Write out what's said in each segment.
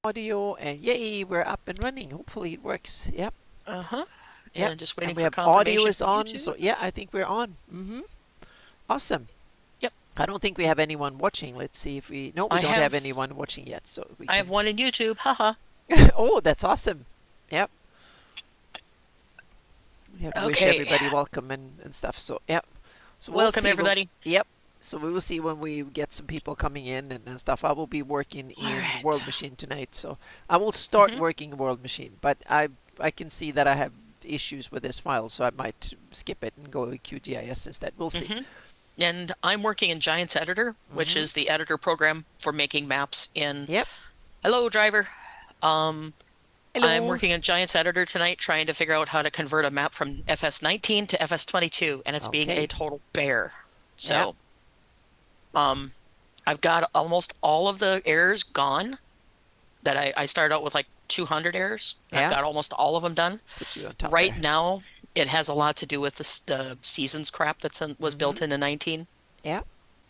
audio, and yay, we're up and running. Hopefully it works. Yep. Uh-huh. Yep. And just waiting And we for have audio confirmation is from on, YouTube. so yeah, I think we're on. Awesome. Yep. I don't think we have anyone watching. Let's see if we... No, we don't have anyone watching yet, so we can... I have one in YouTube. Haha. Oh, that's awesome. Yep. We have to wish everybody welcome and stuff. So, yep. So we'll welcome, everybody. Yep. So we will see when we get some people coming in and stuff. I will be working in World Machine tonight, so I will start working World Machine. But I can see that I have issues with this file, so I might skip it and go with QGIS instead. We'll see. And I'm working in Giants Editor, which is the editor program for making maps in... Yep. Hello, driver. Hello. I'm working in Giants Editor tonight, trying to figure out how to convert a map from FS19 to FS22, and it's being a total bear. So, I've got almost all of the errors gone. That I started out with like 200 errors. I've got almost all of them done. Right now, it has a lot to do with the seasons crap that was built into 19. Yeah.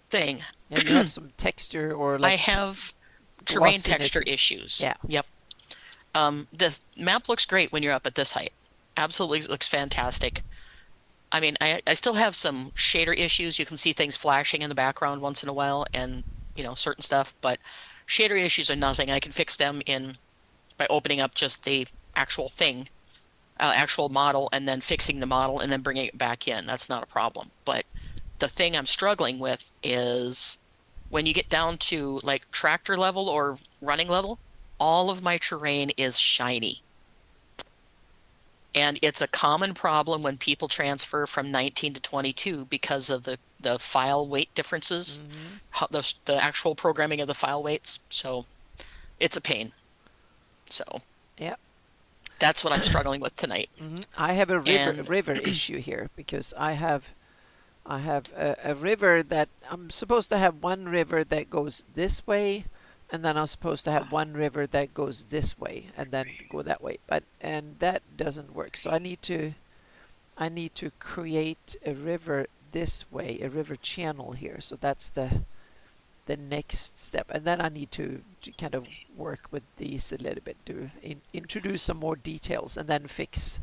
Thing. And you have some texture or like... I have terrain texture issues. Yeah. Yep. The map looks great when you're up at this height. Absolutely looks fantastic. I mean, I still have some shader issues. You can see things flashing in the background once in a while and, you know, certain stuff. But shader issues are nothing. I can fix them by opening up just the actual thing, actual model, and then fixing the model and then bringing it back in. That's not a problem. But the thing I'm struggling with is when you get down to like tractor level or running level, all of my terrain is shiny. And it's a common problem when people transfer from 19 to 22 because of the file weight differences, the actual programming of the file weights. So it's a pain. So yeah, that's what I'm struggling with tonight. I have a river issue here because I have a river that I'm supposed to have one river that goes this way, and then I'm supposed to have one river that goes this way and then go that way, and that doesn't work. So I need to create a river this way, a river channel here. So that's the next step, and then I need to kind of work with these a little bit to introduce some more details and then fix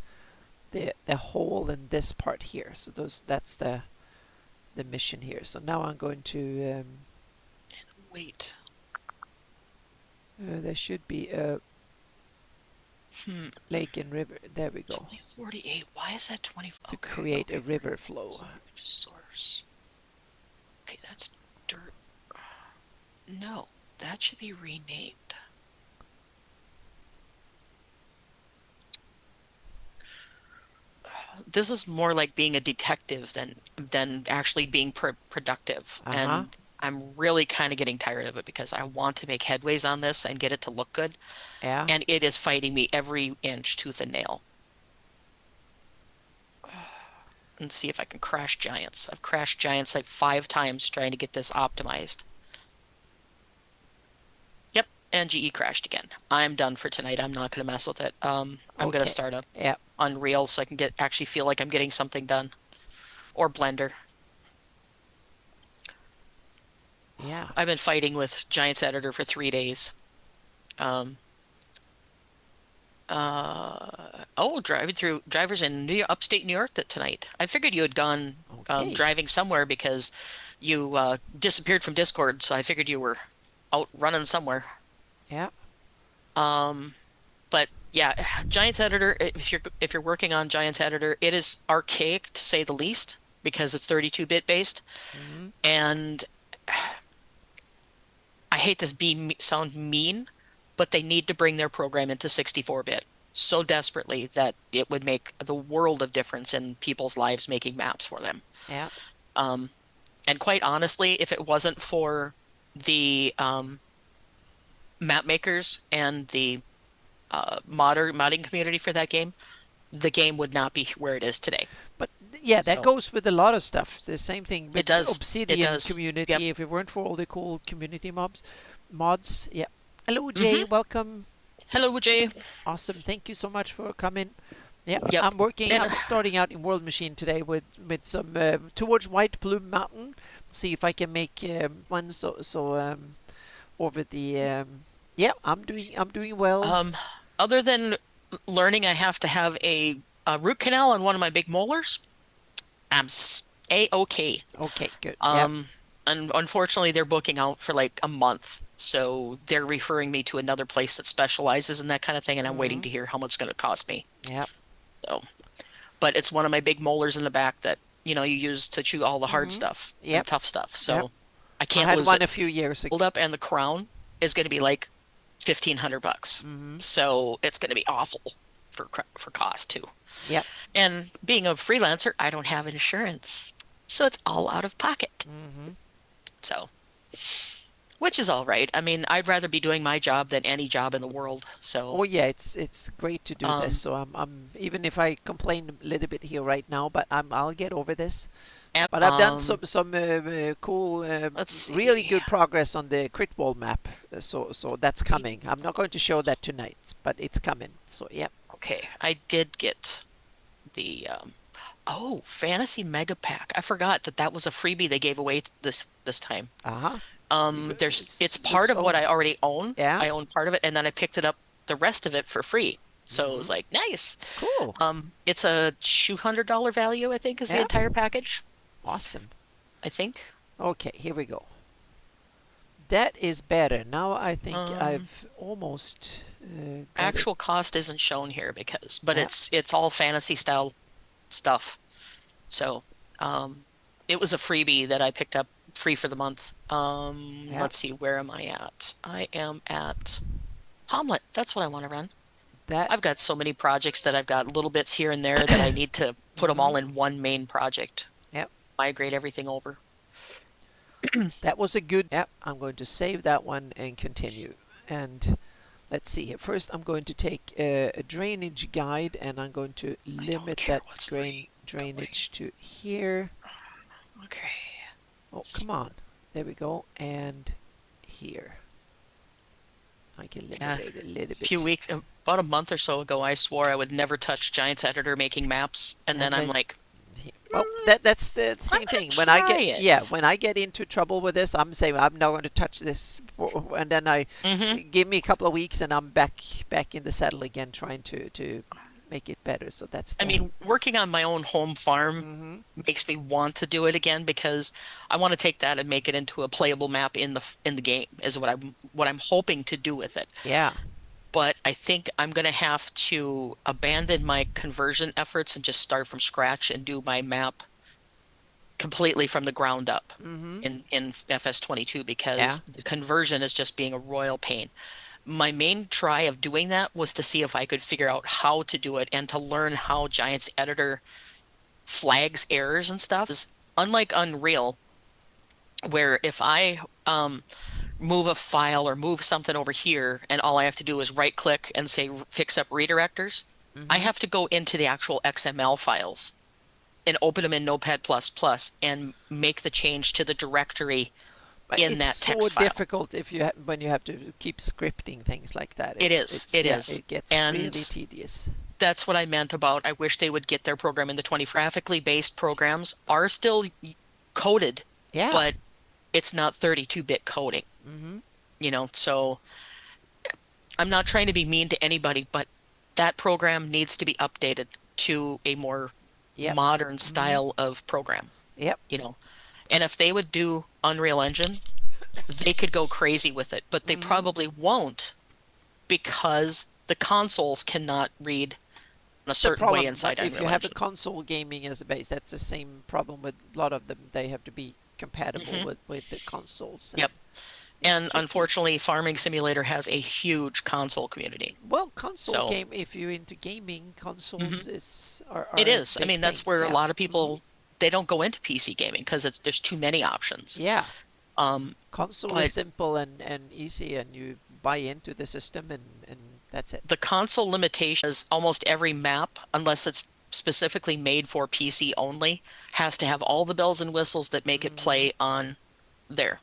the hole in this part here. So that's the mission here. So now I'm going to wait. There should be a lake and river. There we go. 2048. Why is that 24? To create a river flow. Source. Okay, that's dirt. No, that should be renamed. This is more like being a detective than actually being productive. And I'm really kind of getting tired of it because I want to make headways on this and get it to look good. Yeah. And it is fighting me every inch, tooth and nail. And see if I can crash Giants. I've crashed Giants like 5 times trying to get this optimized. Yep, and GE crashed again. I'm done for tonight. I'm not going to mess with it. I'm going to start up Unreal so I can actually feel like I'm getting something done. Or Blender. Yeah. I've been fighting with Giants Editor for 3 days. Drivers in upstate New York tonight. I figured you had gone driving somewhere because you disappeared from Discord, so I figured you were out running somewhere. Yeah. But yeah, Giants Editor, if you're working on Giants Editor, it is archaic to say the least because it's 32-bit based. And I hate to sound mean, but they need to bring their program into 64-bit so desperately that it would make the world of difference in people's lives making maps for them. Yeah. And quite honestly, if it wasn't for the map makers and the modding community for that game, the game would not be where it is today. But yeah, that goes with a lot of stuff. The same thing with the Obsidian community. Yep. If it weren't for all the cool community mods. Yeah. Hello, Jay. Welcome. Hello, Jay. Awesome. Thank you so much for coming. Yeah, yep. I'm starting out in World Machine today with some towards White Plume Mountain. See if I can make one over the Yeah, I'm doing well. Um, Other than learning I have to have a root canal on one of my big molars, I'm a-okay. Okay, good. Yep. Um, and unfortunately, they're booking out for like a month. So they're referring me to another place that specializes in that kind of thing, and I'm waiting Mhm. to hear how much it's going to cost me. Yep. So, but it's one of my big molars in the back that, you use to chew all the hard Mhm. stuff and the Yep. tough stuff. Yep. So I I can't had lose one it. a few years ago. Hold up, and the crown is going to be like $1,500. Mhm. So it's going to be awful for cost too. Yep. And being a freelancer, I don't have insurance. So it's all out of pocket. Mhm. So, which is all right. I mean, I'd rather be doing my job than any job in the world. So, Oh yeah, it's great to do this. um, So I'm even if I complain a little bit here right now, but I'll get over this. and, But I've done some cool, let's really see. good progress on the crit wall map. So that's coming. I'm not going to show that tonight, but it's coming. So yeah. Okay, I did get the oh, Fantasy Mega Pack. I forgot that that was a freebie they gave away this time. Uh-huh. It's part Looks of what old. I already own. Yeah. I own part of it, and then I picked it up the rest of it for free. So it was Mhm. like, nice. Cool. It's a $200 value, I think, is the Yeah. entire package. Awesome. I think. Okay, here we go. That is better. Now I think Um, I've almost got it. Actual cost isn't shown here but Yeah. it's all fantasy style stuff. So, it was a freebie that I picked up free for the month. Yeah. Let's see, where am I at? I am at Hamlet. That's what I want to run. That. I've got so many projects that I've got little bits here and there that I need to put them Mhm. all in one main project. Yep. Migrate everything over. That was a good. Yep. I'm going to save that one and continue. And let's see here. First, I'm going to take a drainage guide, and I'm going to I don't limit care that what's free going. drainage to here. Okay. Oh, come on. There we go. And here. I can limit Yeah, it a little few bit. weeks, about a month or so ago, I swore I would never touch Giants Editor making maps, and then And I'm then like, well, "Mm, that's the I'm same gonna thing. When I try get yeah, it." when I get into trouble with this, I'm saying I'm not going to touch this, and then I Hmm. give me a couple of weeks, and I'm back in the saddle again, trying to make it better. So that's I the. mean, working on my own home farm Mhm. makes me want to do it again because I want to take that and make it into a playable map in the game is what I'm hoping to do with it. Yeah. But I think I'm going to have to abandon my conversion efforts and just start from scratch and do my map completely from the ground up Mhm. in FS22 Yeah. because the conversion is just being a royal pain. My main try of doing that was to see if I could figure out how to do it and to learn how Giants Editor flags errors and stuff. Is unlike Unreal, where if I move a file or move something over here and all I have to do is right click and say fix up redirectors, I Mhm. have to go into the actual XML files and open them in Notepad++ and make the change to the directory But in it's that so text file. difficult if when you have to keep scripting things like that. It is, It's it yeah, is. it gets really And tedious. that's what I meant about I wish they would get their program in the 20 graphically based programs are still coded, Yeah. but it's not 32-bit coding, Mhm. so I'm not trying to be mean to anybody, but that program needs to be updated to a more Yep. modern Mhm. style of program, Yep. you know. And if they would do Unreal Engine, they could go crazy with it, but they Mhm. probably won't because the consoles cannot read in a The certain way problem, inside if you Unreal have a Engine. console gaming as a base, that's the same problem with a lot of them. They have to be compatible Hmm. with the consoles, and Yep. it's And tricky. unfortunately, Farming Simulator has a huge console community. Well, console So, game. If you're into gaming, hmm consoles it are a is. I big mean, thing. that's where a Yeah. lot of Hmm. people they don't go into PC gaming because there's too many options. Yeah. Um, Console is but simple and easy, and you buy into the system, and that's it. the console limitation is almost every map, unless it's specifically made for PC only, has to have all the bells and whistles that make it Hmm. play on there.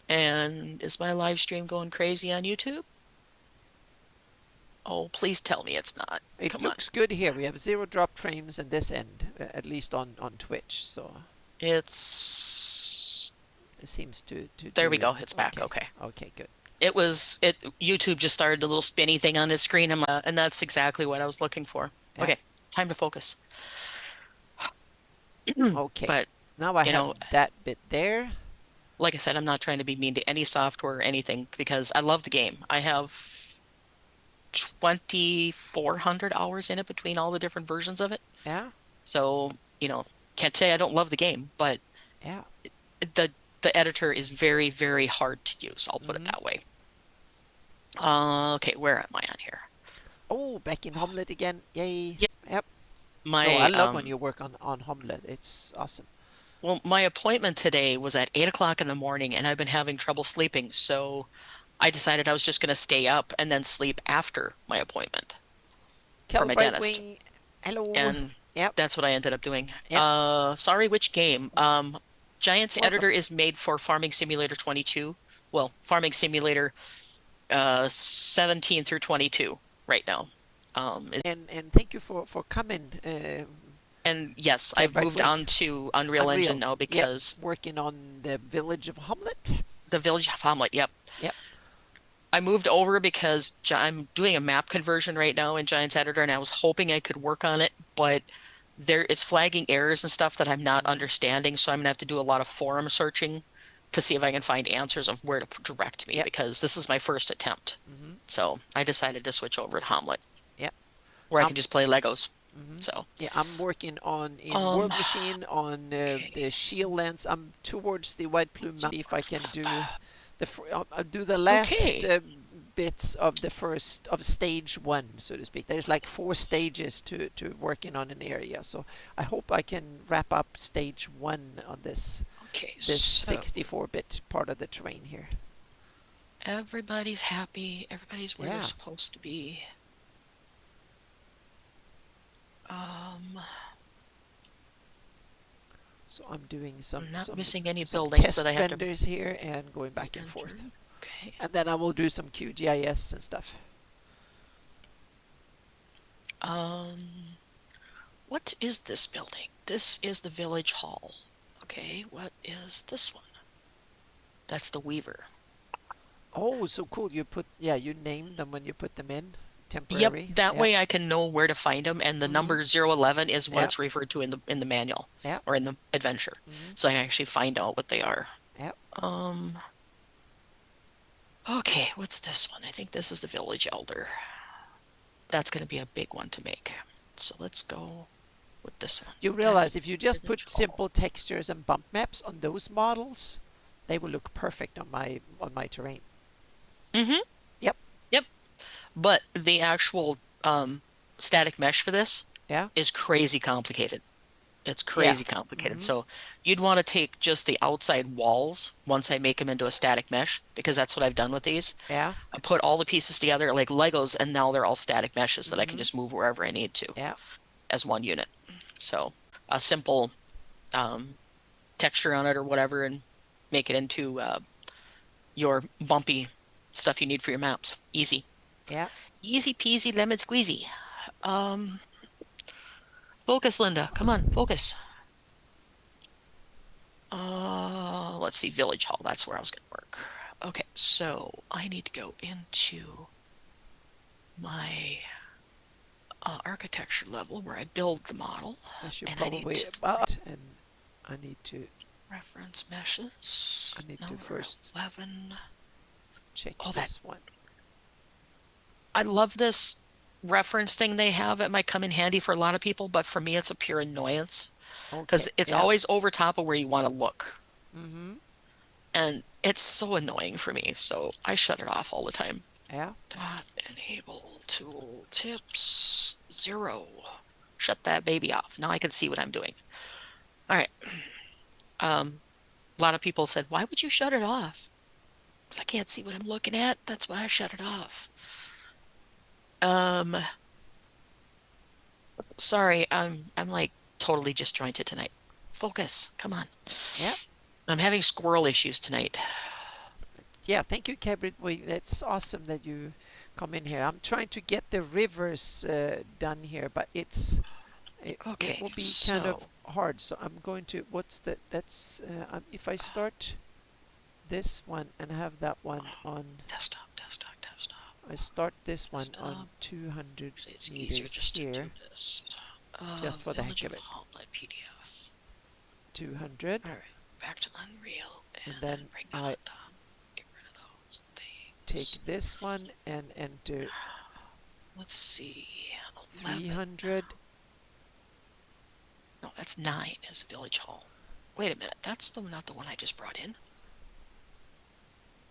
And is my live stream going crazy on YouTube? Oh, please tell me it's not. It Come on. looks good here. We have 0 drop frames in this end, at least on Twitch. So It's it seems to there we do go. It's back. okay. Okay. Okay, good. YouTube just started a little spinny thing on his screen, and that's exactly what I was looking for. Yeah. Okay, time to focus. Okay. But, Now I you have know, that bit there. like I said, I'm not trying to be mean to any software or anything because I love the game. I have 2,400 hours in it between all the different versions of it. Yeah. So, can't say I don't love the game, but Yeah. the the editor is very, very hard to use. I'll put it Mm-hmm. that way. Okay, where am I on here? Oh, back in Hamlet again. Yay. Yeah, Yep. No, I my love when you work on Hamlet. It's awesome. my appointment today was at 8 o'clock in the morning, and I've been having trouble sleeping. So I decided I was just going to stay up and then sleep after my appointment for my Calibrate dentist. wing. Hello. And Yep. that's what I ended up doing. Yep. Sorry, which game? Giants Welcome. Editor is made for Farming Simulator 22. Well, Farming Simulator 17 through 22 right now. Is And thank you for coming. And yes, I've Calibrate moved wing. on to Unreal Engine Unreal. now Yep. because Working on the village of Hamlet. the Village of Hamlet, yep. Yep. I moved over because I'm doing a map conversion right now in Giants Editor, and I was hoping I could work on it, but there is flagging errors and stuff that I'm not Mm-hmm. understanding, so I'm gonna have to do a lot of forum searching to see if I can find answers of where to direct me Yep. because this is my first attempt. Mm-hmm. So I decided to switch over to Hamlet, Yep. where I I'm can just play Legos. Mm-hmm. So, Yeah, I'm working on in um, World Machine on okay, the shield lens. I'm towards the white plume so mountain. If I can do I'll do the last okay, bits of the first of stage one, so to speak. There's like 4 stages to working on an area, so I hope I can wrap up stage one on okay, this so 64-bit part of the terrain here. everybody's happy, everybody's where they're Yeah. supposed to be. Um, So I'm doing I'm not missing any some buildings that test I have to renders here and going back and forth. re-enter. Okay. And then I will do some QGIS and stuff. Um, what is this building? This is the village hall. Okay, what is this one? That's the Weaver. Oh, so cool. You name them when you put them in. Yep, Temporary. that Yep. way I can know where to find them, and the Mm-hmm. number 011 is what Yep. it's referred to in the manual Yep. or in the adventure. Mm-hmm. So I can actually find out what they are. Yep. Um, okay, what's this one? I think this is the village elder. That's going to be a big one to make. So let's go with this one. You That is realize if you just village put hall. simple textures and bump maps on those models, they will look perfect on my terrain. Mm-hmm. Yep. Yep. But the actual static mesh for this Yeah. is crazy complicated. It's Yeah. crazy complicated. Mm-hmm. So you'd want to take just the outside walls once I make them into a static mesh, because that's what I've done with these. Yeah. I put all the pieces together like Legos, and now they're all static meshes that I can Mm-hmm. just move wherever I need to Yeah. as one unit. So a simple texture on it or whatever, and make it into your bumpy stuff you need for your maps. Easy. Yeah. Easy peasy lemon squeezy. Um, Focus, Linda. Come on, focus. Let's see, Village Hall. That's where I was going to work. Okay, so I need to go into my architecture level where I build the model, I should and I need probably to and I need to reference meshes. Number first 11. check Oh, this one. I love this reference thing they have. It might come in handy for a lot of people, but for me, it's a pure annoyance because Okay. it's Yeah. always over top of where you want to look. Mm-hmm. And it's so annoying for me, so I shut it off all the time. Yeah. Dot enable tool tips 0. Shut that baby off. Now I can see what I'm doing. All right. A lot of people said, why would you shut it off? Because I can't see what I'm looking at. That's why I shut it off. Sorry, I'm like totally disjointed tonight. Focus. Come on. Yeah. I'm having squirrel issues tonight. Yeah. Thank you, Cabrit. It's awesome that you come in here. I'm trying to get the rivers done here, but it Okay, will be kind of hard. So I'm going to. If I start this one and have that one on. Desktop. I start this one Desktop. on 200 It's easier meters just to do here, this. just for the heck Village of of it. Hotline PDF. 200. All right, back to Unreal, And then bring that I on top. Get rid of those things. take this one and enter. Let's see. 300. No, that's 9 is Village Hall. Wait a minute, that's not the one I just brought in.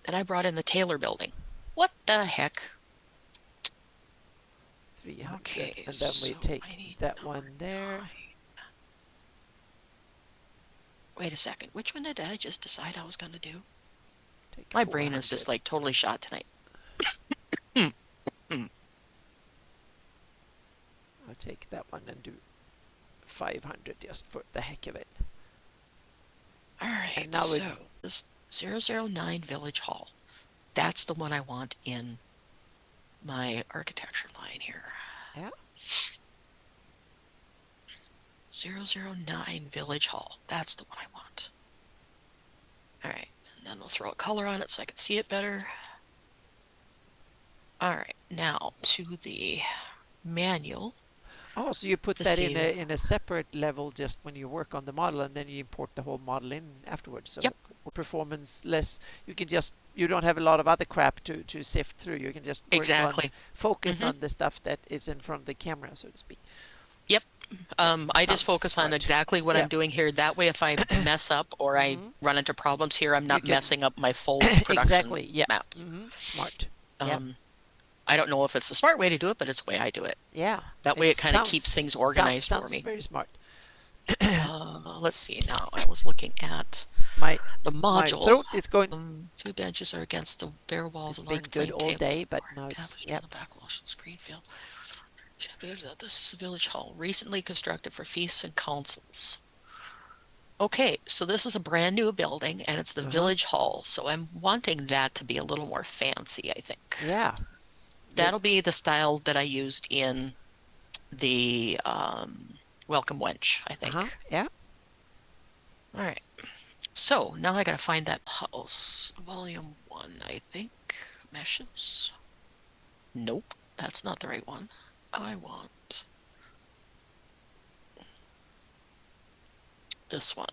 Then I brought in the Taylor building. What the heck? 300. Okay, and then we so take that one there. 9. Wait a second, which one did I just decide I was going to do? Take My brain is just like totally shot tonight. I'll take that one and do 500 just for the heck of it. All right, and now so this 009 Village Hall. That's the one I want in my architecture line here. Yeah. 009 Village Hall. That's the one I want. All right, and then we'll throw a color on it so I can see it better. All right, now to the manual. Oh, so you put that in a separate level just when you work on the model, and then you import the whole model in afterwards. So yep. Performance less. You don't have a lot of other crap to sift through. You can just work focus on the stuff that is in front of the camera, so to speak. Yep. I just focus on exactly what I'm doing here. That way, if I mess up or I run into problems here, I'm not messing up my full production map. Smart. I don't know if it's the smart way to do it, but it's the way I do it. Yeah. That way it kind of keeps things organized for me. Sounds very smart. Let's see. Now I was looking at the module. My throat is going. Few benches are against the bare walls. It's been good all day, but now it's the back wall, screen field. This is the Village Hall, recently constructed for feasts and councils. Okay, so this is a brand new building, and it's the Village Hall. So I'm wanting that to be a little more fancy, I think. Yeah. That'll be the style that I used in the Welcome Wench, I think. Yeah. All right. So now I got to find that house. Volume 1, I think. Meshes. Nope, that's not the right one. I want this one.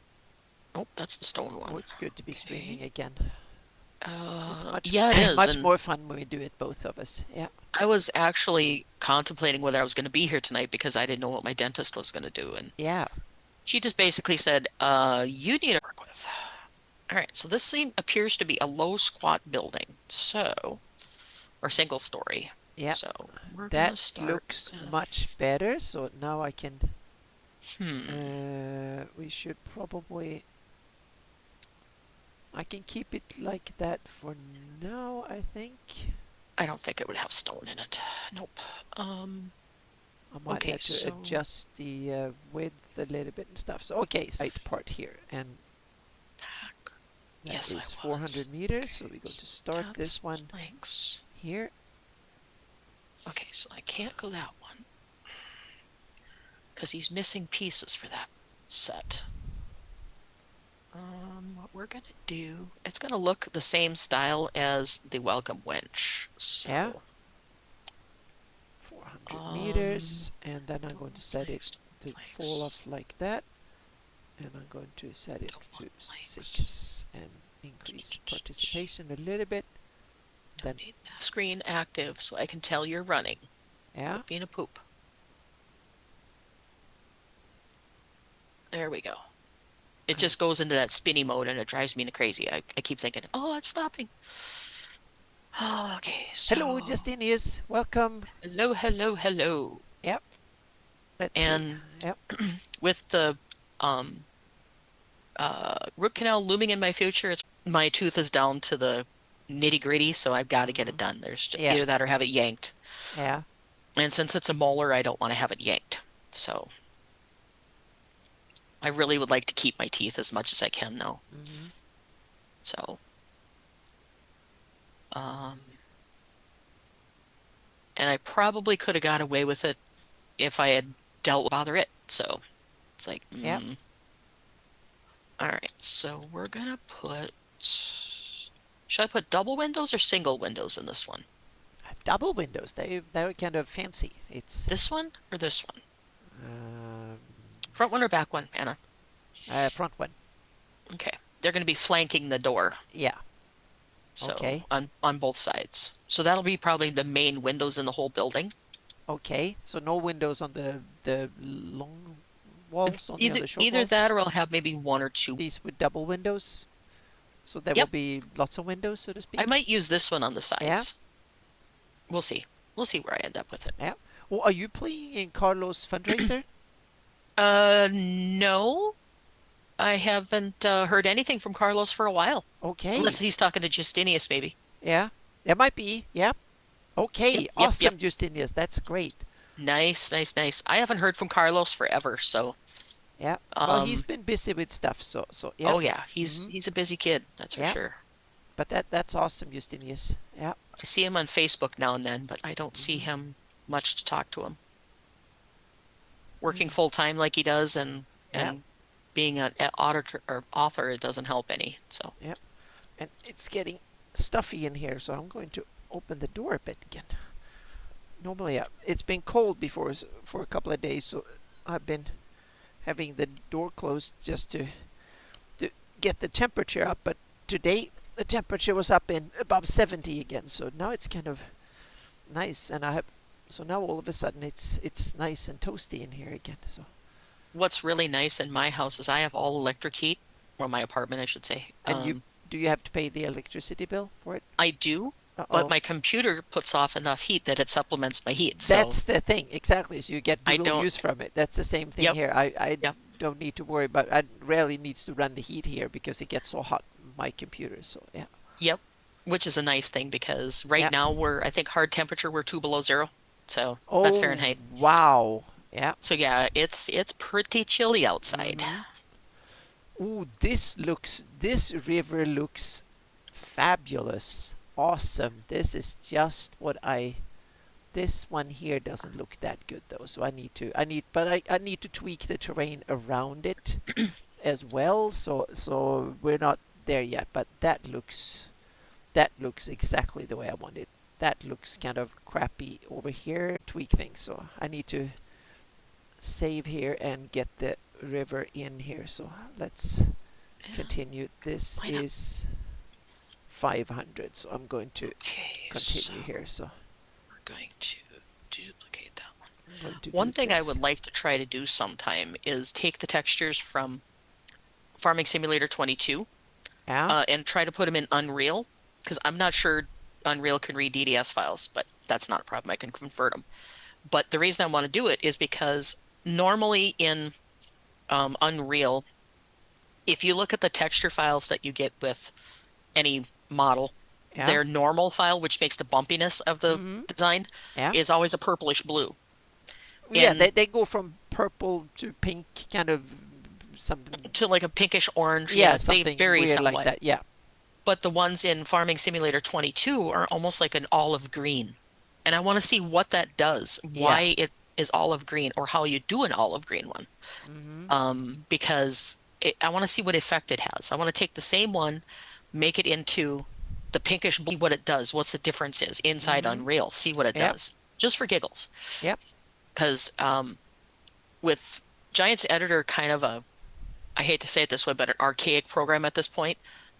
Nope, that's the stone one. Oh, it's good to be streaming again. It is. Much more fun when we do it, both of us. Yeah. I was actually contemplating whether I was going to be here tonight because I didn't know what my dentist was going to do, and she just basically said, "You need to work with." All right, so this appears to be a low squat building, or single story. Yeah. So we're that looks much better. So now I can. We should probably. I can keep it like that for now, I think. I don't think it would have stone in it. Nope. I might have to adjust the width a little bit and stuff. So, okay, side part here. And that is 400 meters. So we're going to start this one here. Okay, so I can't go that one. Because he's missing pieces for that set. What we're going to do, it's going to look the same style as the Welcome Wench. So, yeah. 400 meters, and then I'm going to set it to fall off like that. And I'm going to set it to 6 and increase participation a little bit. Then need that screen active so I can tell you're running. Yeah. Being a poop. There we go. It just goes into that spinny mode and it drives me crazy. I keep thinking, oh, it's stopping. Okay, so... Hello, Justinius. Welcome. Hello, hello, hello. Yep. Let's see. Yep. With the root canal looming in my future, my tooth is down to the nitty-gritty, so I've got to get it done. There's just either that or have it yanked. Yeah. And since it's a molar, I don't want to have it yanked. So... I really would like to keep my teeth as much as I can now. So, and I probably could have got away with it if I had dealt with bother it. So, it's like, All right, so we're gonna put Should I put double windows or single windows in this one? Double windows. They're kind of fancy. It's This one or this one? um, Front one or back one, Anna? front one. Okay. They're going to be flanking the door, Yeah. so Okay. on both sides. So that'll be probably the main windows in the whole building. Okay. So no windows on the long walls, It's only on either the short either walls. that or I'll have maybe one or two. These with double windows. So there will Yep. be lots of windows, so to I speak. might use this one on the Yeah. sides. We'll see. We'll see where I end up with it. Yeah. Well, are you playing in Carlos fundraiser? No, I haven't heard anything from Carlos for a while. Unless Okay. he's talking to Justinius, maybe. Yeah. There might be. Yeah. Okay. Yep. Awesome, Justinius. That's great. Nice, nice, nice. I haven't heard from Carlos forever, so Yeah. Well, he's um been busy with stuff, so yeah. oh yeah, he's Mhm. he's a busy kid, that's for Yeah. sure. But that's awesome, Justinius. Yeah. I see him on Facebook now and then, but I don't see Mhm. him much to talk to him. Working Mm. full time like he does Yeah. and being an auditor or author, it doesn't help any. So Yeah. And it's getting stuffy in here, so I'm going to open the door a bit again. Normally, it's been cold before for a couple of days, so I've been having the door closed just to get the temperature up. But today the temperature was up in above 70 again, so now it's kind of nice. And I have so now all of a sudden it's nice and toasty in here again. So what's really nice in my house is I have all electric heat, or my apartment, I should say. and do you have to pay the electricity bill for it? I do, Uh but oh. my computer puts off enough heat that it supplements my heat. So That's the thing, exactly. So you get I dual don't, use from it. That's the same thing yep, here. I yep, don't need to worry about. I rarely needs to run the heat here because it gets so hot my computer. So yeah, yep, which is a nice thing because right yeah. now I think hard temperature, we're 2 below 0. So that's Oh Fahrenheit. wow, yeah. So yeah, it's pretty chilly outside. Mm-hmm. Ooh, this river looks fabulous, awesome. This is just what I. This one here doesn't look that good though, so I need to tweak the terrain around it as well. So we're not there yet, but that looks exactly the way I want it. That looks kind of crappy over here. Tweak things, so I need to save here and get the river in here. So let's continue. This Why not? is 500, so I'm going to Okay, so continue here. So we're going to duplicate that one. I'm going to do One thing I this. would like to try to do sometime is take the textures from Farming Simulator 22 Yeah. and try to put them in Unreal, because I'm not sure Unreal can read DDS files, but that's not a problem. I can convert them. But the reason I want to do it is because normally in Unreal, if you look at the texture files that you get with any model, Yeah. their normal file, which makes the bumpiness of the Mm-hmm. design, Yeah. is always a purplish blue. Yeah. In They go from purple to pink, kind of something. to like a pinkish orange. Yeah, Yeah, they something vary weird somewhat. like that. Yeah. But the ones in Farming Simulator 22 are almost like an olive green. And I want to see what that does, Yeah. why it is olive green, or how you do an olive green one. Because I want to see what effect it has. I want to take the same one, make it into the pinkish blue, what it does, what's the difference is inside Unreal, see what it Yep. does, just for giggles. Yep. Because with Giants Editor kind of I hate to say it this way, but an archaic program at this point,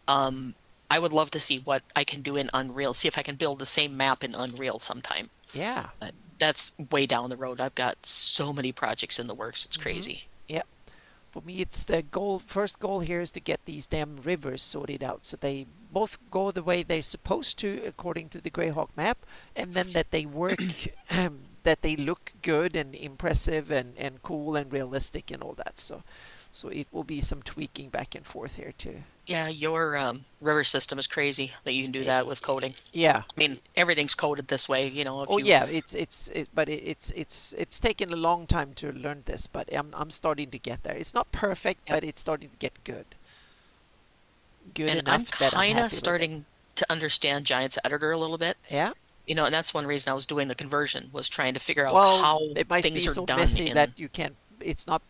I would love to see what I can do in Unreal, see if I can build the same map in Unreal sometime. Yeah. But that's way down the road. I've got so many projects in the works, it's crazy. Yep. For me, it's the goal. First goal here is to get these damn rivers sorted out, so they both go the way they're supposed to according to the Greyhawk map, and then that they work, that they look good and impressive and cool and realistic and all that. So it will be some tweaking back and forth here too. Yeah, your river system is crazy that you can do that with coding. Yeah. I mean, everything's coded this way, you know, if Oh you yeah, it's taken a long time to learn this, but I'm starting to get there. It's not perfect, Yep. but it's starting to get good. Good And I'm enough that I'm kind happy of with it. starting to understand Giants Editor a little bit. Yeah. You know, and that's one reason I was doing the conversion, was trying to figure out Well, how it might be things are so done messy in. that you can't. It's not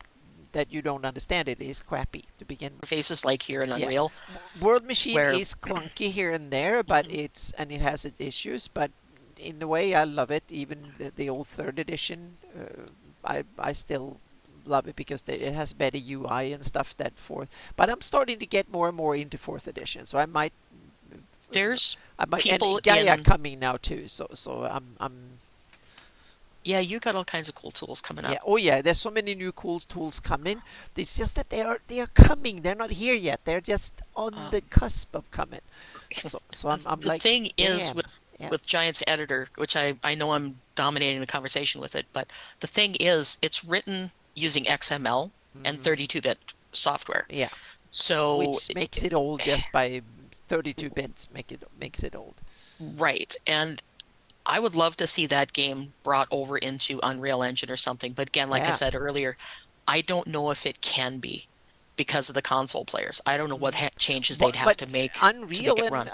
that you don't understand it is crappy to begin with. Faces like here in Yeah, Unreal, World Machine where is clunky here and there, but it has its issues. But in a way, I love it. Even the old third edition, I still love it because it has better UI and stuff that fourth. But I'm starting to get more and more into fourth edition, so there's I might, people and Gaia in, coming now too. So I'm yeah, you got all kinds of cool tools coming yeah. up. Oh yeah, there's so many new cool tools coming. It's just that they are coming. They're not here yet. They're just on the Um, cusp of coming. So I'm the like, thing is damn. Yeah. with Giants Editor, which I know I'm dominating the conversation with it, but the thing is it's written using XML and Hmm. 32-bit software. Yeah. So, Which makes it old just by 32 bits. Makes it old. right. And I would love to see that game brought over into Unreal Engine or something. But again, like I Yeah. said earlier, I don't know if it can be because of the console players. I don't know what Hmm. changes they'd have But to make Unreal it and run.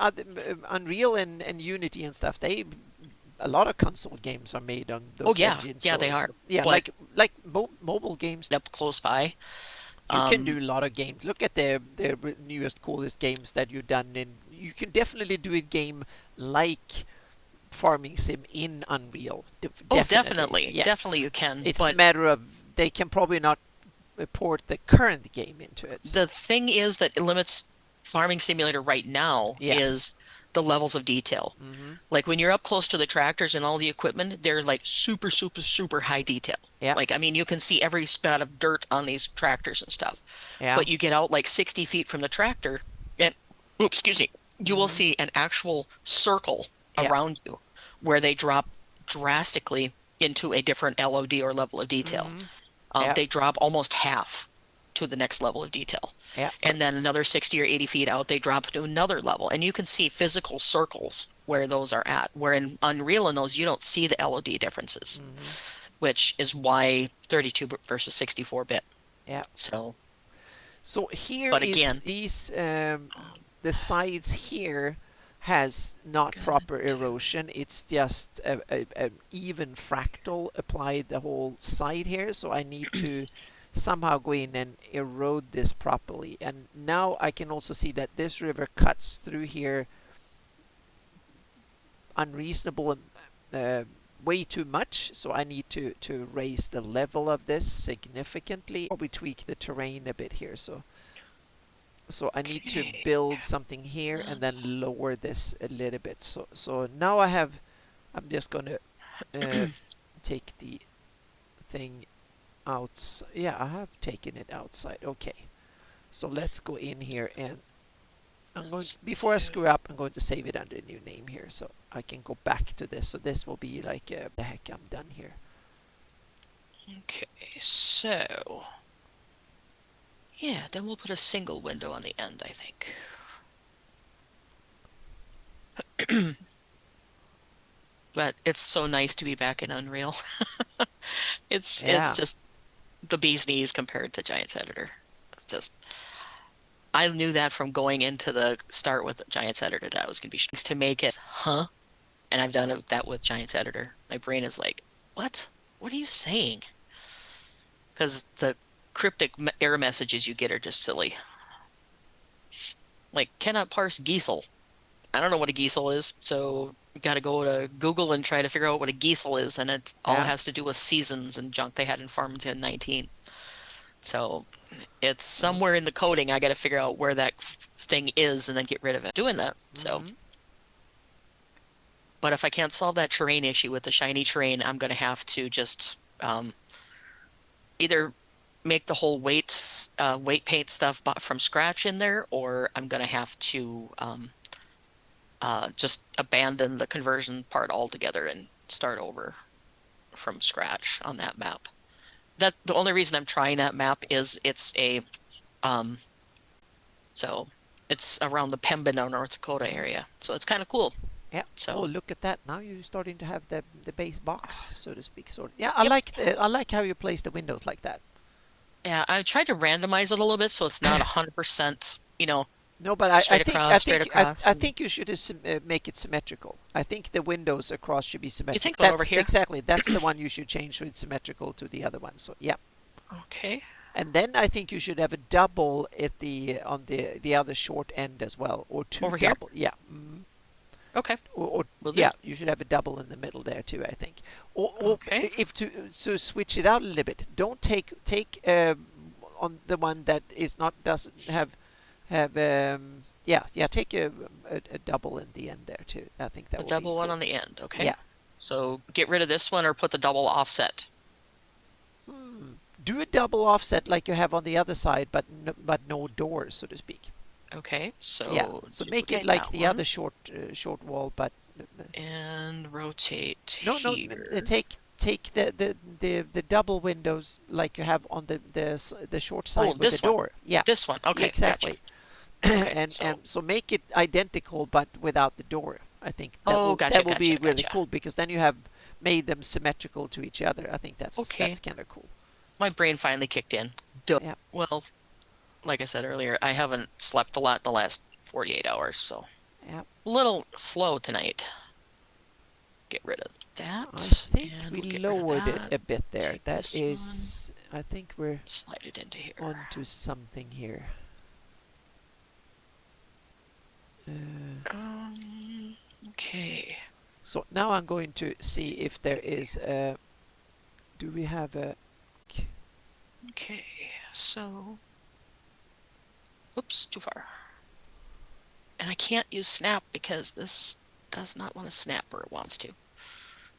Unreal and Unity and stuff, they a lot of console games are made on Oh those yeah, engines. yeah, they are. Yeah, But like mobile games. up close by, You can um, do a lot of games. Look at the newest, coolest games that you've done, and you can definitely do a game like Farming Sim in Unreal. oh, Definitely, definitely, yeah. definitely you can. It's the But matter of they can probably not port the current game into it. So the thing is that it limits Farming Simulator right now yeah. is the levels of detail. Hmm. Like when you're up close to the tractors and all the equipment, they're like super, super, super high detail. Yeah. Like, I mean, you can see every spot of dirt on these tractors and stuff. Yeah. But you get out like 60 feet from the tractor and, oops, excuse me, you will Hmm. see an actual circle Yeah. around you where they drop drastically into a different LOD or level of detail. Hmm. Yeah. They drop almost half to the next level of detail. Yeah. And then another 60 or 80 feet out, they drop to another level. And you can see physical circles where those are at. Where in Unreal in those, you don't see the LOD differences, Hmm. which is why 32 versus 64-bit. Yeah. So, So here but again, is um, the sides here has not gonna proper do, erosion. It's just a even fractal applied the whole side here. So I need to somehow go in and erode this properly. And now I can also see that this river cuts through here unreasonable, way too much. So I need to raise the level of this significantly. Probably tweak the terrain a bit here. So I need to okay. build something here and then lower this a little bit. So now I'm just gonna take the thing outside. Yeah, I have taken it outside. Okay. So let's go in here and Let's before I do, screw up, I'm going to save it under a new name here so I can go back to this. So this will be like, the heck, I'm done here. okay, so yeah, then we'll put a single window on the end, I think. But it's so nice to be back in Unreal. It's Yeah. just the bee's knees compared to Giants Editor. It's just I knew that from going into the start with Giants Editor that I was gonna be to make it, huh? And I've done that with Giants Editor. My brain is like, what? What are you saying? Because the cryptic error messages you get are just silly. Like, cannot parse Geisel. I don't know what a Geisel is, so you got to go to Google and try to figure out what a Geisel is, and it all Yeah. has to do with seasons and junk they had in Farmington 19. So it's Uh, somewhere in the coding. I got to figure out where that thing is and then get rid of it. Doing that. So, mhm. but if I can't solve that terrain issue with the shiny terrain, I'm going to have to just either make the whole weight paint stuff from scratch in there, or I'm going to have to just abandon the conversion part altogether and start over from scratch on that map. That the only reason I'm trying that map is it's a um so it's around the Pembina, North Dakota area. So it's kind of cool. Yeah. Oh, So, look at that! Now you're starting to have the base box, so to speak. Sort. Yeah, yep. I like how you place the windows like that. Yeah, I tried to randomize it a little bit so it's not 100%, No, but straight across, straight across. I And think you should make it symmetrical. I think the windows across should be you symmetrical. think about over That's here? exactly that's the one you should change with symmetrical to the other one. So yeah. Okay. And then I think you should have a double at the on the other short end as well, or two Over here? double. Yeah. Mm. Okay, Or will do. yeah, you should have a double in the middle there too, I think. Or Okay. if to switch it out a little bit, don't take on the one that is not doesn't have yeah, take a double in the end there too. I think A that would be double one cool. on the end. Okay. Yeah. So get rid of this one or put the double offset. Hmm. Do a double offset like you have on the other side, but no doors, so to speak. Okay, Yeah. so So make it duplicate like that the other one short wall, but and rotate no, here. take the double windows like you have on the short Oh, side with the this one. door. Yeah, This one. yeah, Okay, gotcha. exactly. Okay, And so, so make it identical but without the door. I think oh, that gotcha, will be gotcha, really gotcha. cool because then you have made them symmetrical to each other. I think Okay, that's kind of cool. my brain finally kicked in. Duh. Yeah, Well, like I said earlier, I haven't slept a lot in the last 48 hours, so yeah. a little slow tonight. Get rid of I that, think and we we'll get rid of lowered it that. a bit there. Take That this one, is, I think we're slide it into here. onto something here. Okay. So now I'm going to see if there is a. Do we have a? Okay, so, oops, too far. And I can't use snap because this does not want to snap where it wants to,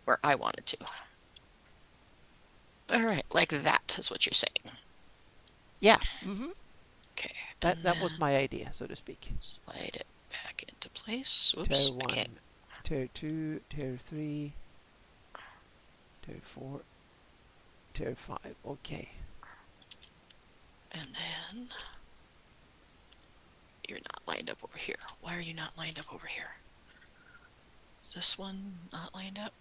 where I want it to. All right, like that is what you're saying. Yeah. Mm-hmm. Okay, and That was then my idea, so to speak. slide it back into place. Tier Oops, I can't. 1, Tier 2, Tier 3, Tier 4, Tier 5. Okay. And then you're not lined up over here. Why are you not lined up over here? Is this one not lined up?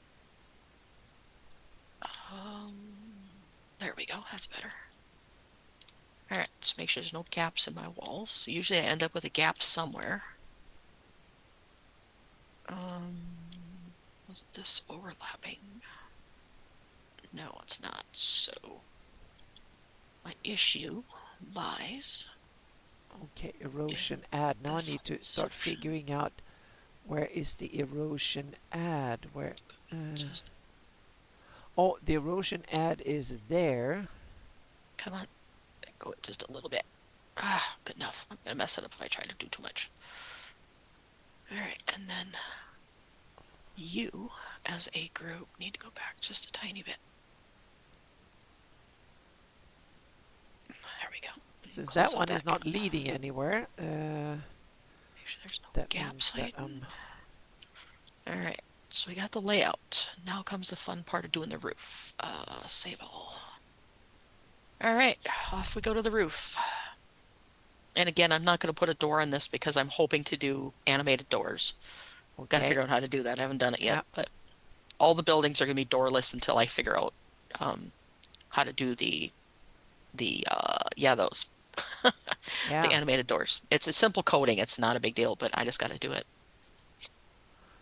There we go. That's better. All right, let's make sure there's no gaps in my walls. Usually I end up with a gap somewhere. Was this overlapping? No, it's not. So my issue lies. Okay, erosion add. Now I need to start section. figuring out where is the erosion add. Where? Just Oh, the erosion add is there. come on, go just a little bit. Ah, good enough. I'm gonna mess it up if I try to do too much. All right, and then you, as a group, need to go back just a tiny bit. There we go. Since Close that up one that is not gap. leading anywhere, Make sure there's no that gaps means that hiding. All right, so we got the layout. Now comes the fun part of doing the roof. Save all. All right, off we go to the roof. And again, I'm not going to put a door on this because I'm hoping to do animated doors. Got to okay. figure out how to do that. I haven't done it yet, Yeah. but all the buildings are going to be doorless until I figure out how to do those Yeah. the animated doors. It's a simple coding. It's not a big deal, but I just got to do it.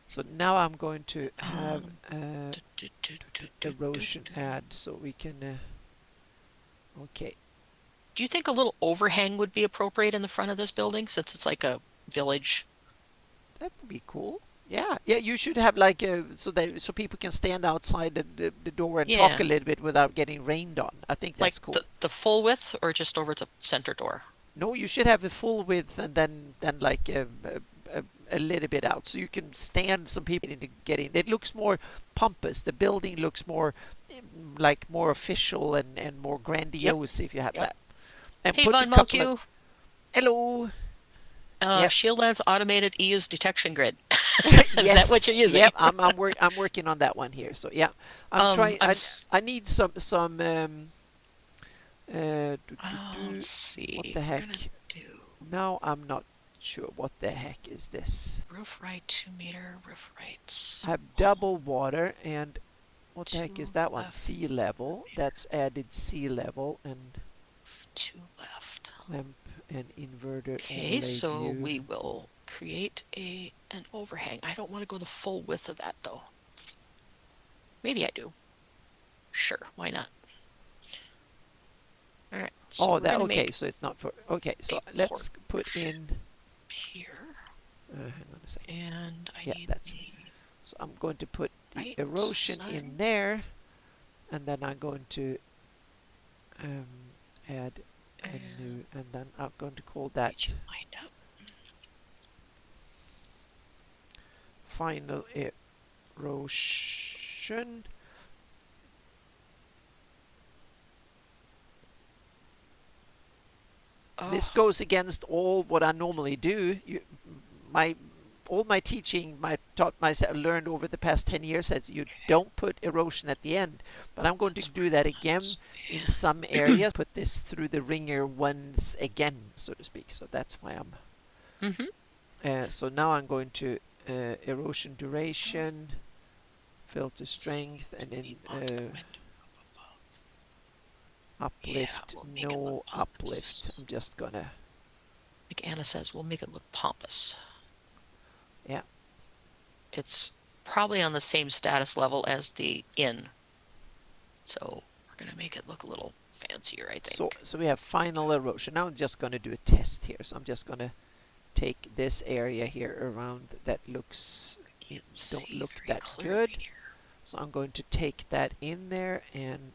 So now I'm going to have Do, do, do, erosion do. add so we can. Okay. Do you think a little overhang would be appropriate in the front of this building since it's like a village? That would be cool. Yeah, yeah. You should have like so people can stand outside the door and talk a Yeah. little bit without getting rained on. I think Like that's cool. the full width or just over the center door? No, you should have the full width and then like a little bit out, so you can stand some people into getting. It looks more pompous. The building looks more like more official and more Yep. grandiose if you have Yep. that. And Hey, put a Von couple of Malku. hello. Yep. Shieldland's automated EU's detection grid. Is that Yes. what you're using? Yep. I'm working on that one here. So yeah, I'm trying. I need some let's see. what the We're heck? gonna do Now I'm not sure what the heck is this. roof right 2 meter, roof right. I have double water and what the heck is Two that one? left. Sea level. That's added sea level and 2 left. clamp and inverter. Okay, so view. we will create an overhang. I don't want to go the full width of that though. Maybe I do. Sure, why not? All right, So Oh, we're that gonna okay. make So it's not for okay. So a let's port put in. here, Hang on a second. and I Yeah, need that's. the So I'm going to put the right erosion in side. there, and then I'm going to um, add a And new, and then I'm going to call that get you lined up. final erosion. This Oh, goes against all what I normally do. My all my teaching, my taught myself, learned over the past 10 years says you don't put erosion at the end. But I'm going to that's do where that it again is. in some areas. Put this through the ringer once again, so to speak. So that's why I'm. Mm-hmm. So now I'm going to erosion duration, filter strength, and then Yeah, uplift. we'll make it look No uplift. pompous. I'm just gonna. Like Anna says, we'll make it look pompous. Yeah. It's probably on the same status level as the inn. So we're gonna make it look a little fancier, I So think. so we have final erosion. Now I'm just going to do a test here. So I'm just going to take this area here around that looks You can don't see look very that clearly good. here. So I'm going to take that in there and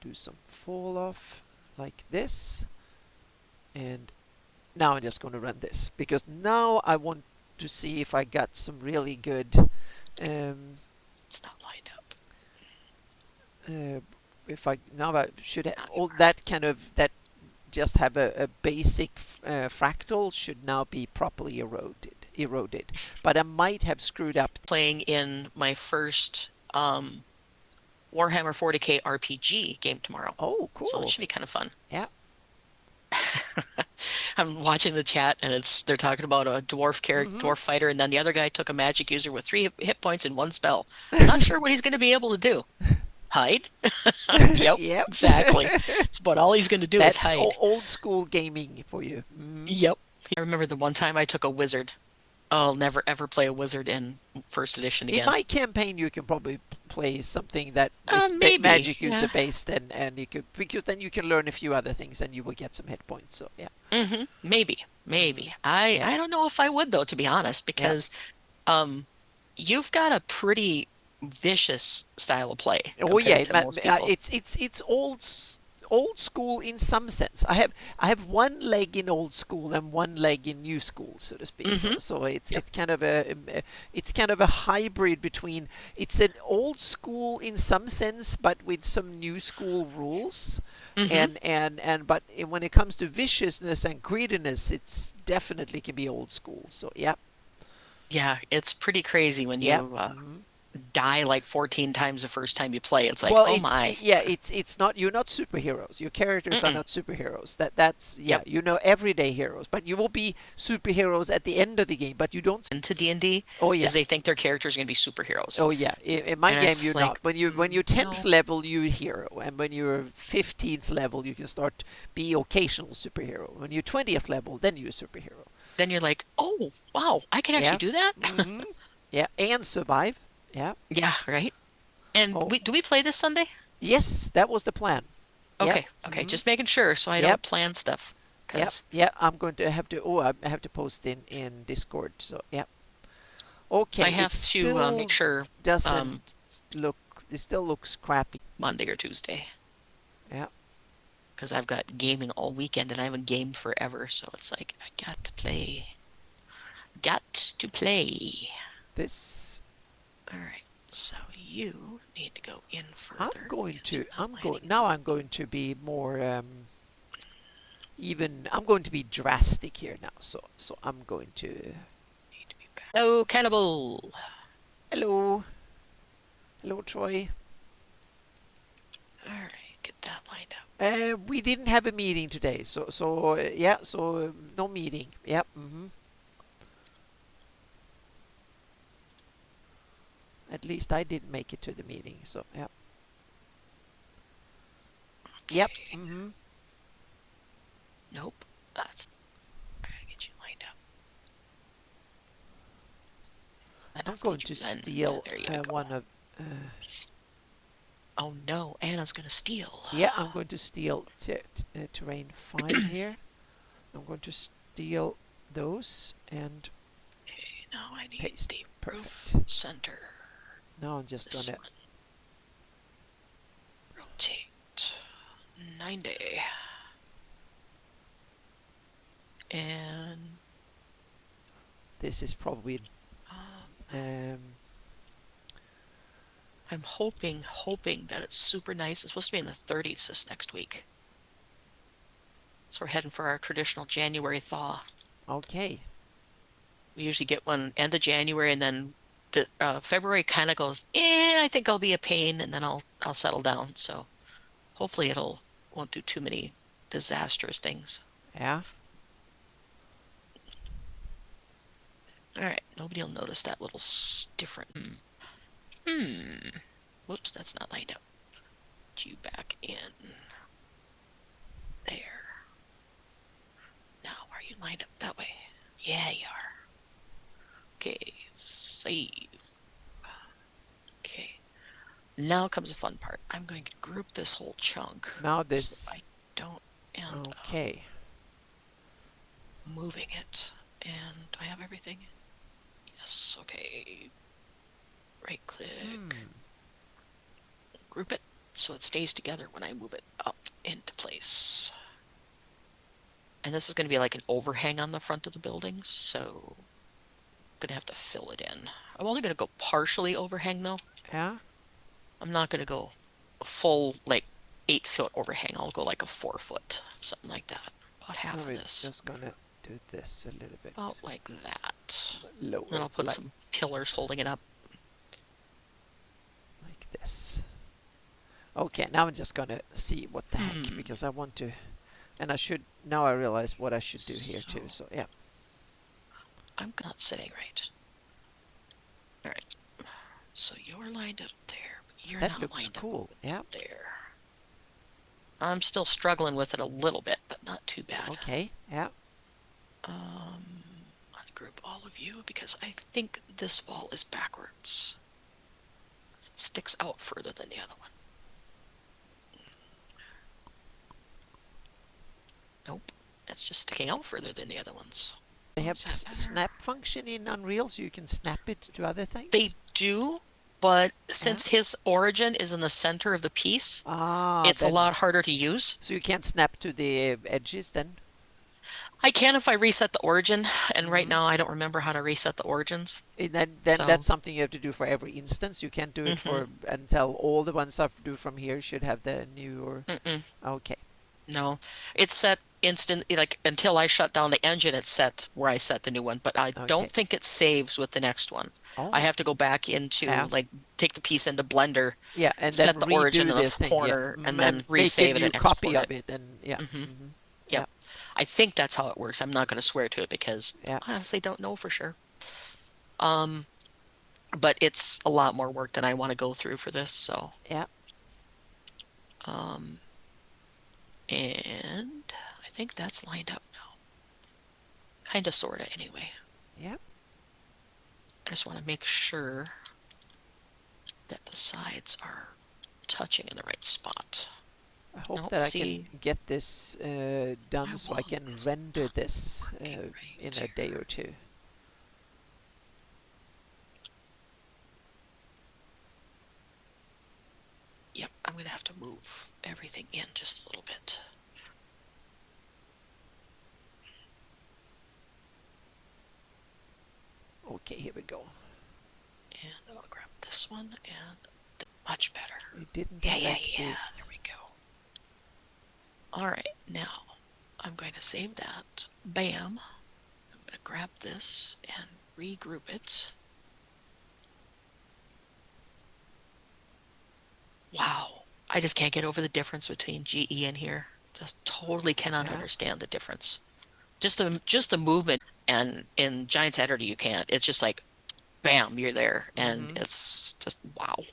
do some fall off like this. And now I'm just going to run this because now I want to see if I got some really good It's not lined up. uh, if I now I should Now you all are. that kind of that just have a basic fractal should now be properly eroded. But I might have screwed up. Playing in my first Warhammer 40K RPG game tomorrow. Oh, So that cool. should be kind of fun. Yeah. I'm watching the chat and they're talking about a Mm-hmm. dwarf fighter, and then the other guy took a magic user with 3 hit points and 1 spell. Not sure what he's going to be able to do. Hide? Yep, Yep. exactly. It's about all he's going to do is That's hide. old school gaming for you. Mm-hmm. Yep. I remember the one time I took a wizard. I'll never ever play a wizard in first edition In again. my campaign, you can probably play something that is Maybe. magic user Yeah. based, and you could because then you can learn a few other things, and you will get some hit points. So yeah. Maybe. Mm-hmm. Maybe. I Yeah. I don't know if I would though, to be honest, Yeah. because um you've got a pretty vicious style of play Oh yeah, compared to most people. it's old school in some sense. I have one leg in old school and one leg in new school, so to speak. So Mm-hmm. so it's Yep. it's kind of a hybrid between it's an old school in some sense, but with some new school rules. Mm-hmm. And but when it comes to viciousness and greediness, it's definitely can be old school. So yeah, Yeah, it's pretty crazy when yeah. you Mhm. die like 14 times the first time you play. It's like, Well, oh my. it's not you're not superheroes. Your characters are Mm-mm. not superheroes. That's yeah, Yep. everyday heroes. But you will be superheroes at the end of the game. But you don't. Into D&D Oh yeah, is they think their characters are going to be superheroes. oh yeah. In my And game, it's you're not. like, When you're 10th no. level, you're a hero, and when you're 15th level, you can start be occasional superhero. When you're 20th level, then you're a superhero. Then you're like, oh, wow, I can actually Yeah. do that? Mm-hmm. Yeah, and survive. Yeah. Yeah, right. And Oh do we play this Sunday? yes, that was the plan. Yep. Okay, okay, Mm-hmm. just making sure so I Yep. don't plan stuff. Yep, Because yeah, I'm going to have to. Oh, I have to post in Discord. So yeah. I Okay, it have to make still sure doesn't look. It still looks crappy. Monday or Tuesday. Yeah. Because I've got gaming all weekend and I haven't gamed forever. So it's like, I got to play. Got to play. This. All right, so you need to go in I'm further going because to. you're not I'm going lining now. up. I'm going to be more. Even. I'm going to be drastic here now. So I'm going to. Need to be back. Oh, cannibal. Hello. Hello, Troy. All right, get that lined up. We didn't have a meeting today, so yeah, so no meeting. Yep. Mm-hmm. At least I didn't make it to the meeting, so yeah. Yep. Okay. Mm-hmm. Nope. That's. I gotta get you lined up. I'm Enough going need to you blend. steal There you go. one of. Oh no, Anna's gonna steal. Yeah, I'm going to steal terrain 5 here. I'm going to steal those and Okay, now I need paste. the roof Perfect. center. Now I'm just This gonna one. Rotate 90. And this is probably um I'm hoping that it's super nice. It's supposed to be in the 30s this next week. So we're heading for our traditional January thaw. okay. We usually get one end of January, and then February kind of goes, I think I'll be a pain, and then I'll settle down. So hopefully it'll won't do too many disastrous things. Yeah. All right, nobody will notice that little different. Whoops, that's not lined up. Get you back in. There. Now, are you lined up that way? Yeah, you are. Okay, save. Okay. Now comes the fun part. I'm going to group this whole chunk Now so this. I don't end Okay. up moving it. And do I have everything? Yes, okay. Right click. Group it so it stays together when I move it up into place. And this is going to be like an overhang on the front of the building, so I'm going to have to fill it in. I'm only going to go partially overhang though. Yeah. I'm not going to go a full like 8-foot overhang. I'll go like a 4-foot, something like that. About half of this. Just gonna do this a little bit. About like that. Lower. Then I'll put some pillars holding it up. Like this. Okay, now I'm just gonna see what the heck, because I want to, and I should, now I realize what I should do here too, so yeah. I'm not sitting right. Alright. So you're lined up there, but you're that not looks lined cool. up Yeah. there. I'm still struggling with it a little bit, but not too bad. Okay, yeah. Ungroup all of you because I think this wall is backwards. It sticks out further than the other one. Nope, it's just sticking out further than the other ones. They have snap function in Unreal, so you can snap it to other things? They do, but since his origin is in the center of the piece, it's a lot harder to use. So you can't snap to the edges then? I can if I reset the origin, and right now I don't remember how to reset the origins. Then that's something you have to do for every instance. You can't do it for until all the ones I do from here should have the new or. Okay. No, it's set instant, like until I shut down the engine, it's set where I set the new one, but I don't think it saves with the next one. I have to go back into like take the piece into Blender, and set then the origin in the thing, corner, and then resave it and export copy of it, and Yep. I think that's how it works. I'm not going to swear to it because I honestly don't know for sure. But it's a lot more work than I want to go through for this, so. Yeah. And I think that's lined up now. Kinda, sorta, anyway. Yep. I just want to make sure that the sides are touching in the right spot. I hope that I can get this done so I can render this in a day or two. Yep, I'm going to have to move everything in just a little bit. Okay, here we go. And I'll grab this one and much better. It didn't Yeah, there we go. All right, now I'm going to save that. Bam. I'm going to grab this and regroup it. Wow. I just can't get over the difference between GE and here. Just totally cannot understand the difference. Just the movement, and in Giants Editor you can't. It's just like, bam, you're there, and it's just wow.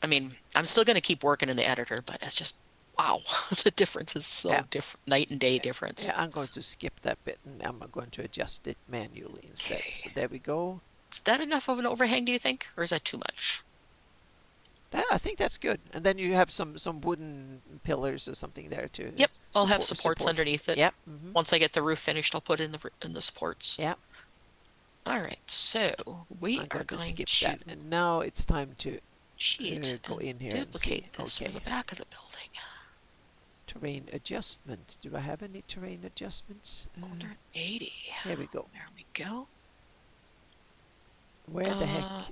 I mean, I'm still going to keep working in the editor, but it's just wow. The difference is so different, night and day difference. Yeah, I'm going to skip that bit, and I'm going to adjust it manually instead. So there we go. Is that enough of an overhang, do you think, or is that too much? Yeah, I think that's good. And then you have some wooden pillars or something there to Yep, I'll have supports support. underneath it. Yeah. Once I get the roof finished, I'll put in the supports. Yeah. All right, so we I'm are going to going skip to that, and now it's time to cheat go and in here and see. duplicate this for the Okay. back of the building. Terrain adjustment. Do I have any terrain adjustments? 180. Here we go. There we go. Where the heck?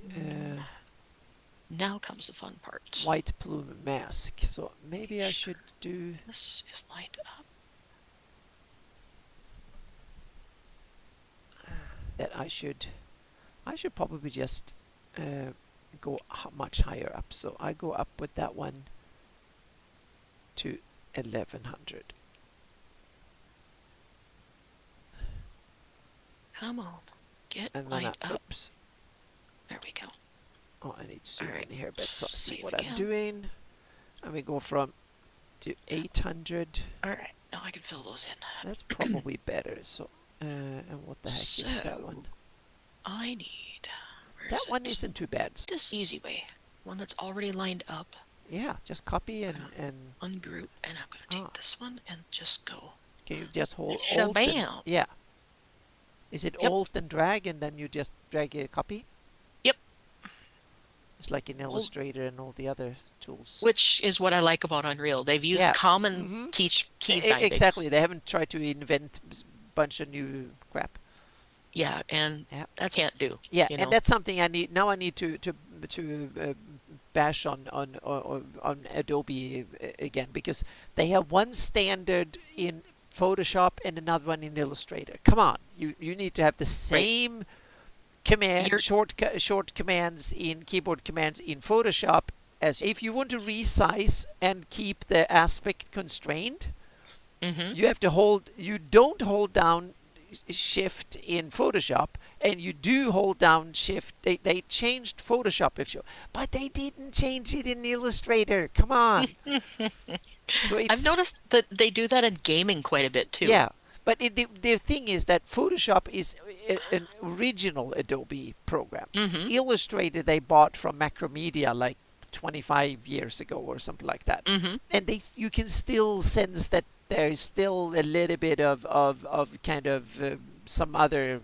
Now comes the fun part. White plume mask. So maybe I should do. This is lined up. That I should probably just go much higher up. So I go up with that one to 1100. Come on, get And then lined up. Oops. There we go. Oh, I need to zoom Alright, in here a bit so I see save what again. I'm doing. And we go from to 800. Alright, now I can fill those in. That's probably better. So, and what the heck is that one? I need. That one isn't too bad. This easy way. One that's already lined up. Yeah, just copy and ungroup, and I'm going to take this one and just go. Can you just hold Shabam! Alt and, yeah. Is it Alt and drag, and then you just drag a copy? Yep. It's like in Illustrator and all the other tools. Which is what I like about Unreal. They've used common key bindings. Exactly. They haven't tried to invent a bunch of new crap. Yeah, and that can't do. Yeah, you and know? that's something I need. Now I need to bash on Adobe again, because they have one standard in Photoshop and another one in Illustrator. Come on, you need to have the same command short commands in keyboard commands in Photoshop as if you want to resize and keep the aspect constrained. You have to hold. You don't hold down Shift in Photoshop, and you do hold down Shift. They changed Photoshop, but they didn't change it in Illustrator. Come on. So I've noticed that they do that in gaming quite a bit too. Yeah, but the thing is that Photoshop is an original Adobe program. Illustrator they bought from Macromedia like 25 years ago or something like that, and you can still sense that there's still a little bit of kind of some other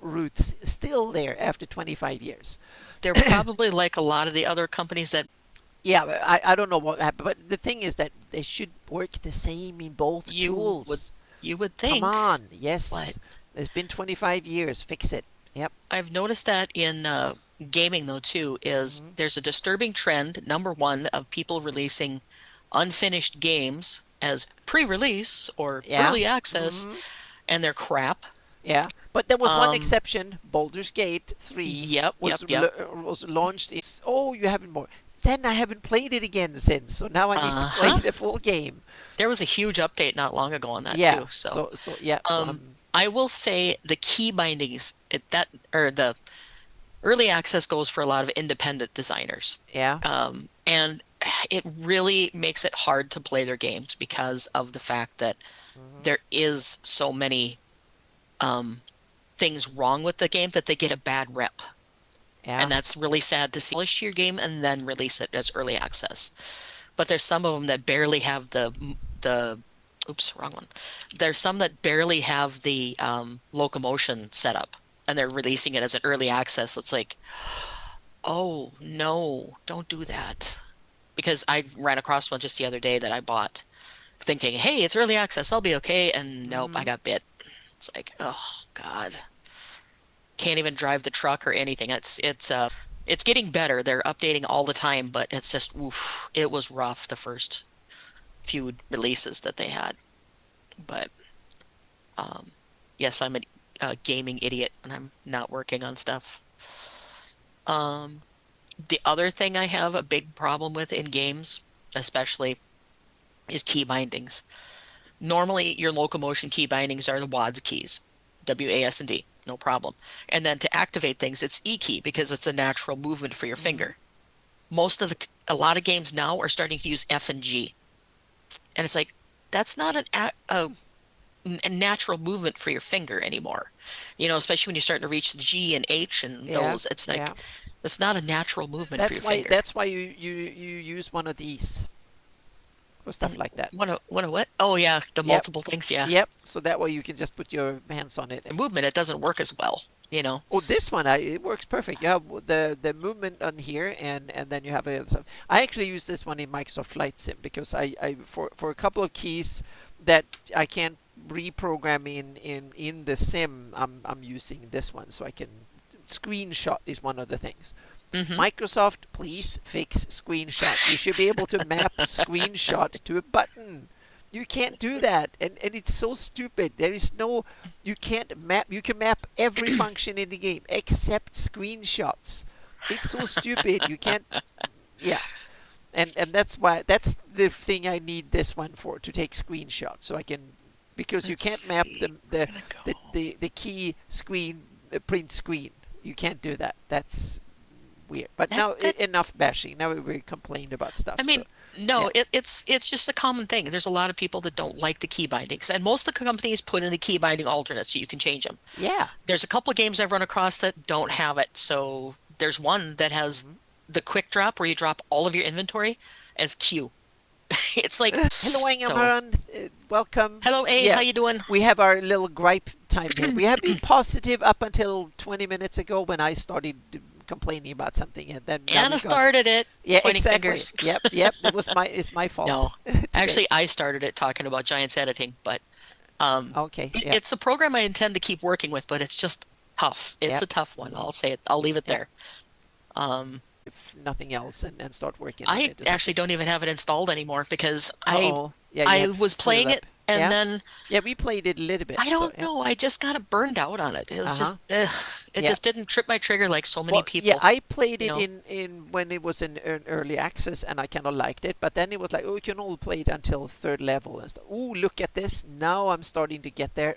roots still there after 25 years. They're probably like a lot of the other companies that. Yeah, I don't know what happened, but the thing is that they should work the same in both tools. You would think. Come on, yes. It's been 25 years. Fix it. Yep. I've noticed that in gaming though too. Is there's a disturbing trend, number one, of people releasing unfinished games as pre-release or early access, and they're crap. Yeah, but there was one exception. Baldur's Gate 3 was launched. You haven't more. Then I haven't played it again since. So now I need to play the full game. There was a huge update not long ago on that too. So I will say the key bindings the early access goes for a lot of independent designers. Yeah. And it really makes it hard to play their games because of the fact that there is so many things wrong with the game that they get a bad rep. Yeah. And that's really sad to see. Polish your game and then release it as early access. But there's some of them that barely have the oops, wrong one. There's some that barely have the locomotion set up, and they're releasing it as an early access. It's like, oh no, don't do that. Because I ran across one just the other day that I bought thinking, hey, it's early access, I'll be okay. And nope, I got bit. It's like, oh God. Can't even drive the truck or anything. It's getting better. They're updating all the time, but it's just, oof, it was rough the first few releases that they had. But yes, I'm a gaming idiot and I'm not working on stuff. The other thing I have a big problem with in games, especially, is key bindings. Normally, your locomotion key bindings are the WASD keys, W, A, S, and D, no problem. And then to activate things, it's E key because it's a natural movement for your finger. A lot of games now are starting to use F and G, and it's like that's not a natural movement for your finger anymore. You know, especially when you're starting to reach the G and H and those. It's like It's not a natural movement for That's your why. finger. That's why you use one of these or stuff like that. One of what? Oh yeah, the Yep. multiple things. Yeah, Yep. So that way you can just put your hands on it. the movement it doesn't work as well. You know. Oh, this one, it works perfect. You have the movement on here, and then you have a. I actually use this one in Microsoft Flight Sim because I for a couple of keys that I can't reprogram in the sim. I'm using this one so I can screenshot is one of the things. Hmm. Microsoft, please fix screenshot. You should be able to map a screenshot to a button. You can't do that, and it's so stupid. There is no, you can't map. You can map every function in the game except screenshots. It's so stupid. You can't. Yeah, and that's the thing I need this one for, to take screenshots so I can, because you Let's can't map see. We're gonna go. the key screen, print screen. You can't do that. That's weird. But That now that enough bashing. Now we complained about stuff. I So mean, yeah, no, it's just a common thing. There's a lot of people that don't like the key bindings, and most of the companies put in the key binding alternate so you can change them. yeah. There's a couple of games I've run across that don't have it. So there's one that has Mhm. the quick drop where you drop all of your inventory as Q. It's like, Hello, so Angerman. Welcome. hello A, Yeah, how you doing? we have our little gripe time here. We have been positive up until 20 minutes ago when I started complaining about something, and then now Anna we got. started it, Yeah, pointing exactly. fingers. Yep, yep. It's my fault No, today. actually, I started it talking about Giants editing, but Okay. Yeah. it's a program I intend to keep working with, but it's just tough. It's Yep. a tough one. I'll say it. I'll leave it Yep. there. Um, If nothing else, and start working on I it or actually something. don't even have it installed anymore because Uh-oh. Yeah, you I had was filled playing up. it and Yeah. then Yeah, we played it a little bit. I So don't yeah. know. I just got burned out on it. It was Uh-huh. just, ugh, it Yeah. just didn't trip my trigger like so many Well, yeah, people's, I played you it know. in when it was in early access, and I kind of liked it. But then it was like, oh, you can only play it until third level and stuff. Oh, look at this! Now I'm starting to get there.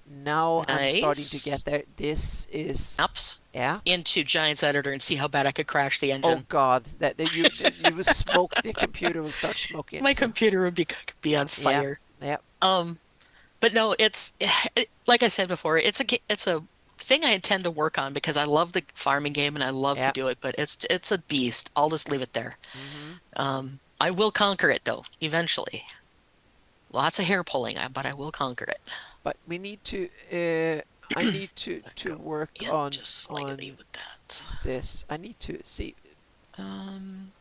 Now I'm starting to get Nice there. This is, apps yeah. into Giants Editor and see how bad I could crash the Oh engine. God, you will smoke. The computer will start smoking. My So computer would be on yeah, fire. yeah, Um, but no, like I said before, it's a thing I intend to work on because I love the farming game and I love to yeah. do it, but it's a beast. I'll just leave it there. Hmm. I will conquer it though, eventually. Lots of hair pulling, but I will conquer it. But we need to. I need Let to go work in just slightly on with that. this. I need to see. Um,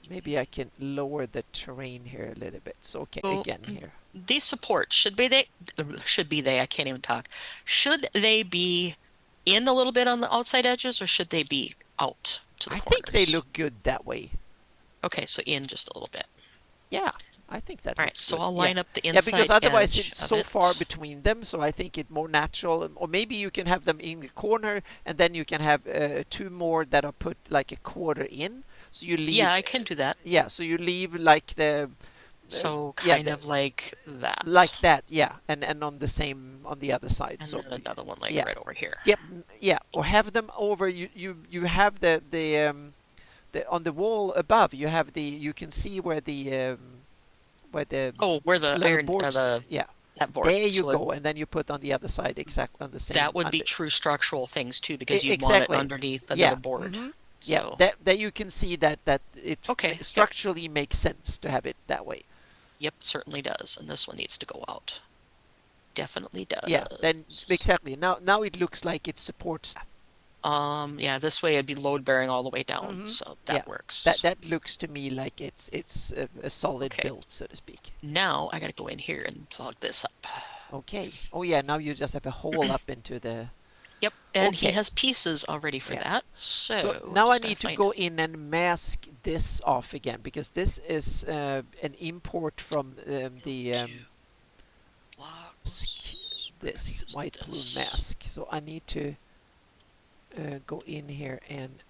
Maybe I can lower the terrain here a little bit. So okay, so again here. these supports should be they, I can't even talk. Should they be in a little bit on the outside edges or should they be out to the I think they corners? look good that way. Okay, so in just a little bit. Yeah, I think that All right, looks so good. I'll Yeah. line up the Yeah, because inside otherwise edge it's of so far it. between them, so I think it's more natural. Or maybe you can have them in the corner, and then you can have two more that are put like a quarter in. So you Yeah, leave, I can do that. yeah. So you leave like the, So yeah, kind of like that. like that, yeah, and on the same on the other side. And So then another one like yeah, right over here. yep, yeah. Or have them over. You have the on the wall above. You have the, you can see where the Oh, where the little iron, boards, yeah, that board. there you So go, and then you put on the other side exactly on the same that would be under, true structural things too, because you'd want it exactly, underneath yeah, another board. hmm, yeah, So, that you can see that it okay, yep, structurally makes sense to have it that way. yep, certainly does. And this one needs to go out. Definitely Yeah, then does. exactly, now it looks like it supports. Yeah, this way it'd be load bearing all the way down, Hmm. so Yeah, that works. that looks to me like it's a solid Okay, build, so to speak. now I gotta go in here and plug this up. Okay. Oh yeah, now you just have a hole up into the. Yep, and he Okay. has pieces already for Yeah. that, So so now I just gotta need to find go him. in and mask this off again, because this is an import from Go the to blocks. We're gonna this use white balloon this. mask. So I need to go in here and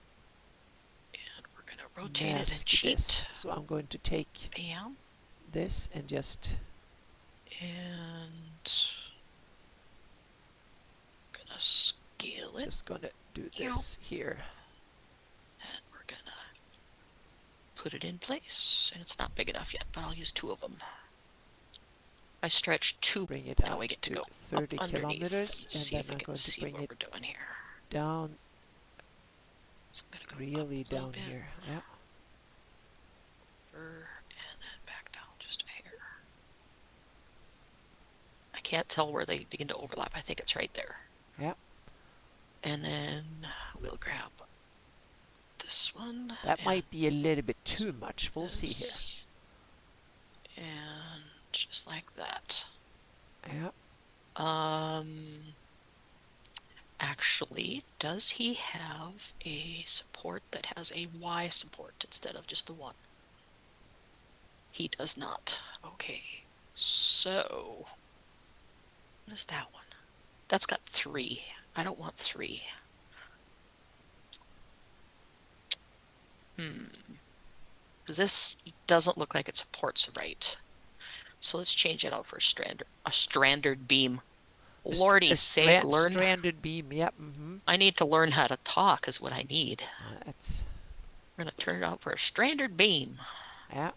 And we're gonna rotate it and mask this. cheat. So I'm going to take Bam. this and just And gonna scale it. just gonna do Yep. this here. And we're gonna put it in place. And it's not big enough yet, but I'll use two of them. I stretch two. Bring it Now out we get to to go up 30 underneath kilometers, and see and if then we I'm can going to see bring what it we're doing here. down So I'm gonna go Really up a little down bit here. Yeah. over and then back down just a hair. I can't tell where they begin to overlap. I think it's right there. Yeah. And then we'll grab this one. That and might be a little bit too much. We'll see here. this, and just like that. Yeah. Actually, does he have a support that has a Y support instead of just the one? He does not. Okay. So, what is that one? That's got 3. I don't want 3. This doesn't look like it supports right. So let's change it out for a standard beam. Lordy sake, learn. Stranded beam. Yep. I need to learn how to talk is what I need. That's. We're going to turn it out for a standard beam. Yeah.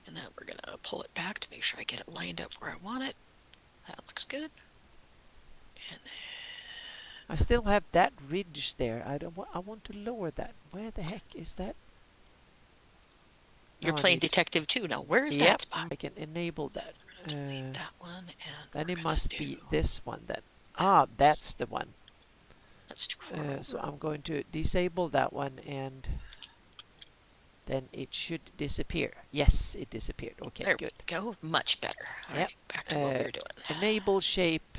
And then we're going to pull it back to make sure I get it lined up where I want it. That looks good. And then I still have that ridge there. I want to lower that. Where the heck is that? you're playing Detective 2 now. Where is that spot? I can enable that. Delete that one, and then it must be this one then. That's the one. That's too far. So I'm going to disable that one, and then it should disappear. Yes, it disappeared. Okay, there good. We go. Much better. All right, back to what we were doing. Enable shape,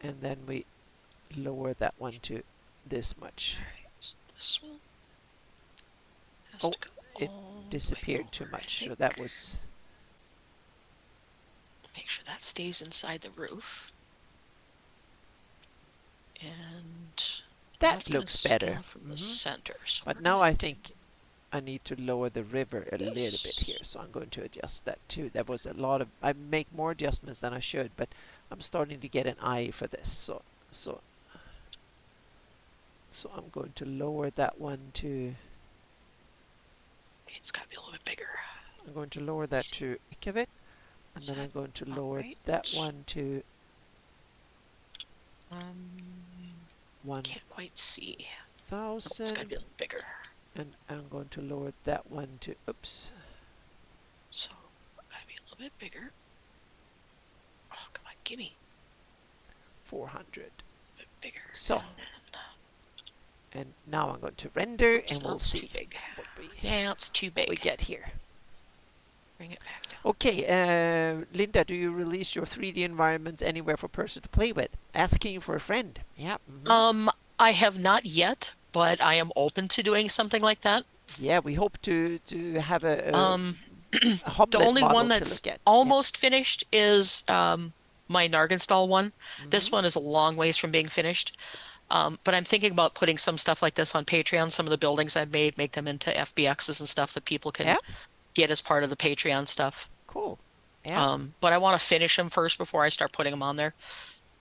and then we lower that one to this much. All right, so this one has to go it all disappeared too much. So that was. Make sure that stays inside the roof. And that looks better from the center. So but now I think I need to lower the river a little bit here, so I'm going to adjust that too. There was a lot of, I make more adjustments than I should, but I'm starting to get an eye for this. So I'm going to lower that one to. Okay, it's got to be a little bit bigger. I'm going to lower that to of it, and then I'm going to lower that one to. Can't quite see. 1,000. It's got to be a little bigger. And I'm going to lower that one to. Oops. So got to be a little bit bigger. Oh, come on, gimme. 400. A bit bigger. So. And now I'm going to render, and we'll see. Too big. Yeah, it's too big. What we get here. Bring it back down. Okay, Linda, do you release your 3D environments anywhere for person to play with? Asking for a friend. Yeah. I have not yet, but I am open to doing something like that. Yeah, we hope to have a the only one that's almost finished is my Nargenstall one. This one is a long ways from being finished. But I'm thinking about putting some stuff like this on Patreon. Some of the buildings I've made, make them into FBXs and stuff that people can get as part of the Patreon stuff. Cool. Yeah. But I want to finish them first before I start putting them on there.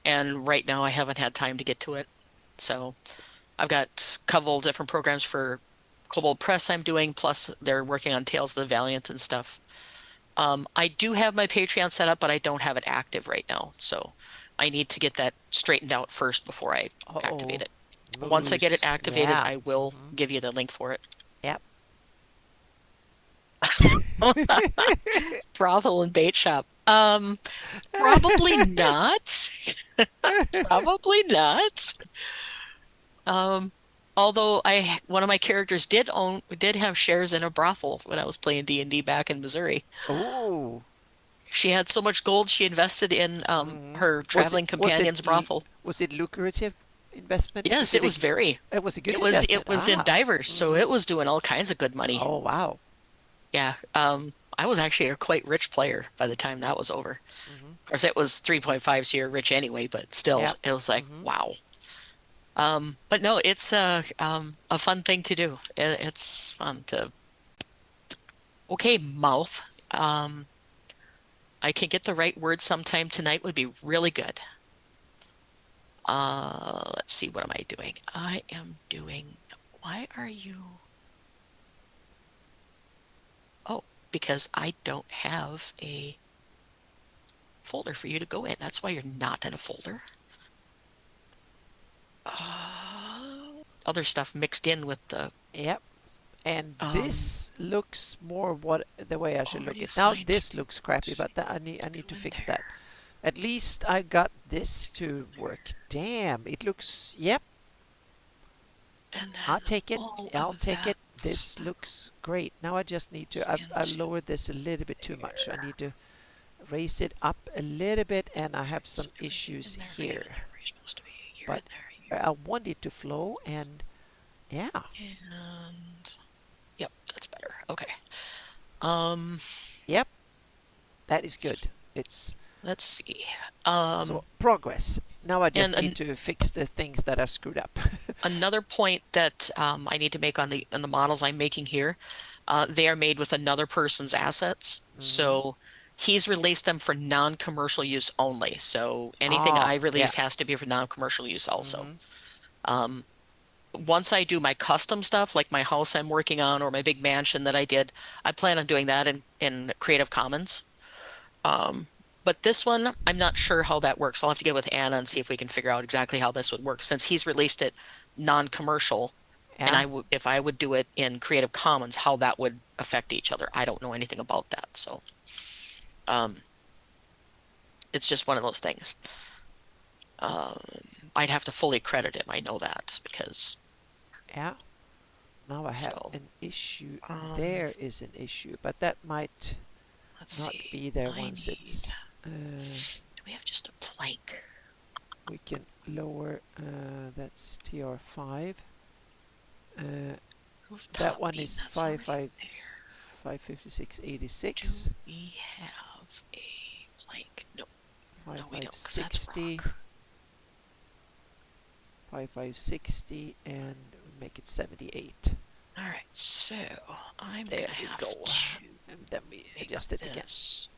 And right now I haven't had time to get to it. So I've got a couple different programs for Kobold Press I'm doing, plus they're working on Tales of the Valiant and stuff. I do have my Patreon set up, but I don't have it active right now. So I need to get that straightened out first before I activate it. Once I get it activated, I will give you the link for it. Yep. Brothel and bait shop. Probably not. Probably not. Although one of my characters did have shares in a brothel when I was playing D&D back in Missouri. Oh. She had so much gold she invested in her traveling companion's brothel. Was it lucrative investment? Yes, it was very. It was a good investment. It was in divers, so it was doing all kinds of good money. Oh, wow. Yeah. I was actually a quite rich player by the time that was over. Of course, it was 3.5, so you're rich anyway, but still, it was like, wow. But no, it's a fun thing to do. It's fun to. Okay, mouth. I can get the right word sometime tonight would be really good. Let's see, what am I doing? I am doing. Why are you? Oh, because I don't have a folder for you to go in. That's why you're not in a folder. other stuff mixed in with the Yep. And um this looks more what the way I should look already at. Now assigned this looks crappy, to but I need to go in fix that. there. At least I got this to work. Damn, it looks, yep, And I'll then take it. all I'll of take that it. This looks great. Now I just need to, I've into lowered this a little bit too much. I there. need to raise it up a little bit, and I have Is some everything issues in there? Are you in here. there where you're supposed to be? You're But in there. I want it to flow, and yeah, And yep, that's better. Okay. Um, yep, that is good. It's let's see. so progress. Now I And just need to fix the things that are screwed up. another point that I need to make on the models I'm making here, they are made with another person's assets. Mm-hmm. So he's released them for non-commercial use only. So anything Oh, I yeah. release has to be for non-commercial use also. Mm-hmm. Um, Once I do my custom stuff, like my house I'm working on or my big mansion that I did, I plan on doing that in Creative Commons. Um, but this one, I'm not sure how that works. I'll have to get with Anna and see if we can figure out exactly how this would work since he's released it non-commercial. And Yeah, if I would do it in Creative Commons, how that would affect each other. I don't know anything about that. So, um, it's just one of those things. Um, I'd have to fully credit him. I know that because yeah. Now I have so, an issue. um, There is an issue, but that might let's not see. be there I once need, it's. do we have just a plank? We can lower. That's TR5. Uh, that Rooftop one beam, is that's already there. 55686. Do we have a plank? No, no, we don't, because that's 5560. rock. 5560, and make it 78. All right, so I'm There gonna we have go. to And then we make adjust it again. this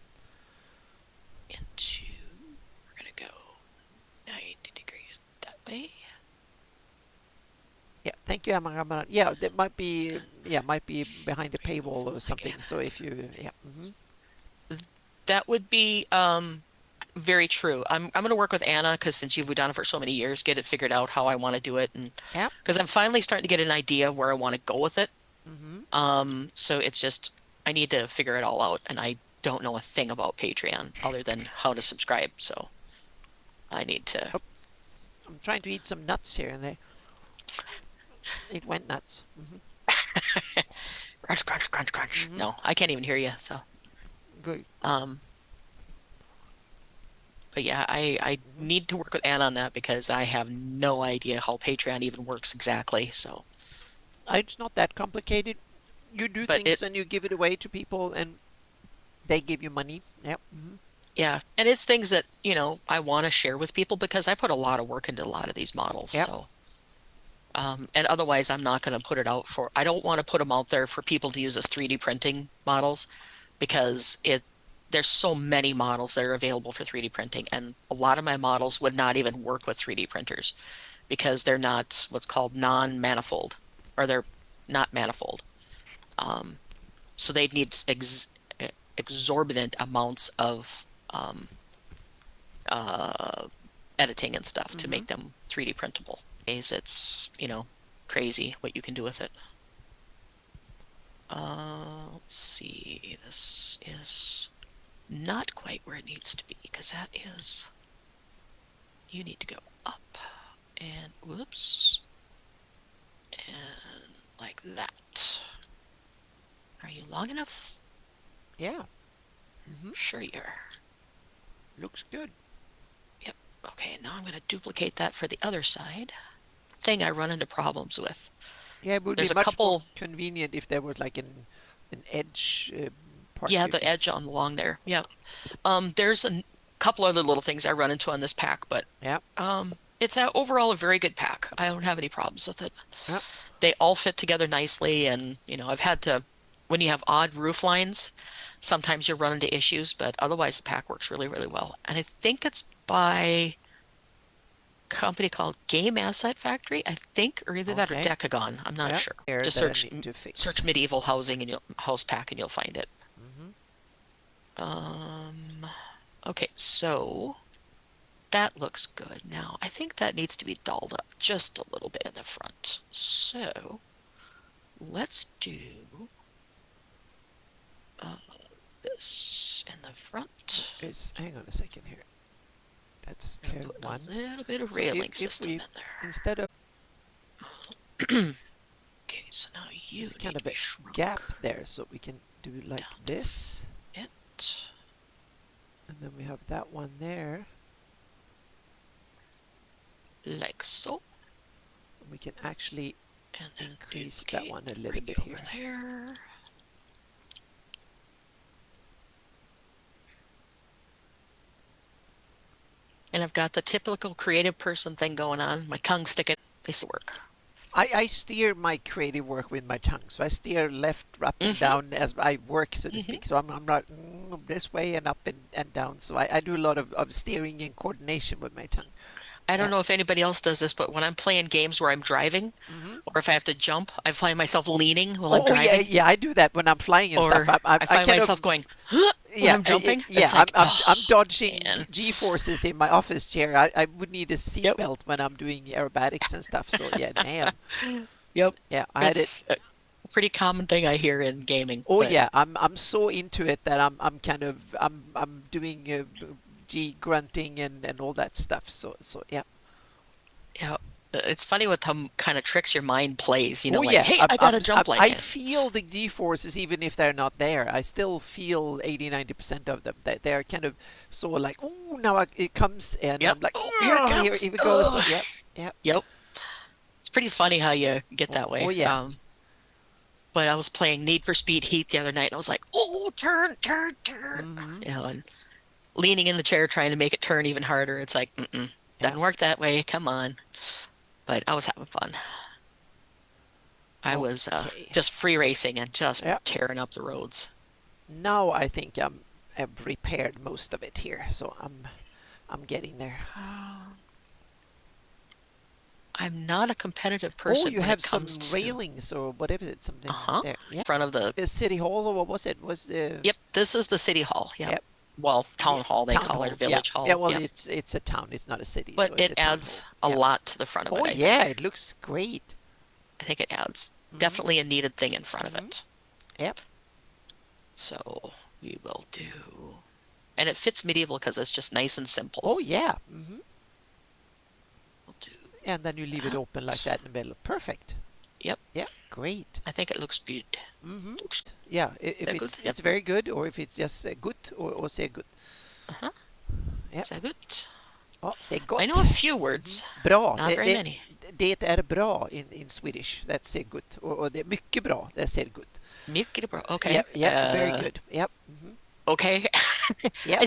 into, we're gonna go 90 degrees that way. Yeah, thank you, Amara. Yeah, that might be. Yeah, might be behind the paywall or something. Again. So if you, yeah. That would be very true. I'm going to work with Anna because since you've done it for so many years, get it figured out how I want to do it, and Yeah. because I'm finally starting to get an idea of where I want to go with it. Mm-hmm. So it's just I need to figure it all out, and I don't know a thing about Patreon other than how to subscribe. So I need to. Oh, I'm trying to eat some nuts here, and it went nuts. Crunch, crunch, crunch, crunch. Mm-hmm. No, I can't even hear you. So, Good. but yeah, I need to work with Anna on that because I have no idea how Patreon even works exactly. So, It's not that complicated. You do but things and you give it away to people, and they give you money. Yep. Mm-hmm. yeah, and it's things that, I want to share with people because I put a lot of work into a lot of these models. Yep. So, and otherwise I'm not going to put it out I don't want to put them out there for people to use as 3D printing models because there's so many models that are available for 3D printing, and a lot of my models would not even work with 3D printers because they're not what's called non-manifold, or they're not manifold. So they'd need exorbitant amounts of editing and stuff to make them 3D printable. It's, crazy what you can do with it. Let's see. This is not quite where it needs to be because you need to go up and whoops, and like that. Are you long enough? Yeah. Mm-hmm. Sure you are. Looks good. Yep. Okay, now I'm going to duplicate that for the other side. Thing I run into problems with. Yeah, it would There's be a much more couple. convenient if there was like an edge part. Yeah, You the can. edge on along there. Yeah. There's a couple other little things I run into on this pack, but Yeah. it's overall a very good pack. I don't have any problems with it. Yeah. They all fit together nicely, and I've had to, when you have odd roof lines, sometimes you run into issues, but otherwise the pack works really, really well. And I think it's by a company called Game Asset Factory, I think, or either that or Okay. Decagon. I'm not Yeah. sure. There Just that I need to fix. search medieval housing and house pack and you'll find it. Mm-hmm. Okay, so That looks good. Now, I think that needs to be dolled up just a little bit in the front. So let's do this in the front. Hang on a second here. That's tier Put 1. a little bit of So railing if system we, in there. instead of Okay, so now you there's kind need of to a be shrunk gap there, so we can do like down to this, it. and then we have that one there. Like so. We can actually And then increase duplicate that one a and little bring bit it over here. there. And I've got the typical creative person thing going on. My tongue sticking. They still work. I steer my creative work with my tongue, so I steer left, up, and down as I work, so to speak. So I'm not this way and up and down. So I do a lot of steering and coordination with my tongue. I don't know if anybody else does this, but when I'm playing games where I'm driving, or if I have to jump, I find myself leaning while I'm Oh yeah, driving. yeah, I do that when I'm flying and Or stuff. I find kind myself of, going, huh, when I'm jumping. yeah, It's like, I'm oh, dodging man. G-forces in my office chair. I would need a seatbelt when I'm doing aerobatics and stuff. So yeah, damn. Yep. Yeah, I had it. It's a pretty common thing I hear in gaming. Oh but yeah, I'm so into it that I'm kind of I'm doing G grunting and all that stuff. So yeah. yeah, it's funny what kind of tricks your mind plays. You know, Oh like, yeah, hey, I gotta jump like I it. feel the G-forces even if they're not there. I still feel 80-90% of them. That they're kind of so like, oh now it comes, and Yep. I'm like, Oh, here it oh, comes. here we go. So Oh. yep. Yep. It's pretty funny how you get that way. Oh yeah. But I was playing Need for Speed Heat the other night, and I was like, oh, turn. Mm-hmm. You know, and leaning in the chair trying to make it turn even harder. It's like, doesn't work that way. Come on. But I was having fun. I was just free racing and just tearing up the roads. Now I think I've repaired most of it here, so I'm getting there. I'm not a competitive person. Oh, you when have it some comes to... railings or whatever it something there. In front of the city hall, or what was it? Was the Yep, this is the city hall. Yep. Well, town hall they call it, or village hall. Yeah, well, it's a town. It's not a city. But so it's it adds a lot to the front of it. Oh yeah, it looks great. I think it adds definitely a needed thing in front of it. Yep. So we will do, and it fits medieval because it's just nice and simple. Oh yeah. We'll do, and then you leave it open like that in the middle. Perfect. Yep. Yeah, great. I think it looks good. Yeah, if it's very good, or if it's just good, or say good. Yeah. Sehr gut. Oh, det är gott. I know a few words. Bra. Not very many. Det är bra in Swedish. That's say good. Och det är mycket bra. That's say good. Mycket bra. Okay. Yeah, very good. Yep. Okay. Yeah.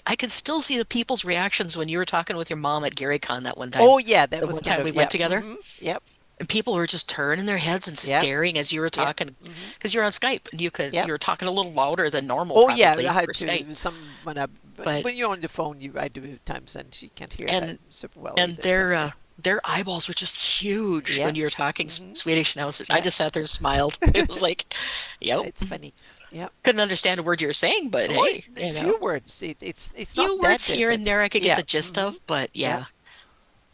I could still see the people's reactions when you were talking with your mom at GaryCon that one time. Oh yeah, that the was one kind time of, we went together. Yep. And people were just turning their heads and staring as you were talking, because you're on Skype and you were talking a little louder than normal. Oh yeah, probably, I had to. Skype. But when you're on the phone, I do at times, and she can't hear that super well. And either, their eyeballs were just huge when you were talking Swedish, and I just sat there and smiled. It was like, yep, it's funny. Yeah, couldn't understand a word you were saying, but hey, a few words. It's few not words that here and there I could get the gist of, but Yeah.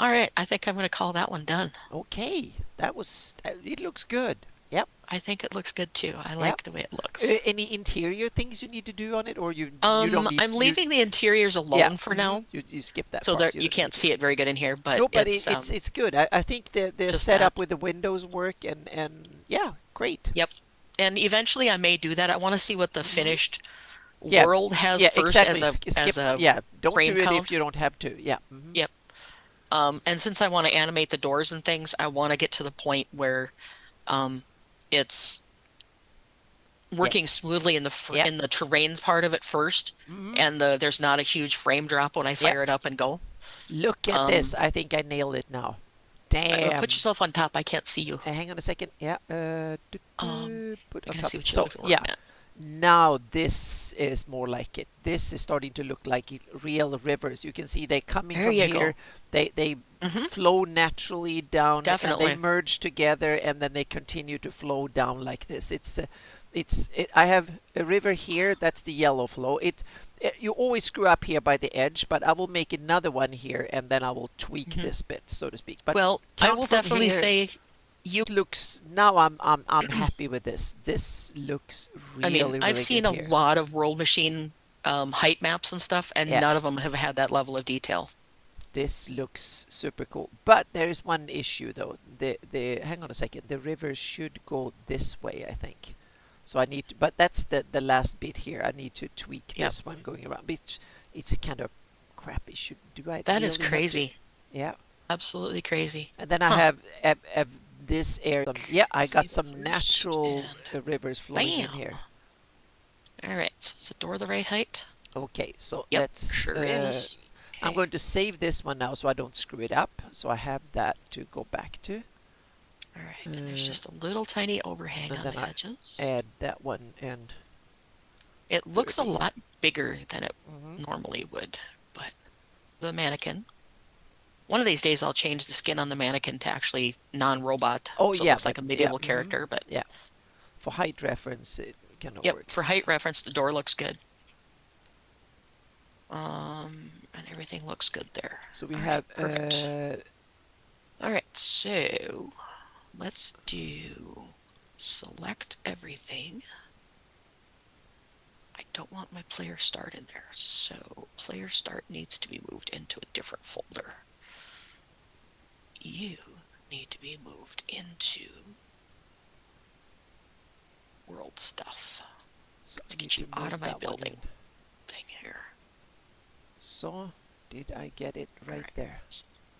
All right, I think I'm going to call that one done. Okay, it looks good. Yep. I think it looks good too. I like the way it looks. Any interior things you need to do on it, or you don't need? I'm leaving the interiors alone for now. You skip that. So part. you can't see it very good in here, but no, but it's good. I think the setup with the windows work, and yeah, great. Yep. And eventually I may do that. I want to see what the finished Yeah. world has Yeah, first exactly. as a don't frame do it count. if you don't have to. Yeah. Yep. And since I want to animate the doors and things, I want to get to the point where it's working smoothly in the terrains part of it first, and there's not a huge frame drop when I fire it up and go. Look at this. I think I nailed it now. Damn. Put yourself on top. I can't see you. Hang on a second. Yeah. Put on top. See what So you're looking at. now this is more like it. This is starting to look like real rivers. You can see they coming There from you here. go. They flow naturally down. Definitely. And they merge together, and then they continue to flow down like this. It's I have a river here. That's the yellow flow. You always screw up here by the edge, but I will make another one here, and then I will tweak Hmm. this bit, so to speak. But Well, I count will from definitely here. say you. Looks now. I'm happy with this. This looks I mean, really I've really seen good a here. lot of World Machine height maps and stuff, and Yeah, none of them have had that level of detail. this looks super cool. But there is one issue though. The hang on a second. The river should go this way, I think. So I need to, but that's the last bit here. I need to tweak Yep, this one going around. It's kind of crappy. Do I that is really have to? crazy. Yeah. Absolutely crazy. And then I Huh. have this area. Yeah, I got Save it some first, natural and rivers flowing bam. in here. All right, so is the door the right height? Okay, so Yep, let's. sure is. I'm Okay. going to save this one now so I don't screw it up. So I have that to go back to. All right, and there's just a little tiny overhang And on then the I edges. add that one and It looks a 30. lot bigger than it Hmm. normally would, but the mannequin. One of these days I'll change the skin on the mannequin to actually non-robot, Oh so it yeah, looks but like a yeah, medieval character, but yeah. For height reference, it kind of yep, for works. height reference, the door looks good. And everything looks good there. So we All right, have perfect. All right, so let's do select everything. I don't want my player start in there, so player start needs to be moved into a different folder. You need to be moved into world stuff. so To I need get you to out move of my that one building in. thing here. So did I get it right Alright. there?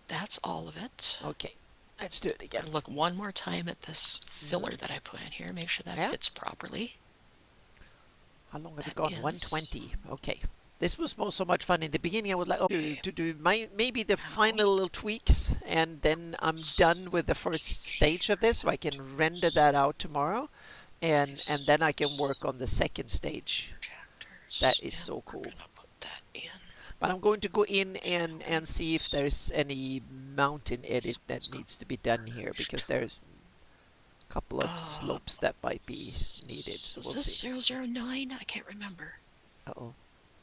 That's all of it. Okay, let's do it I'm again. gonna look one more time at this filler that I put in here, make sure that Yeah. fits properly. How long have That it gone? is 120. Okay. This was so much fun. In the beginning, I would like to do maybe the now final little tweaks, and then I'm done with the first stage of this, so I can render that out tomorrow, and then I can work on the second stage. projectors, That is and so we're cool. gonna put that in. But I'm going to go in and see if there's any mountain edit that needs to be done here, because there's a couple of slopes that might be needed. So Is we'll this see. 009? I can't remember. Uh-oh.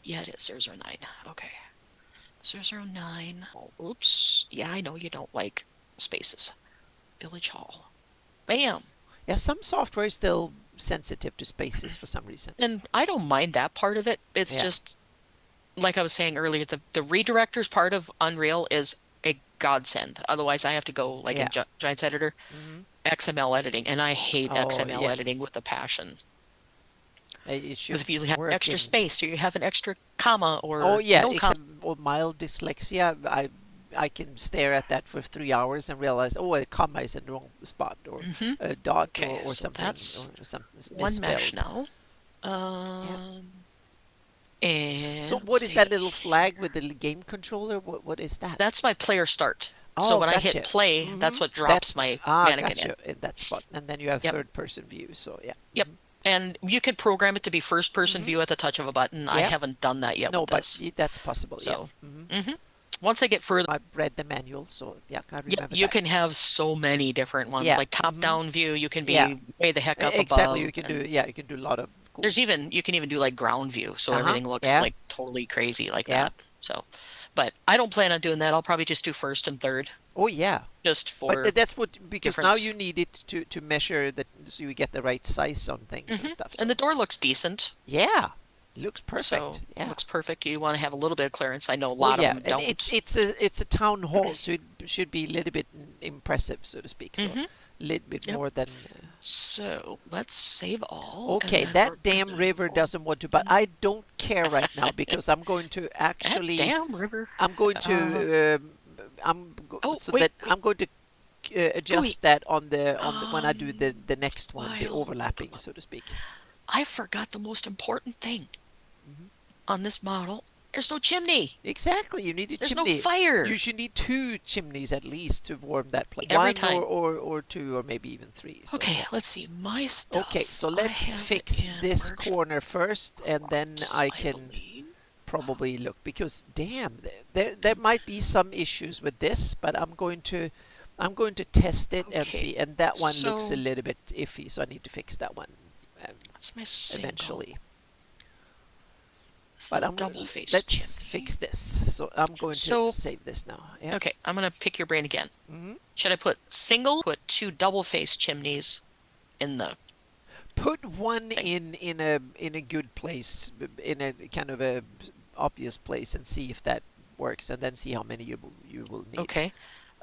Yeah, it is 009. Okay. 009. Oh, oops. Yeah, I know you don't like spaces. Village Hall. Bam. Yeah, some software is still sensitive to spaces for some reason. And I don't mind that part of it. It's Yeah. just, like I was saying earlier, the redirectors part of Unreal is a godsend. Otherwise, I have to go like in Yeah. Giants Editor, Hmm. XML editing, and I hate Oh, XML yeah. editing with a passion. It Because should if you have work extra in. space or you have an extra comma Oh, or yeah. no comma, Except or mild dyslexia, I can stare at that for 3 hours and realize, oh, a comma is in the wrong spot, or hmm. a dot, Okay, or so something, that's or something one mesh misspelled. now. Yeah. So And what is save that it little flag here. with the game controller? What is that? That's my player start. So Oh, when I hit gotcha. play, that's Mm-hmm. what That's drops my mannequin in. gotcha. In that spot, and then you have Yep. third person view. So yeah. Yep. Mm-hmm. And you could program it to be first person Mm-hmm. view at the touch of a button. I Yeah. haven't done that yet No, with but this. that's possible. Yeah. So, Mm-hmm. hmm. Once I get further, I've read the manual, so yeah, I yep, remember you that. can have so many different ones. Yeah. Like top Mm-hmm. down view, you can Yeah. be way the heck up Exactly. above. You can do. And Yeah, you can do a lot of cool. you can even do like ground view, so Uh-huh. everything looks Yeah. like totally crazy like Yeah. that. So, but I don't plan on doing that. I'll probably just do first and third, Oh yeah. just But for that's what, because now difference. you need it to measure that, so you get the right size on things and Hmm. stuff. And So the door looks decent. yeah, looks So perfect. Yeah. looks perfect. You want to have a little bit of clearance. I know a Oh lot of yeah, them and don't. it's a town hall, so it should be a little bit impressive, so to speak. So Hmm. a little bit Yep. more than. So let's save all, and Okay, then we're that damn gonna river go. does't want to, but I don't care right now because I'm going to That actually. damn river. I'm going Uh, to. oh, So wait, that wait. I'm going to Do we? adjust that on the when I do Um, the next one, the while overlapping, so to speak. I forgot the most important thing Hmm. on this model. There's no chimney. Exactly, you need a There's no chimney. You fire should need two chimneys at least to warm that place. every One time. or two or maybe even three. So Okay, yeah. let's see. My Okay, stuff. so I let's have it fix in this merged corner first, and then crops, I I can believe. probably look, because damn, there might be some issues with this, but I'm going to test it and Okay, see. And that one looks a so little bit iffy, so I need to fix that one. Um, That's my single. eventually. This is But a double-faced let's chimney. fix this. So I'm going to save this now. Yeah. Okay, I'm gonna pick your brain again. Mm-hmm. Should I put single? Put 2 double-faced chimneys in the. Put one thing. in a good place, in a kind of a obvious place, and see if that works, and then see how many you will need. Okay,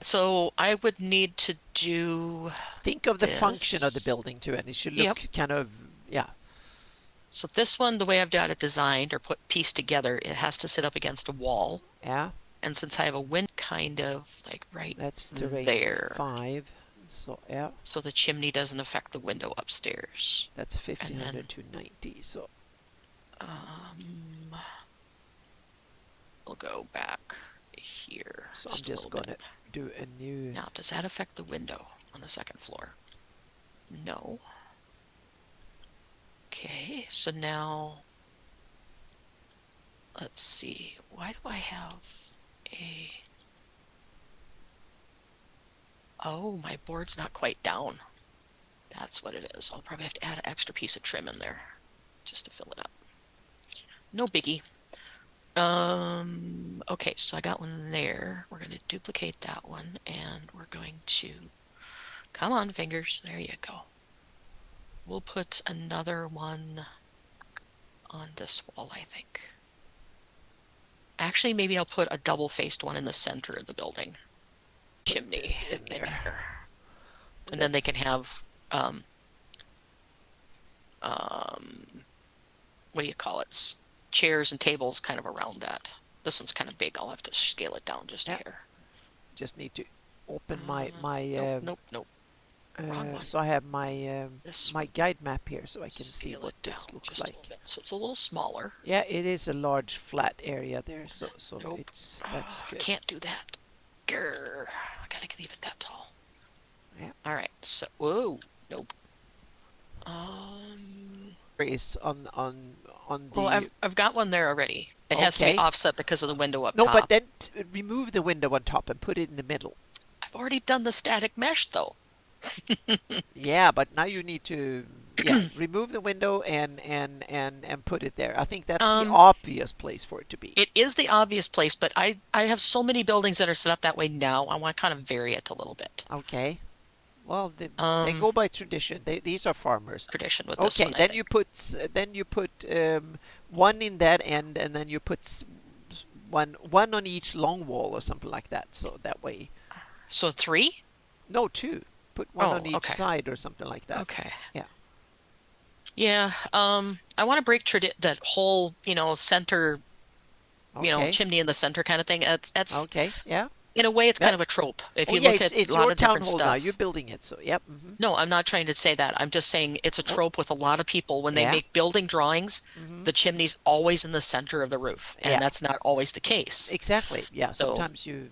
so I would need to do. Think of the this. function of the building too, and it should look kind of, yeah. So this one, the way I've got it designed or pieced together, it has to sit up against a wall. Yeah. And since I have a window kind of like right That's terrain there. 5. So yeah. So the chimney doesn't affect the window upstairs. That's 1500 to 90. So we'll go back here. So I'm just going to do a new. Now, does that affect the window on the second floor? No. Okay, so now let's see. Why do I have a... Oh, my board's not quite down. That's what it is. I'll probably have to add an extra piece of trim in there just to fill it up. No biggie. Okay, so I got one there. We're going to duplicate that one, and we're going to... Come on, fingers. There you go. We'll put another one on this wall, I think. Actually, maybe I'll put a double-faced one in the center of the building. Chimney in there. And then they can have, what do you call it? Chairs and tables kind of around that. This one's kind of big. I'll have to scale it down just a hair. Just need to open my nope. so I have my my guide map here, so I can see what this looks like. So it's a little smaller. Yeah, it is a large flat area there, so that's good. I can't do that. Grr, I gotta leave it that tall. Yeah. All right. So whoa, nope. Is on the. Well, I've got one there already. It has to be offset because of the window up top. top. No, but then remove the window on top and put it in the middle. I've already done the static mesh though. Yeah, but now you need to remove the window and put it there. I think that's the obvious place for it to be. It is the obvious place, but I have so many buildings that are set up that way now. I want to kind of vary it a little bit. Okay. Well, they go by tradition. These are farmers. Tradition with this one. Okay, then you put one in that end, and then you put one on each long wall or something like that. So that way. So 3? No, 2. Put one on each side or something like that. Okay. Yeah. Yeah. I want to break that whole, center, chimney in the center kind of thing. That's okay. Yeah. In a way, it's kind of a trope. If you look at it's a lot your of town different hall stuff. now. You're building it, so yep. Mm-hmm. No, I'm not trying to say that. I'm just saying it's a trope with a lot of people when they make building drawings. The chimney's always in the center of the roof, and that's not always the case. Exactly. Yeah. Sometimes you.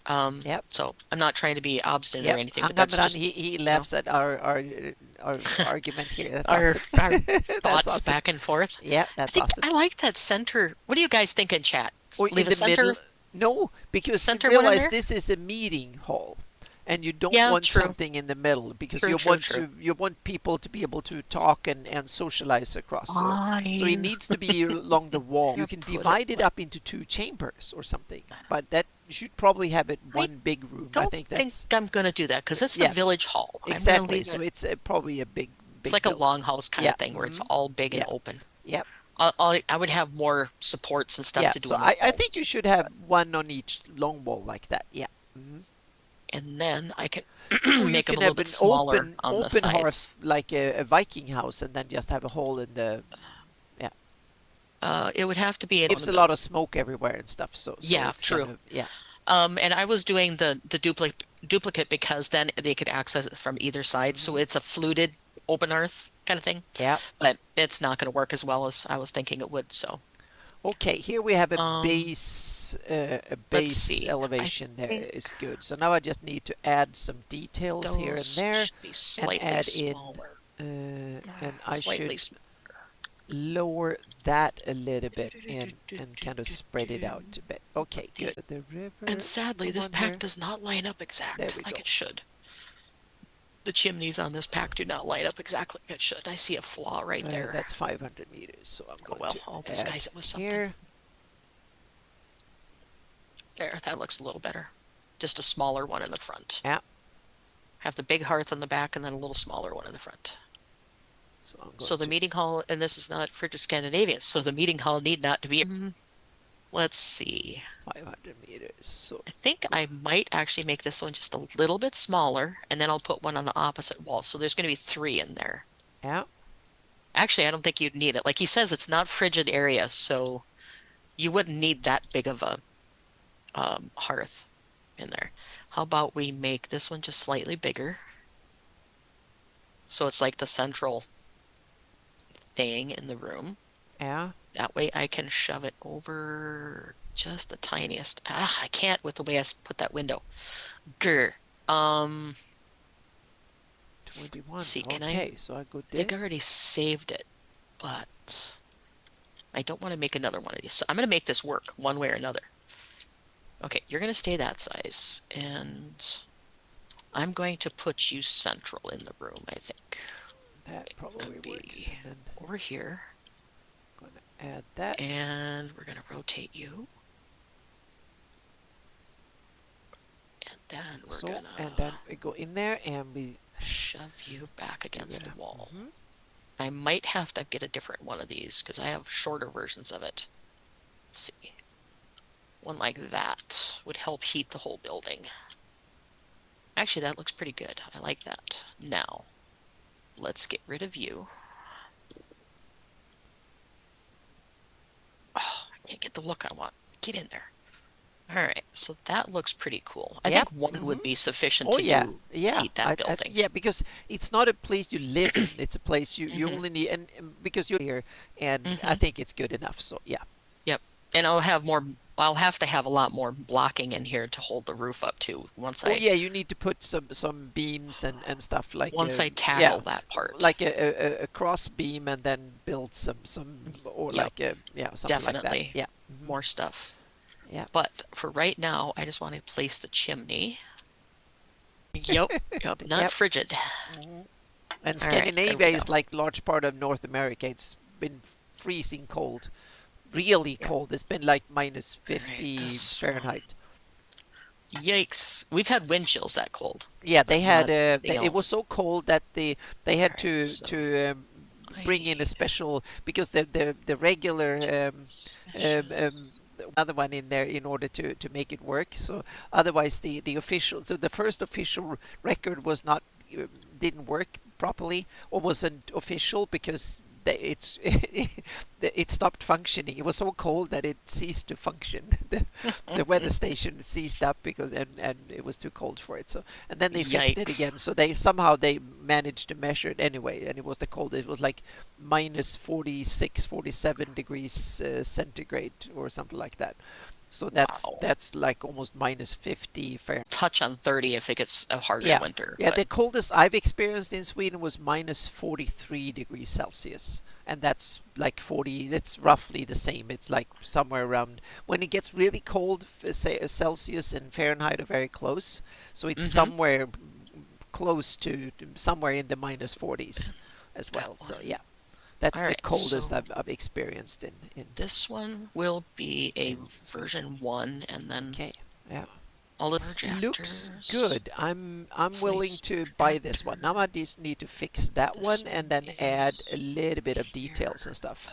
Yep. So I'm not trying to be obstinate or anything, but that's just... He laughs at our argument here. That's our thoughts awesome. Back and forth. Yeah, that's awesome. I like that center. What do you guys think in chat? Leave a center. Middle? No, because you realize this is a meeting hall, and you don't want something in the middle because you want people to be able to talk and socialize across. So it needs to be along the wall. You can divide it up into 2 chambers or something, but that you should probably have it one big room. I think I'm going to do that because it's the village hall. Exactly. So it's probably a big. It's like a longhouse kind of thing where it's all big and open. Yep. I would have more supports and stuff to do. So I think you should have one on each long wall like that. Yeah. Mm-hmm. And then I can make them a little bit smaller on the sides. Open hearth like a Viking house, and then just have a hole in the. It would have to be. It gives a lot of smoke everywhere and stuff. So yeah, true. Kind of, yeah. And I was doing the duplicate because then they could access it from either side. So it's a fluted open hearth kind of thing. Yeah. But it's not going to work as well as I was thinking it would. So. Okay, here we have a base elevation there is good. So now I just need to add some details here and there, and add smaller. and I should lower that a little bit and kind of spread it out a bit. Okay, good. The river. And sadly, this pack does not line up exact like it should. The chimneys on this pack do not light up exactly like it should. I see a flaw right there. That's 500 meters, so I'm Oh going well, to I'll add disguise it with something. here. There, that looks a little better. Just a smaller one in the front. Yeah. Have the big hearth in the back and then a little smaller one in the front. So the meeting hall, and this is not Frigid Scandinavia, so the meeting hall need not to be. Let's see. 500 meters. So I think I might actually make this one just a little bit smaller, and then I'll put one on the opposite wall. So there's going to be 3 in there. yeah. Actually, I don't think you'd need it. Like he says, it's not frigid area, so you wouldn't need that big of a hearth in there. How about we make this one just slightly bigger? So it's like the central thing in the room. Yeah. That way I can shove it over just the tiniest. I can't with the way I put that window. Grr. 21. See, can okay, so I go I there. think I already saved it, but I don't want to make another one of these. So I'm going to make this work one way or another. Okay, you're going to stay that size, and I'm going to put you central in the room, I think. That probably works. And then over here. I'm going to add that. And we're going to rotate you. And then we're going to... And then we go in there and we... shove you back against the wall. I might have to get a different one of these because I have shorter versions of it. Let's see. One like that would help heat the whole building. Actually, that looks pretty good. I like that. Now, let's get rid of you. Oh, I can't get the look I want. Get in there. All right, so that looks pretty cool. I think one would be sufficient to heat that building. Yeah, because it's not a place you live in. It's a place you only need, and because you're here, and I think it's good enough. So yeah. Yep, and I'll have to have a lot more blocking in here to hold the roof up too. Yeah, you need to put some beams and stuff like. Once I tackle that part, like a cross beam, and then build some or like something definitely like that. Yeah, more stuff. Yeah. But for right now, I just want to place the chimney. Yep, not frigid. And Scandinavia is like large part of North America. It's been freezing cold, really cold. It's been like minus 50 Fahrenheit. Yikes! We've had wind chills that cold. Yeah, they had. It was so cold that they had to bring in a special, because the regular another one in there in order to make it work. So otherwise the official, so the first official record was not didn't work properly, or wasn't official because it stopped functioning. It was so cold that it ceased to function. The weather station ceased up because and it was too cold for it. So and then they fixed it again. So they managed to measure it anyway, and it was the cold. It was like minus 46, 47 degrees centigrade or something like that. So that's like almost minus 50 Fahrenheit. Touch on 30 if it gets a harsh winter. Yeah, the coldest I've experienced in Sweden was minus 43 degrees Celsius. And that's like 40, that's roughly the same. It's like somewhere around, when it gets really cold, say Celsius and Fahrenheit are very close. So it's somewhere close to, somewhere in the minus 40s as well. So yeah. That's the coldest I've experienced in. This one will be a version 1, and then all this looks good. I'm willing to buy this one. Now I just need to fix that one and then add a little bit of details and stuff.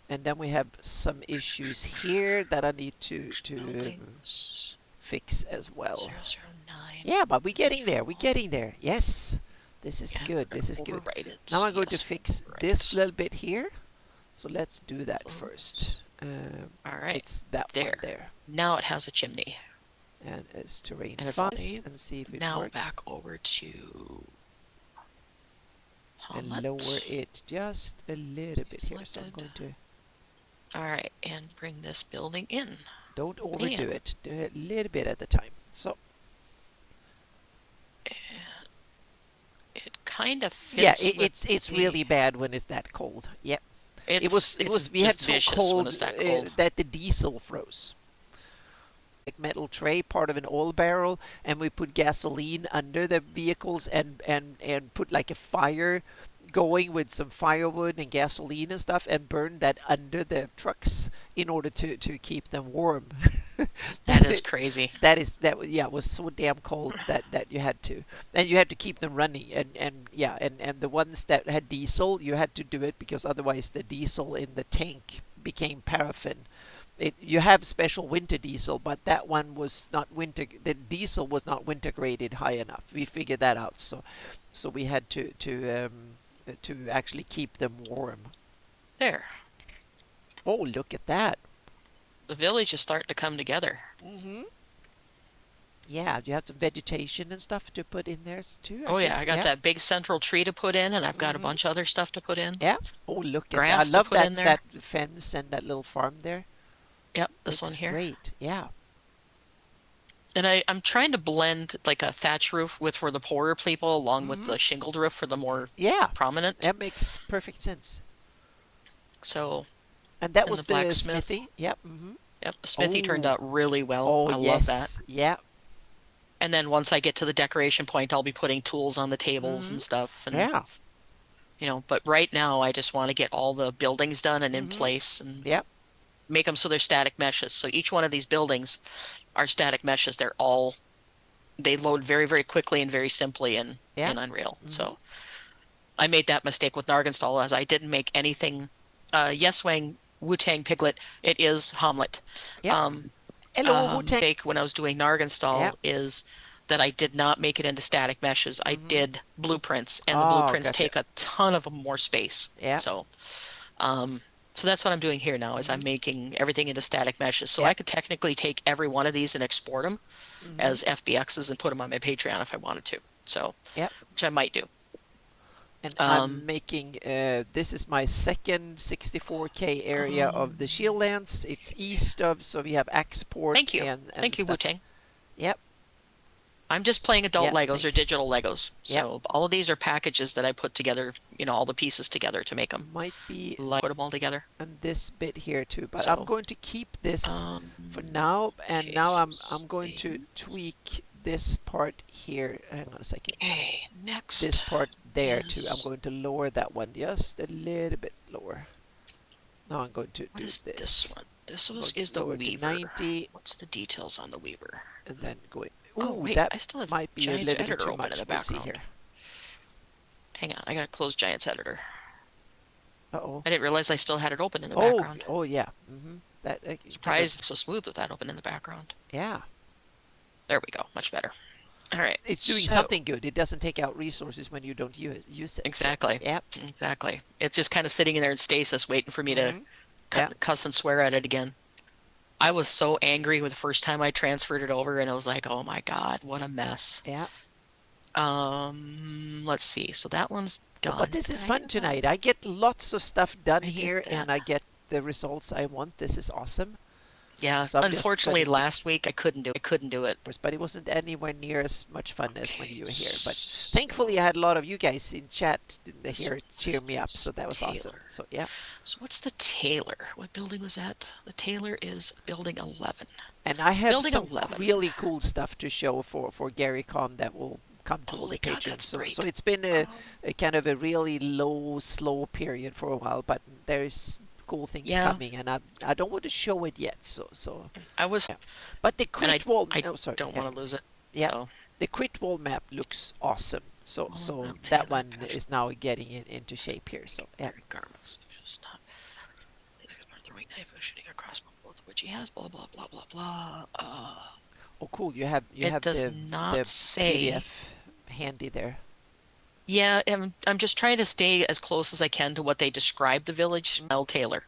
And then we have some issues here that I need to fix as well. 009. Yeah, but we're getting there. We're getting there. Yes. This is good. This is good. Now I'm going to fix this little bit here. So let's do that first. All right. It's that one there. Now it has a chimney. And it's terrain fast. And see if it works. Now back over to and lower it just a little bit here. So I'm going to. All right, and bring this building in. Don't overdo it. Do it a little bit at a time. So. It kind of fits. Yeah, it's really bad when it's that cold. Yep. It was we had so cold, that the diesel froze. metal tray, part of an oil barrel, and we put gasoline under the vehicles and put like a fire going with some firewood and gasoline and stuff and burn that under the trucks in order to keep them warm. That is crazy. Yeah, it was so damn cold that you had to, and you had to keep them running, and yeah, and the ones that had diesel, you had to do it because otherwise the diesel in the tank became paraffin. You have special winter diesel, but that one was not winter. The diesel was not winter graded high enough. We figured that out, so we had to actually keep them warm. There. Oh, look at that. The village is starting to come together. Mm-hmm. Yeah, you have some vegetation and stuff to put in there too, I Oh yeah, guess. I got Yeah. that big central tree to put in, and I've got a Mm-hmm. bunch of other stuff to put in. Yeah. Oh, look at that. I Grass to love put in that there. fence and that little farm there. Yep, this one Looks here. great. Yeah. And I'm trying to blend like a thatch roof with for the poorer people along with Mm-hmm. the shingled roof for the more Yeah. prominent. That makes perfect sense. So, And that and the was the blacksmith. smithy. Yep. Mm-hmm. Yep, the smithy turned Oh. out really well. Oh I love that. yes. Yeah. And then once I get to the decoration point, I'll be putting tools on the tables Mm-hmm. and stuff. And, Yeah. but right now I just want to get all the buildings done and in Mm-hmm. place and Yep. make them so they're static meshes. So each one of these buildings are static meshes. They load very, very quickly and very simply Yeah. in Unreal. Mm-hmm. So I made that mistake with Nargonstall as I didn't make anything. Yes Wang Wu-Tang Piglet, it is Hamlet. Yep. Um, Hello, Wu-Tang. mistake when I was doing Yeah. Nargonstall is that I did not make it into static meshes. I Mm-hmm. did blueprints, and the Oh, blueprints gotcha. take a ton of more space. Yeah. Um, so that's what I'm doing here now is Mm-hmm. I'm making everything into static meshes. So Yeah. I could technically take every one of these and export them Mm-hmm. as FBXs and put them on my Patreon if I wanted to. So, Yep. which I might do. And I'm Um, making, this is my second 64K area of the Shield Lands. It's east of, so we have Axport Thank you. and Thank you, stuff. Wu-Tang. Yep. I'm just playing adult Yeah, Legos or thank you. digital Legos. Yep. So all of these are packages that I put together, all the pieces together to make them. Might be Like, put them all together. on this bit here too, but I'm So, going to keep this for um, now, and okay, now so I'm going to save. tweak this part here. Hang on a second. Okay, This next part there too. I'm is going to lower that one just a little bit lower. Now I'm going to what do is this. this one? This I'm was going is to the lower to Weaver. 90, What's the details on the Weaver? and then going. Oh Ooh, wait, that I still have might be a Giants little bit Editor too open in much. the We'll see background. here. Hang on, I gotta close Giants Editor. Uh-oh. I didn't realize I still had it open in the Oh, background. oh yeah. Mm-hmm. That kind of, Surprised it's so smooth with that open in the background. yeah. There we go, much better. All right, It's doing so something good. It doesn't take out resources when you don't use it. exactly, Yep. exactly. It's just kind of sitting in there in stasis, waiting for me to Mm-hmm. Yeah. cuss and swear at it again. I was so angry with the first time I transferred it over, and I was like, "Oh my God, what a mess." Yeah. Let's see. So that one's done. But this Did is I fun get that? tonight. I get lots of stuff done I did here, that. and I get the results I want. This is awesome. Yeah, So I'm just unfortunately, gonna last week I couldn't do it. but it wasn't anywhere near as much fun as when Okay, you were here. But so thankfully, I had a lot of you guys in chat this here cheer was me up, so that was awesome. Taylor. So yeah, So what's the Taylor? What building was that? The Taylor is building 11. and I have Building some 11. really cool stuff to show for Gary Con that will come to all Holy the God, patrons. that's So great. it's been Um, a kind of a really low, slow period for a while, but there's cool things Yeah. coming, and I don't want to show it yet. So I was, yeah. But the and crit wall. I Oh, sorry. don't Yeah. want to lose it. Yeah. So, The crit wall map looks awesome. So Oh, so I'm that Taylor, one gosh. is now getting into shape here. So yeah. garments. Just not. Please explore the throwing knife and shooting across both of which he has. Blah blah blah blah blah. Oh, cool. You have It does the not say. PDF handy there. Yeah, I'm just trying to stay as close as I can to what they describe the village. L. Taylor.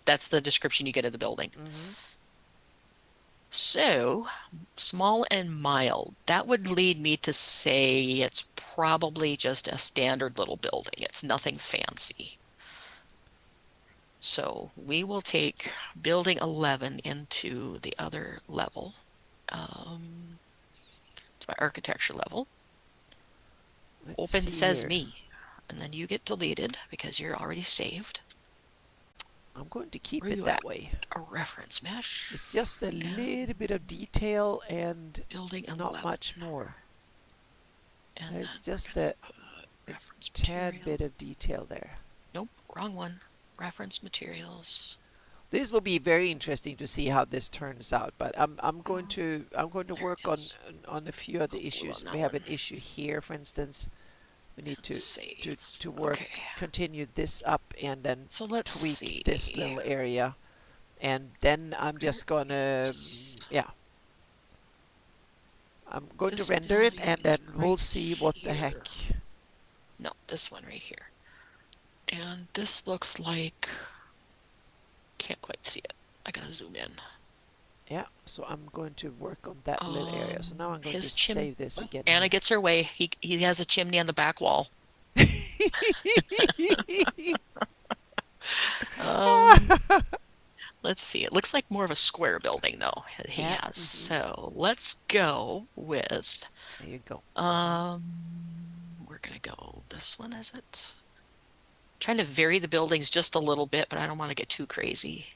That's the description you get of the building. Mm-hmm. So, small and mild. That would lead me to say it's probably just a standard little building. It's nothing fancy. So we will take building 11 into the other level. To my architecture level. Let's Open see says here. me. And then you get deleted because you're already saved. I'm going to keep Where are it you that at? way. A reference mesh. It's just a And little bit of detail and building not 11. much more. And There's then just we're a, gonna put a reference tad material. bit of detail there. Nope, wrong one. Reference materials. This will be very interesting to see how this turns out. But I'm going to There work it is. on a few of Go the blue on issues. We that have one. an issue here, for instance. We need And to save. work, Okay. continue this up, and then So let's tweak this see. little area, and then I'm Where just gonna is yeah. I'm going to this render it, building and is then we'll right see what the here. heck. No, this one right here. And this looks like can't quite see it. I gotta zoom in. Yeah, so I'm going to work on that little area. So now I'm going to His chim. save this Oh, again Anna here. gets her way. He has a chimney on the back wall. Um, let's see. It looks like more of a square building though he Yeah. has. So let's go with There you go. we're gonna go this one, is it? Trying to vary the buildings just a little bit, but I don't want to get too crazy.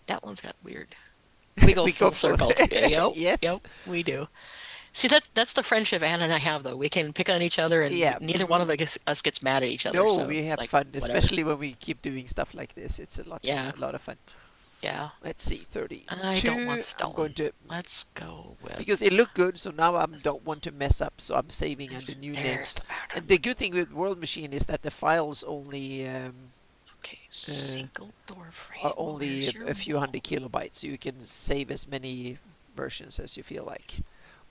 That one's got weird. We go We go full for circle. Yep, yes. yep, we do. See, that's the friendship Anna and I have, though. We can pick on each other, and Yeah. neither one of us gets mad at each other. No, So we it's have like fun, whatever. especially when we keep doing stuff like this. It's Yeah, a lot of fun. yeah. Let's see, I don't 32. want I'm going stone. to Let's go because with it looked good, so now I this. don't want to mess up. So I'm saving under new There's names. the pattern. And the good thing with World Machine is that the files only Okay, single door frame. are Well, only there's your a few wall. hundred kilobytes, so you can save as many versions as you feel like.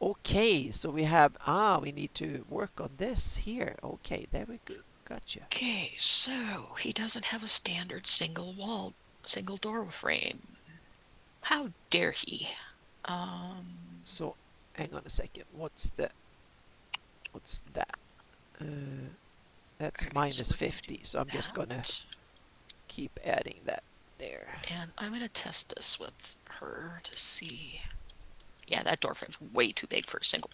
Okay, so we have we need to work on this here. Okay, there we go. Gotcha. Okay, so he doesn't have a standard single door frame. How dare he? So hang on a second. What's that? That's Alright, minus so 50. So I'm just gonna that. keep adding that there. And I'm gonna test this with her to see. Yeah, that door frame's way too big for a single.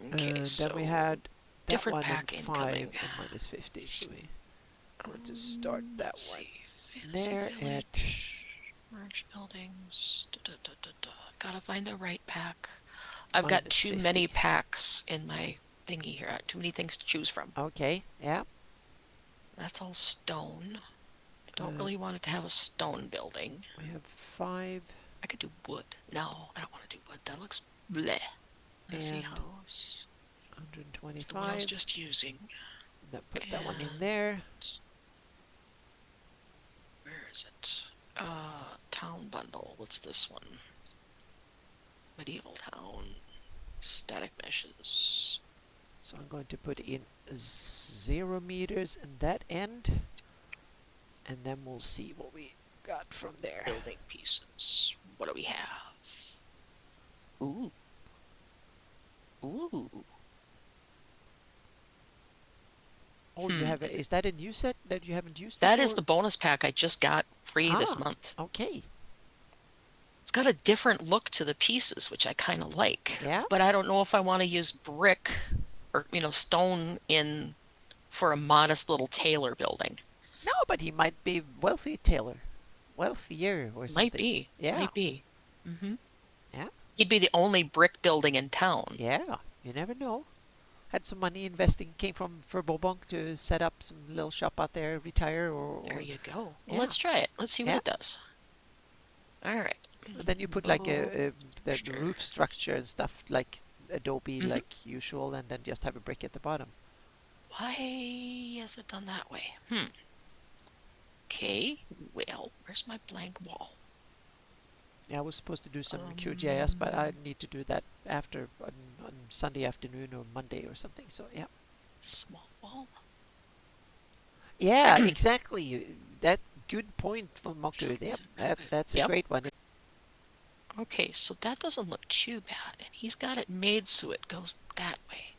Okay, And so then we had that different one pack and 5 incoming. and minus 50. So we going to start that Let's one see. Fantasy there Village, merge buildings. Gotta find the right pack. I've got minus too 50. many packs in my thingy here. Too many things to choose from. Okay, yeah. That's all stone. I don't really want it to have a stone building. We have 5. I could do wood. No, I don't want to do wood. That looks bleh. Fantasy And house. It's the one I was 125. just using. Then put that one in there. Where is it? Town bundle. What's this one? Medieval town. Static meshes. So I'm going to put in 0 meters in that end. And then we'll see what we got from there. Building pieces. What do we have? Ooh. Ooh. Oh, you have is that a new set that you haven't used That before? is the bonus pack I just got free this month. Okay. It's got a different look to the pieces, which I kind of like. Yeah. But I don't know if I want to use brick or, stone in for a modest little tailor building. No, but he might be wealthy tailor. Wealthier or something. Might be. Yeah. Might be. Mm-hmm. Yeah. He'd be the only brick building in town. Yeah. You never know. Had some money investing, came from Verbobonk to set up some little shop out there, retire or There you go. Well, yeah. let's try it. Let's see what Yeah. it does. All right. And then you put like the roof structure and stuff like Adobe like usual, and then just have a brick at the bottom. Why has it done that way? Okay, well, where's my blank wall? Yeah, I was supposed to do some QGIS, but I need to do that after on Sunday afternoon or Monday or something. So yeah. Small wall. Yeah, exactly. That good point from Moku. Yeah, that's a great one. Okay, so that doesn't look too bad, and he's got it made so it goes that way.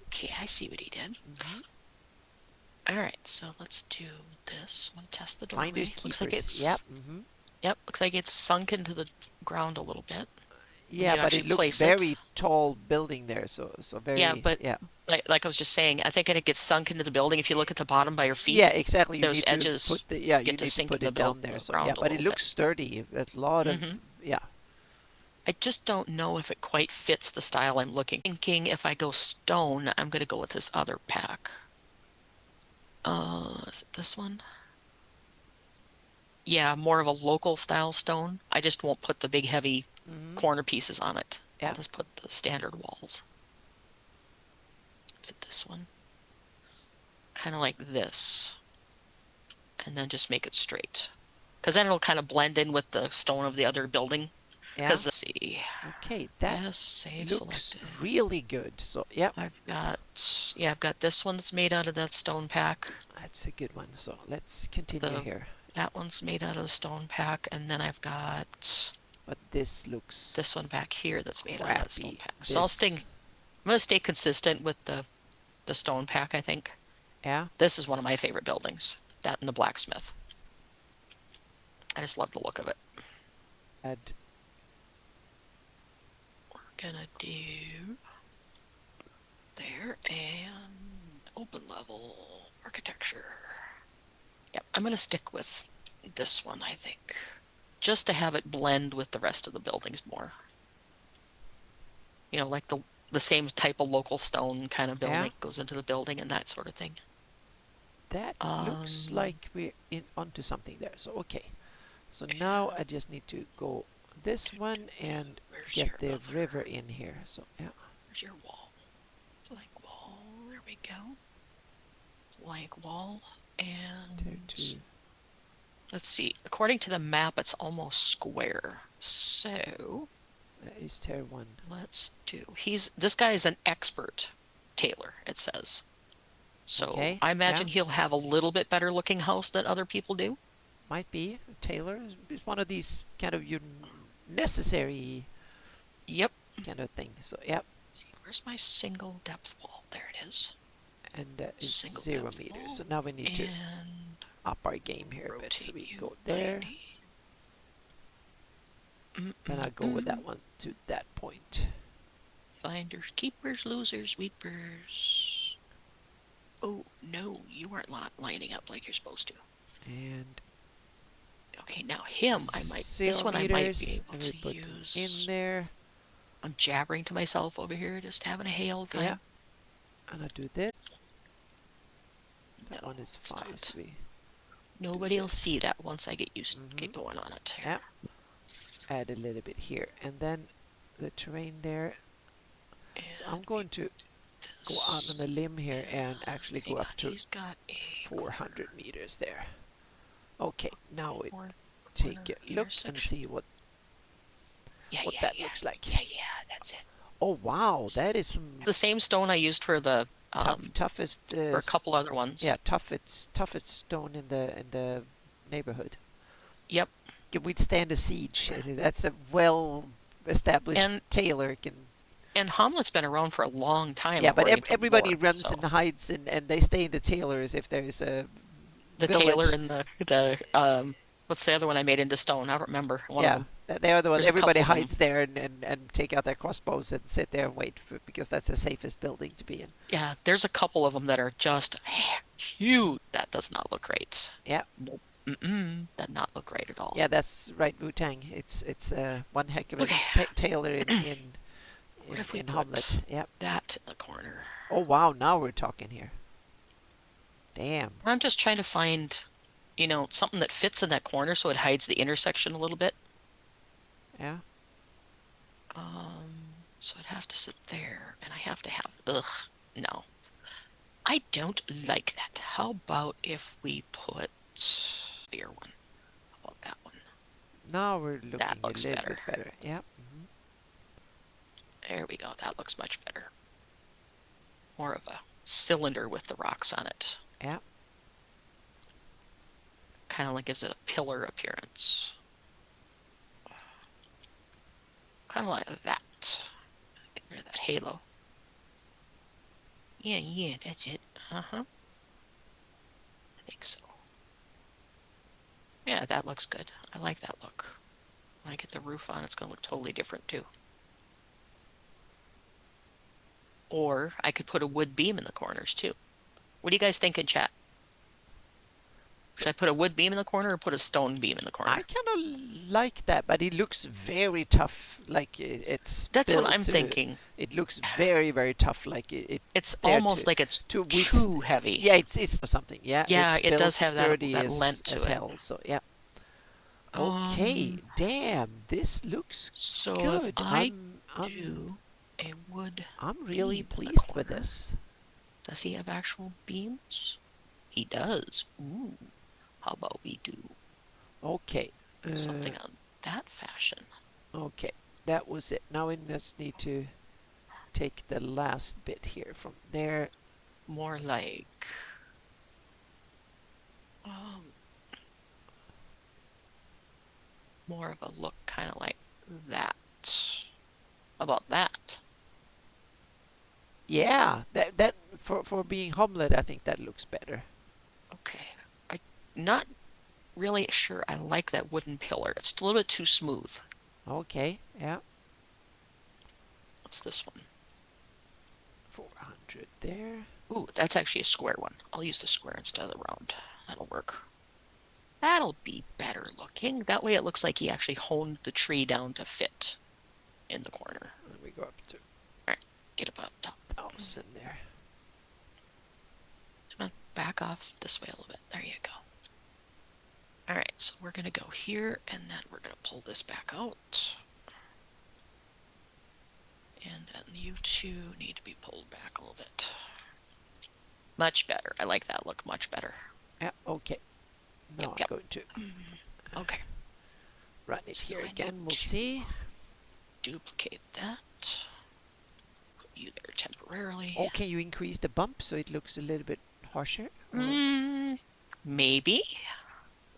Okay, I see what he did. All right, so let's do this. I'm gonna test the doorway. Finders keepers. Looks like it's yep. Yep, looks like it's sunk into the ground a little bit. when Yeah, you but it actually looks place very it. tall building there, so Yeah, very, but yeah. like I was just saying, I think it gets sunk into the building. If you look at the bottom by your Yeah, feet, exactly. You those need to edges put the, yeah, you get to need to sink put in the it build down there. the So yeah, ground a but it little bit. looks sturdy. A lot of, Hmm. yeah. I just don't know if it quite fits the style I'm looking. Thinking if I go stone, I'm gonna go with this other pack. Is it this one? Yeah, more of a local style stone. I just won't put the big heavy Hmm. corner pieces on it. I'll Yeah, just put the standard walls. Is it this one? Kind of like this, and then just make it straight. Because then it'll kind of blend in with the stone of the other building. yeah. Because let's see. Okay, that Yes, save looks selected. really good. So yeah, I've got this one that's made out of that stone pack. that's a good one. So let's continue The here. That one's made out of the stone pack, and then I've got But this looks this one back here that's made out of that stone crappy. pack. So This, I'm gonna stay consistent with the stone pack, I think. yeah, This is one of my favorite buildings. That and the blacksmith. I just love the look of it. add, We're gonna do there and open level architecture. Yep, I'm gonna stick with this one, I think. Just to have it blend with the rest of the buildings more. Like the same type of local stone kind of yeah. building goes into the building and that sort of thing. That looks Um, like we're in onto something there. So okay. So now I just need to go this one and where's get your the river other? in here. So yeah, Where's your wall? Blank wall. There we go. Blank wall. there And too. let's see. According to the map, it's almost square. So Is there one? let's do. This guy is an expert tailor, it says. So Okay, I yeah, imagine he'll have a little bit better looking house than other people do. might be. Taylor is one of these kind of necessary Yep. kind of thing. So yeah, Let's see, where's my single depth wall? There it is. and it's Single 0 depth meters. So wall now we need to and up our game here a bit. So rotate we you go there, 90. and I go with that one to that point. Finders, keepers, losers, weepers. Oh, no, you aren't lining up like you're supposed to. And Okay, now him, this 0 one I might be meters, able and we to put in use. there. I'm jabbering to myself over here, just having a hail time. Yeah, and I do this. No, That one is it's 5, not. so we Nobody will this. see that once I get Mhm. going on it. Yeah, add a little bit here, and then the terrain there. So I'm going to go out on a limb here and actually go up to He's got a 400 meters there. Okay, now we corner take a look and intersection. see what Yeah, that looks like. yeah, that's it. Oh wow, that is some The same stone I used for the toughest for a couple other ones. yeah, toughest stone in the neighborhood. Yep. Can withstand a siege. That's a well established And tailor can. Hamlet's been around for a long time, Yeah, but according to everybody lore. runs So and hides and they stay in the tailors if there's a the tailor village. and the what's the other one I made into stone? I don't remember one of Yeah, them. they are the ones. There's a Everybody couple of them. hides there and take out their crossbows and sit there and wait because that's the safest building to be in. Yeah, there's a couple of them that are just huge. That does not look great. Yeah, Nope. Does not look great at all. yeah, that's right, Wu Tang. It's one heck of a Okay. tailor What if we in put Hamlet. Yep. that in the corner? Oh wow, now we're talking here. Damn. I'm just trying to find, something that fits in that corner so it hides the intersection a little bit. Yeah. So I'd have to sit there, and I have to have, no. I don't like that. How about if we put bigger one? How about that one? Now we're looking That a looks little better. bit better. Yep. There we go. That looks much better. More of a cylinder with the rocks on it. Yeah. Kind of like gives it a pillar appearance. Kind of like that. Get rid of that halo. Yeah, that's it. I think so. Yeah, that looks good. I like that look. When I get the roof on, it's going to look totally different too. Or I could put a wood beam in the corners too. What do you guys think in chat? Should I put a wood beam in the corner or put a stone beam in the I corner? kind of like that, but it looks very tough. Like it's That's what built I'm to. thinking. It looks very, very tough. Like It's it's there almost like it's to with. too heavy. Yeah, it's something. Yeah, Yeah, it's it built does have that sturdy that length as to it. hell. So yeah. Okay, Um, damn, this looks so if good. I do a wood I'm really beam in the pleased with corner, this. does he have actual beams? He does. Ooh, how about we do Okay. something on that fashion? Okay, that was it. Now we just need to take the last bit here from there. More like um, more of a look kind of like that. How about that? Yeah, that for being Hamlet, I think that looks better. Okay. I'm not really sure I like that wooden pillar. It's a little bit too smooth. Okay, yeah, What's this one? 400 there. Ooh, that's actually a square one. I'll use the square instead of the round. That'll work. That'll be better looking. That way it looks like he actually honed the tree down to fit in the corner. Let me go up to All right, get up top. 1000 there. Come on, back off this way a little bit. There you go. All right, so we're going to go here, and then we're going to pull this back out. And then you two need to be pulled back a little bit. Much better. I like that look much better. Yeah, okay. Now Yep. I'm going to Okay. run it So here I again. need We'll to see. Duplicate that. Put you there temporarily. Oh, can you increase the bump so it looks a little bit harsher? Maybe.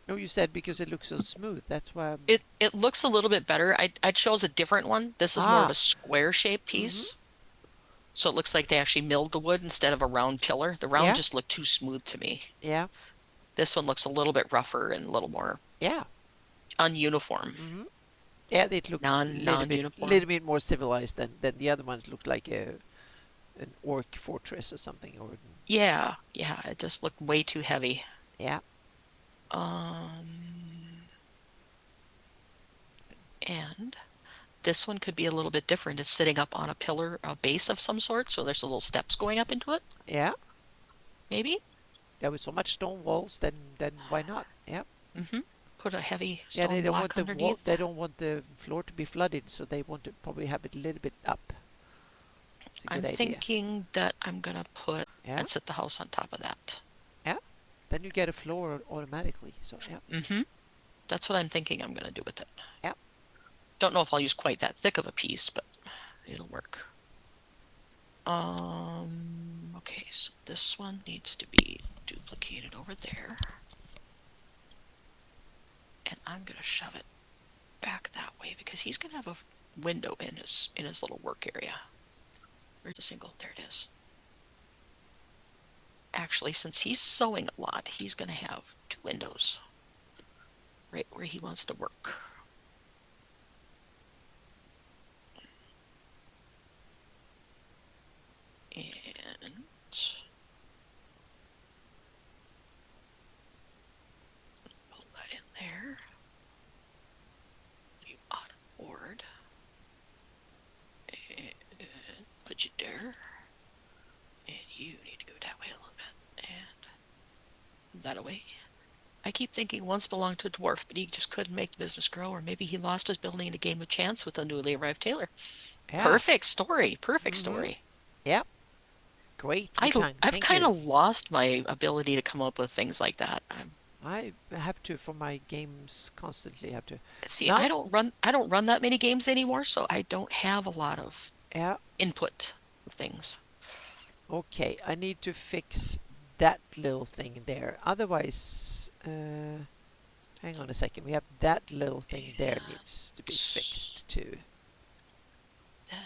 No, you said because it looks so smooth. That's why. It looks a little bit better. I chose a different one. This is more of a square shaped piece. So it looks like they actually milled the wood instead of a round pillar. The round Yeah. just looked too smooth to me. Yeah. This one looks a little bit rougher and a little more ununiform. Yeah, it looks a Non-uniform. little bit more civilized than the other ones looked like an orc fortress or something. Or Yeah, it just looked way too heavy. yeah. And this one could be a little bit different. It's sitting up on a pillar, a base of some sort, so there's little steps going up into it. Yeah. Maybe. There was so much stone walls, then why not? Yeah. Put a heavy Yeah, stone block underneath. they don't want the floor to be flooded, so they want to probably have it a little bit up. It's a good I'm idea. thinking that I'm gonna put and set the house on top of that. Yeah. Then you get a floor automatically. So yeah. That's what I'm thinking I'm gonna do with it. Yeah. Don't know if I'll use quite that thick of a piece, but it'll work. Okay, so this one needs to be duplicated over there. And I'm gonna shove it back that way because he's gonna have a window in his little work area. Where's the single? There it is. Actually, since he's sewing a lot, he's gonna have 2 windows right where he wants to work. And pull that in there. You on board. And put you there. And you need to go that way a little bit. And that away. I keep thinking once belonged to a dwarf, but he just couldn't make the business grow, or maybe he lost his building in a game of chance with a newly arrived tailor. Yeah. Perfect story. Perfect story. Yep. Great. I've kind of lost my ability to come up with things like that. I have to for my games constantly have to. See, I don't run that many games anymore, so I don't have a lot of input of things. Okay, I need to fix that little thing there. Otherwise, hang on a second. We have that little thing there needs to be fixed too.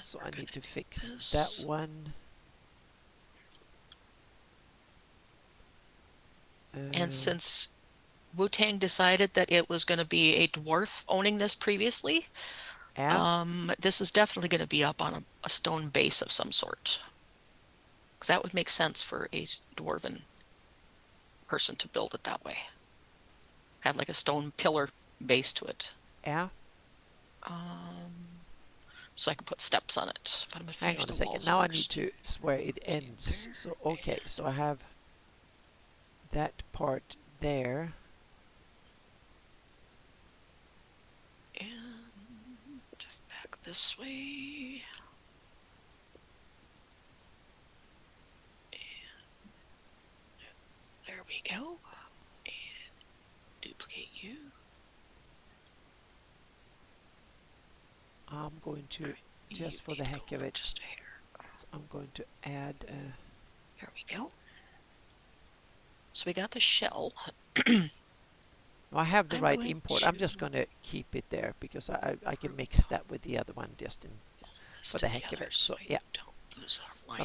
So I need to fix that one. And since Wu-Tang decided that it was going to be a dwarf owning this previously, this is definitely going to be up on a stone base of some sort. Because that would make sense for a dwarven person to build it that way. Have like a stone pillar base to it. Yeah. So I can put steps on it. But I'm gonna Hang finish on a the second. walls Now I first. need to. It's where it ends. There. So okay. So I have that part there. And back this way. And there we go. And duplicate you. I'm going to, Right, just for the heck of it, just a hair. I'm going to add. There we go. So we got the shell. I have the I'm right going import. I'm just to- going to keep it there because I can mix that with the other one just in this for the heck of together it. So we yeah. don't lose our So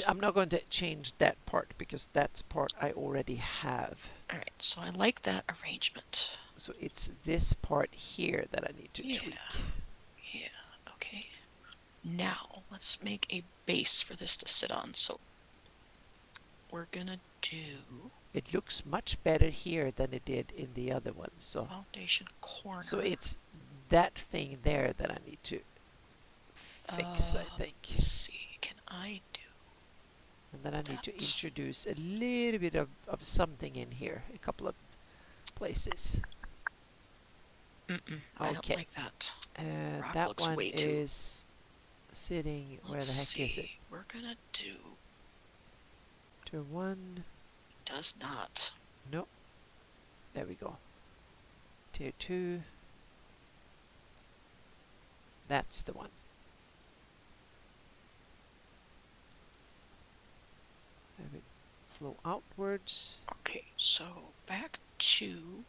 I'm not going to change that part because that's part I already have. All right, so I like that arrangement. So it's this part here that I need to tweak. Yeah, okay. Now let's make a base for this to sit on. So we're gonna do It looks much better here than it did in the other one. So foundation corner. So it's that thing there that I need to fix, I think. Let's see, can I do? And then I need to introduce a little bit of something in here, a couple of places. I don't like that. That one is sitting, where the heck is it? We're gonna do Tier 1. does not. Nope. There we go. Tier 2. That's the one. Have it flow outwards. Okay, so back to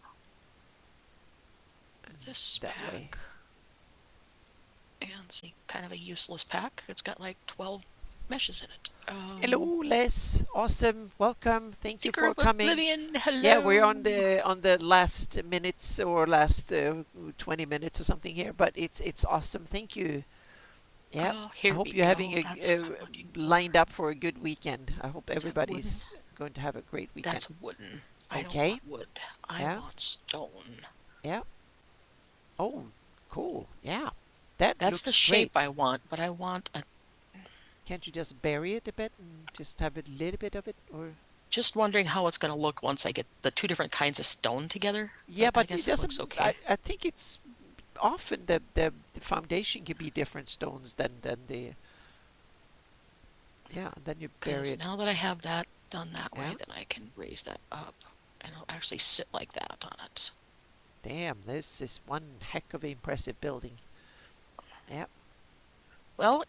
this that pack. way. And see, kind of a useless pack. It's got like 12 meshes in it. Hello, Les. Awesome. Welcome. Thank you for Secret coming. Oblivion, hello. Yeah, we're on the last minutes or last 20 minutes or something here, but it's awesome. Thank you. Yeah, I hope you're having a lined up for a good weekend. I hope everybody's going to have a great weekend. That's wooden. I don't Okay. want wood. I want stone. Yeah. Oh, cool. Yeah. That's the looks shape great. I want, but I want a. Can't you just bury it a bit and just have a little bit of it, or? Just wondering how it's going to look once I get the two different kinds of stone together. Yeah, but I guess it doesn't. looks okay. I think it's often the foundation can be different stones than the. Yeah, then you bury Because it. now that I have that done that way, Yeah. then I can raise that up, and it'll actually sit like that on it. Damn, this is one heck of an impressive building. Yep. Well,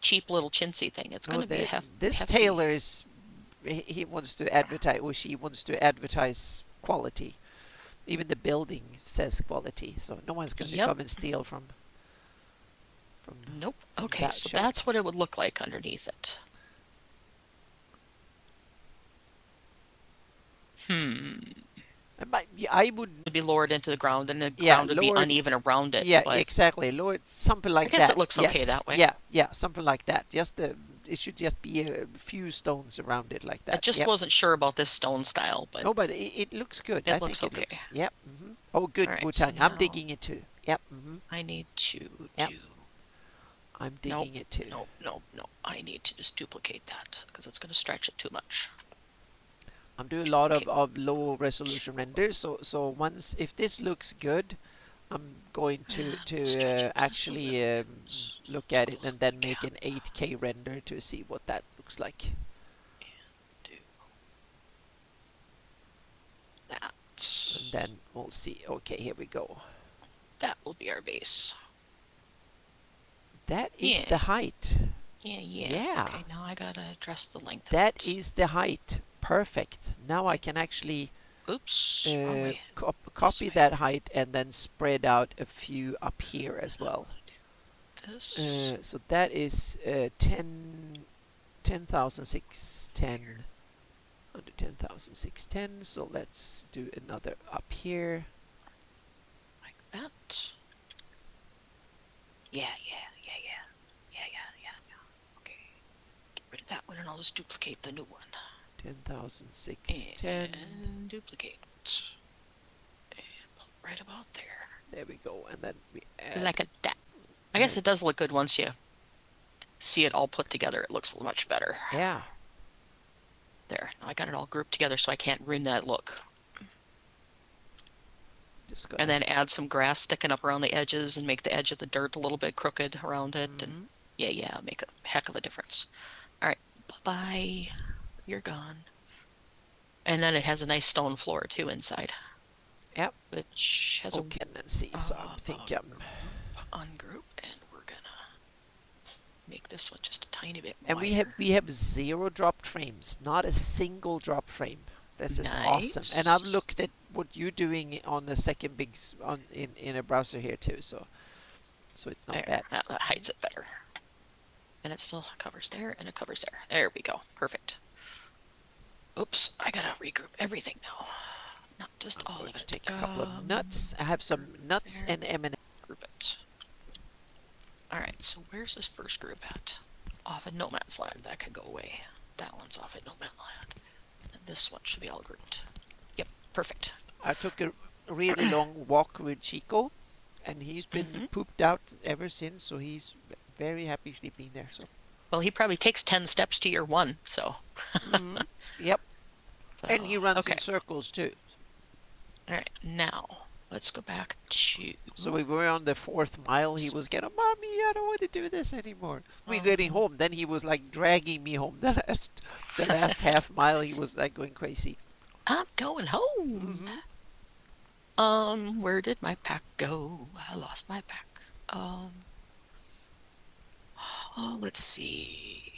cheap little chintzy thing. It's going to be this hefty. tailor is. He wants to advertise, or she wants to advertise quality. Even the building says quality, so no one's going to come and steal from. Nope. Okay, so that's what it would look like underneath it. I would be lowered into the ground, and the ground would be uneven around it. Yeah, exactly. Lowered, something like that. I guess it looks okay that way. Yeah, something like that. Just it should just be a few stones around it like that. I just wasn't sure about this stone style, but no, but it looks good. It looks okay. Yep. Oh, good, Right, Wutang. so I'm digging it too. Yep. I need to do. I'm digging it too. No. I need to just duplicate that because it's going to stretch it too much. I'm doing a lot of low resolution renders. So once, if this looks good, I'm going to actually look at it and then make an 8K render to see what that looks like. Do that. And then we'll see. Okay, here we go. That will be our base. That is the height. Yeah. Okay, now I gotta adjust the length. That is the height. Perfect. Now I can actually copy that height and then spread out a few up here as well. So that is 10,610 under 10,610. So let's do another up here. Like that. Yeah. Okay. rid of that one, and I'll just duplicate the new one. 10,610. And duplicate. And put right about there. There we go. And then we add. Like that. I guess it does look good once you see it all put together. It looks much better. Yeah. There. Now I got it all grouped together so I can't ruin that look. Just and then add some grass sticking up around the edges and make the edge of the dirt a little bit crooked around it. And yeah, make a heck of a difference. All right, bye-bye. You're gone. And then it has a nice stone floor too inside. Yep. Which has okay, and then see. So I'm thinking ungroup, and we're gonna make this one just a tiny bit wider. And we have 0 dropped frames, not a single drop frame. This is awesome. And I've looked at what you're doing on the second big in a browser here too. So it's not bad. That hides it better. And it still covers there, and it covers there. There we go. Perfect. Oops, I gotta regroup everything now. Not just all of it. Take a couple of nuts. I have some nuts and M&M. Group it. All right, so where's this first group at? Off at No Man's Land. That could go away. That one's off at No Man's Land. And this one should be all grouped. Yep, perfect. I took a really long walk with Chico, and he's been pooped out ever since, so he's very happy sleeping there. So. Well, he probably takes 10 steps to your 1, so. Yep. So, and he runs in circles too. All right, now let's go back to. So we were on the 4th mile. He was getting, Mommy, I don't want to do this anymore. We're getting home. Then he was like dragging me home. The last half mile, he was like going crazy. I'm going home. Where did my pack go? I lost my pack. Let's see.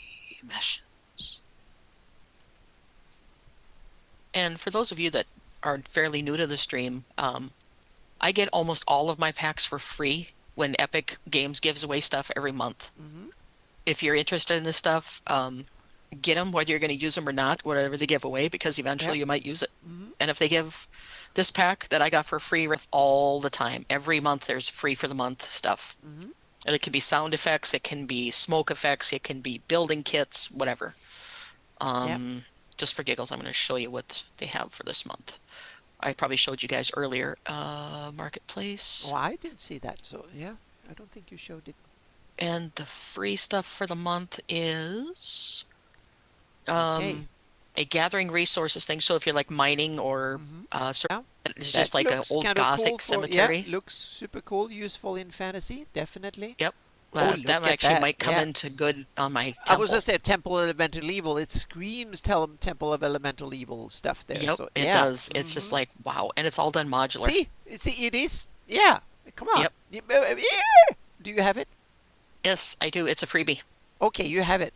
Missions. And for those of you that are fairly new to the stream, I get almost all of my packs for free when Epic Games gives away stuff every month. If you're interested in this stuff, get them, whether you're going to use them or not, whatever they give away, because eventually you might use it. And if they give this pack that I got for free all the time, every month there's free for the month stuff. And it can be sound effects, it can be smoke effects, it can be building kits, whatever. Just for giggles, I'm going to show you what they have for this month. I probably showed you guys earlier. Marketplace. Oh, I didn't see that, so yeah, I don't think you showed it. And the free stuff for the month is a gathering resources thing. So if you're like mining or it's just like an old Gothic cemetery. Yeah, looks super cool, useful in fantasy, definitely. Yep. That actually might come into good on my temple. I was going to say Temple of Elemental Evil. It screams Temple of Elemental Evil stuff there. Yep, so, it does. It's just like, wow. And it's all done modular. See, it is. Yeah. Come on. Yep. Do you have it? Yes, I do. It's a freebie. Okay, you have it.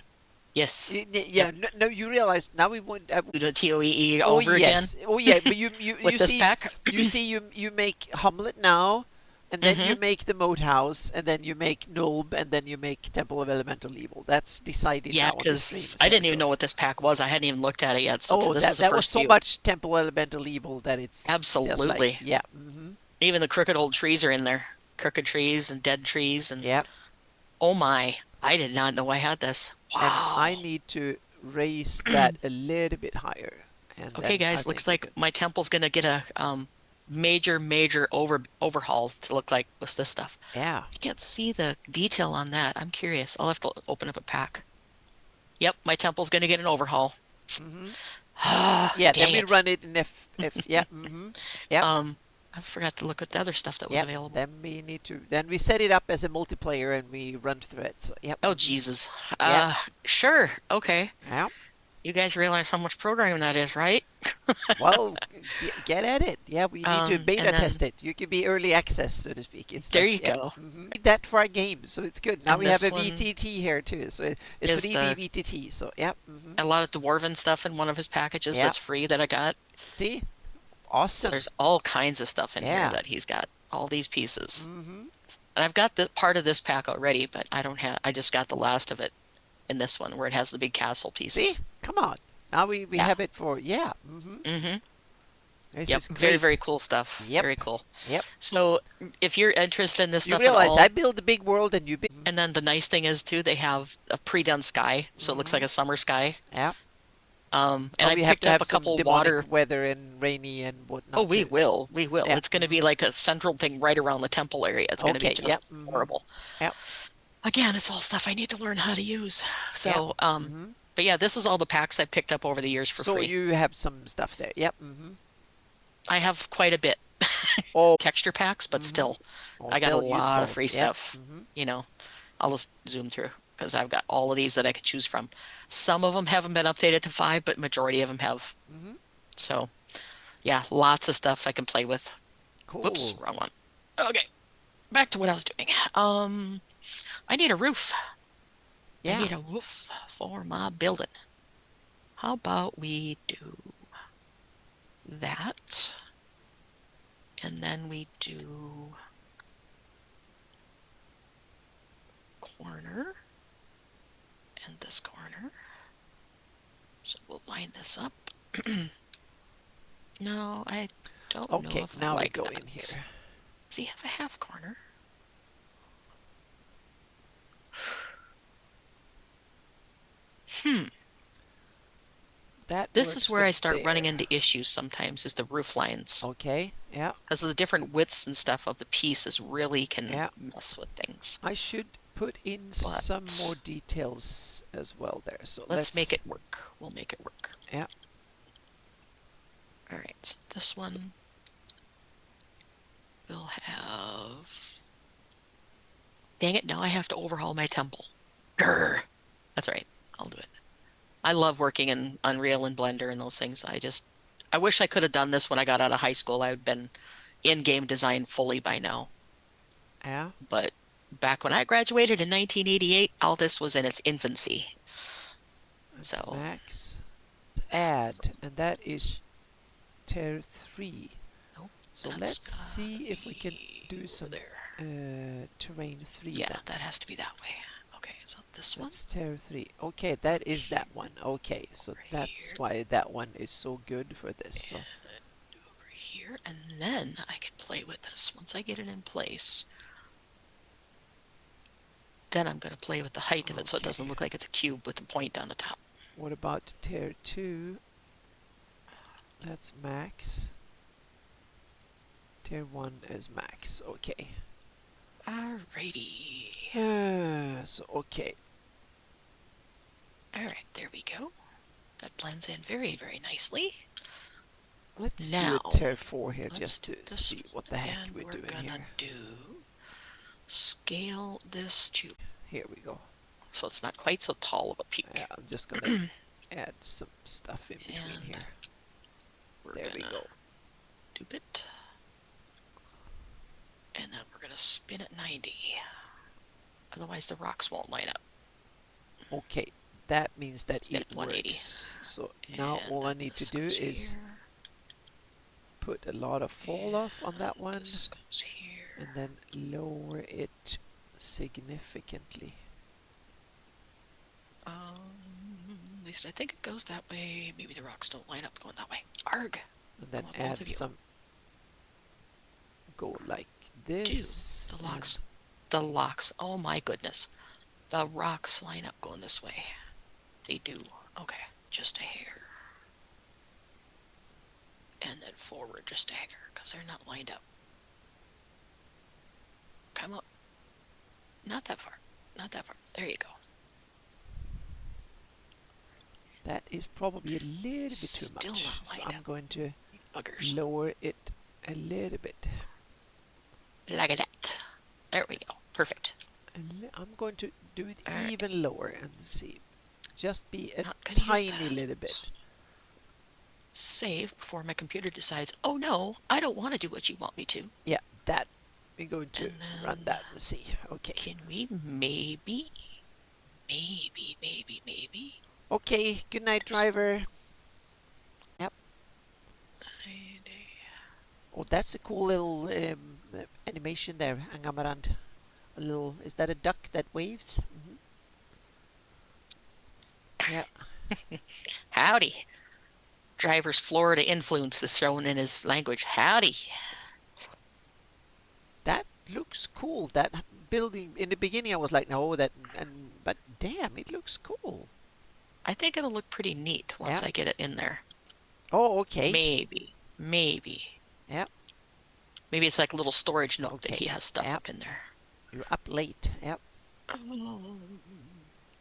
Yes. Yeah. No, you realize now we want do the TOEE over again. Oh yeah, but you with you this see pack? you make Hamlet now, and then you make the Moat House, and then you make Nulb, and then you make Temple of Elemental Evil. That's decided now on the stream. Yeah, because I didn't even know what this pack was. I hadn't even looked at it yet. So this is the that first was so view. much Temple Elemental Evil that it's absolutely just like, Even the crooked old trees are in there. Crooked trees and dead trees and oh my! I did not know I had this. Wow! And I need to raise that a little bit higher. And okay, guys, looks like my temple's gonna get a major overhaul to look like what's this stuff. Yeah. I can't see the detail on that. I'm curious. I'll have to open up a pack. Yep, my temple's gonna get an overhaul. Yeah, then we run it in F yeah. Yeah. I forgot to look at the other stuff that was available. Then we need to. Then we set it up as a multiplayer and we run through it. So Oh Jesus. Sure. Okay. Yeah. You guys realize how much programming that is, right? Well, get at it. Yeah, we need to beta test it. You can be early access, so to speak. It's there you go. That for our games, so it's good. Now we have a VTT here too, so it's 3D VTT. So a lot of Dwarven stuff in one of his packages that's free that I got. See. Awesome. So there's all kinds of stuff in here that he's got. All these pieces. And I've got the part of this pack already, but I just got the last of it in this one where it has the big castle pieces. See? Come on. Now we have it for This Yep, is very, great. very cool stuff. Yep. Very cool. Yep. So if you're interested in this You stuff at realize I all, build a big world and you build. and then the nice thing is too, they have a pre-done sky, so it looks like Mm-hmm. a summer sky. Yeah. And Oh, I we have picked to up have a some couple demonic water. weather and rainy and Oh, whatnot we too. will. We will. Yeah. It's going to be Mm-hmm. like a central thing right around the temple area. It's going to be Okay. Yep. just Mm-hmm. horrible. Yep. Again, it's all stuff I need to learn how to use. Yep. So, Mm-hmm. but yeah, this is all the packs I picked up over the years for So free. you have some stuff there. Yep. Mm-hmm. I have quite a bit. Oh. Texture packs, but Mm-hmm. still, Oh, I got a still lot of useful. free Yep. stuff. Mm-hmm. You know, I'll just zoom through because I've got all of these that I could choose from. Some of them haven't been updated to 5, but majority of them have. Mm-hmm. So, yeah, lots of stuff I can play with. Whoops, Cool. wrong one. Okay, back to what I was doing. I need a roof. I Yeah. need a roof for my building. How about we do that? And then we do corner and this corner. So we'll line this up. No, I don't know Okay. if I Now we like go that. in here. Does he have a half corner? That This works is where for I start running there. into issues sometimes is the roof lines. Okay. Yeah. Because of the different widths and stuff of the pieces really can Yeah. mess with things. I should put in some more details as well there. So let's make it work. We'll make it work. Yeah. All right, so this one will have. Dang it, now I have to overhaul my temple. Grr. That's all right. I'll do it. I love working in Unreal and Blender and those things. I wish I could have done this when I got out of high school. I would have been in game design fully by now. Yeah. But back when I graduated in 1988, all this was in its infancy. That's So max. Add, and that is tier 3. nope, So let's see if we can do some terrain 3. Yeah, then. that has to be that way. Okay, so this one. That's tier 3. Okay, that is that one. Okay, so that's why that one is so good for this. So Over here, and then I can play with this. Once I get it in place, then I'm going to play with the height of it so it doesn't look like it's a cube with a point on the top. What about tier 2? That's max. Tier 1 is max. Okay. Alrighty. So, okay. Alright, there we go. That blends in very, very nicely. Let's now, do a tier 4 here just to see what the heck we're doing gonna here. do scale this to. Here we go. So it's not quite so tall of a peak. Yeah, I'm just gonna add some stuff in between here. There we go. Do it. And then we're gonna spin it 90. Otherwise the rocks won't line up. Okay, that means that Spin it 180. works. So now all I need to do is put a lot of fall off on that one. This goes here. And then lower it significantly. At least I think it goes that way. Maybe the rocks don't line up going that way. Arg! And then add some. Go like this. The locks. The locks. Oh my goodness. The rocks line up going this way. They do. Okay. Just a hair. And then forward just a hair because they're not lined up. Come up. Not that far. Not that far. There you go. That is probably a little bit too much. So I'm going to lower it a little bit. Like that. There we go. Perfect. And I'm going to do it even lower and see. Just be a tiny little bit. Save before my computer decides, oh no, I don't want to do what you want me to. Yeah, that. We're going to run that and see. Okay. Can we maybe? Okay, good night, driver. Yep. Oh, that's a cool little animation there, Angamarand. A little, is that a duck that waves? Mm-hmm. Yeah. Howdy. driver's Florida influence is shown in his language. Howdy. That looks cool. That building in the beginning, I was like, no, but damn, it looks cool. I think it'll look pretty neat Yeah. once I get it in there. Oh, okay. Maybe. Yeah. Maybe it's like a little storage nook that Okay. he has stuff Yep. up in there. You're up late. Yep.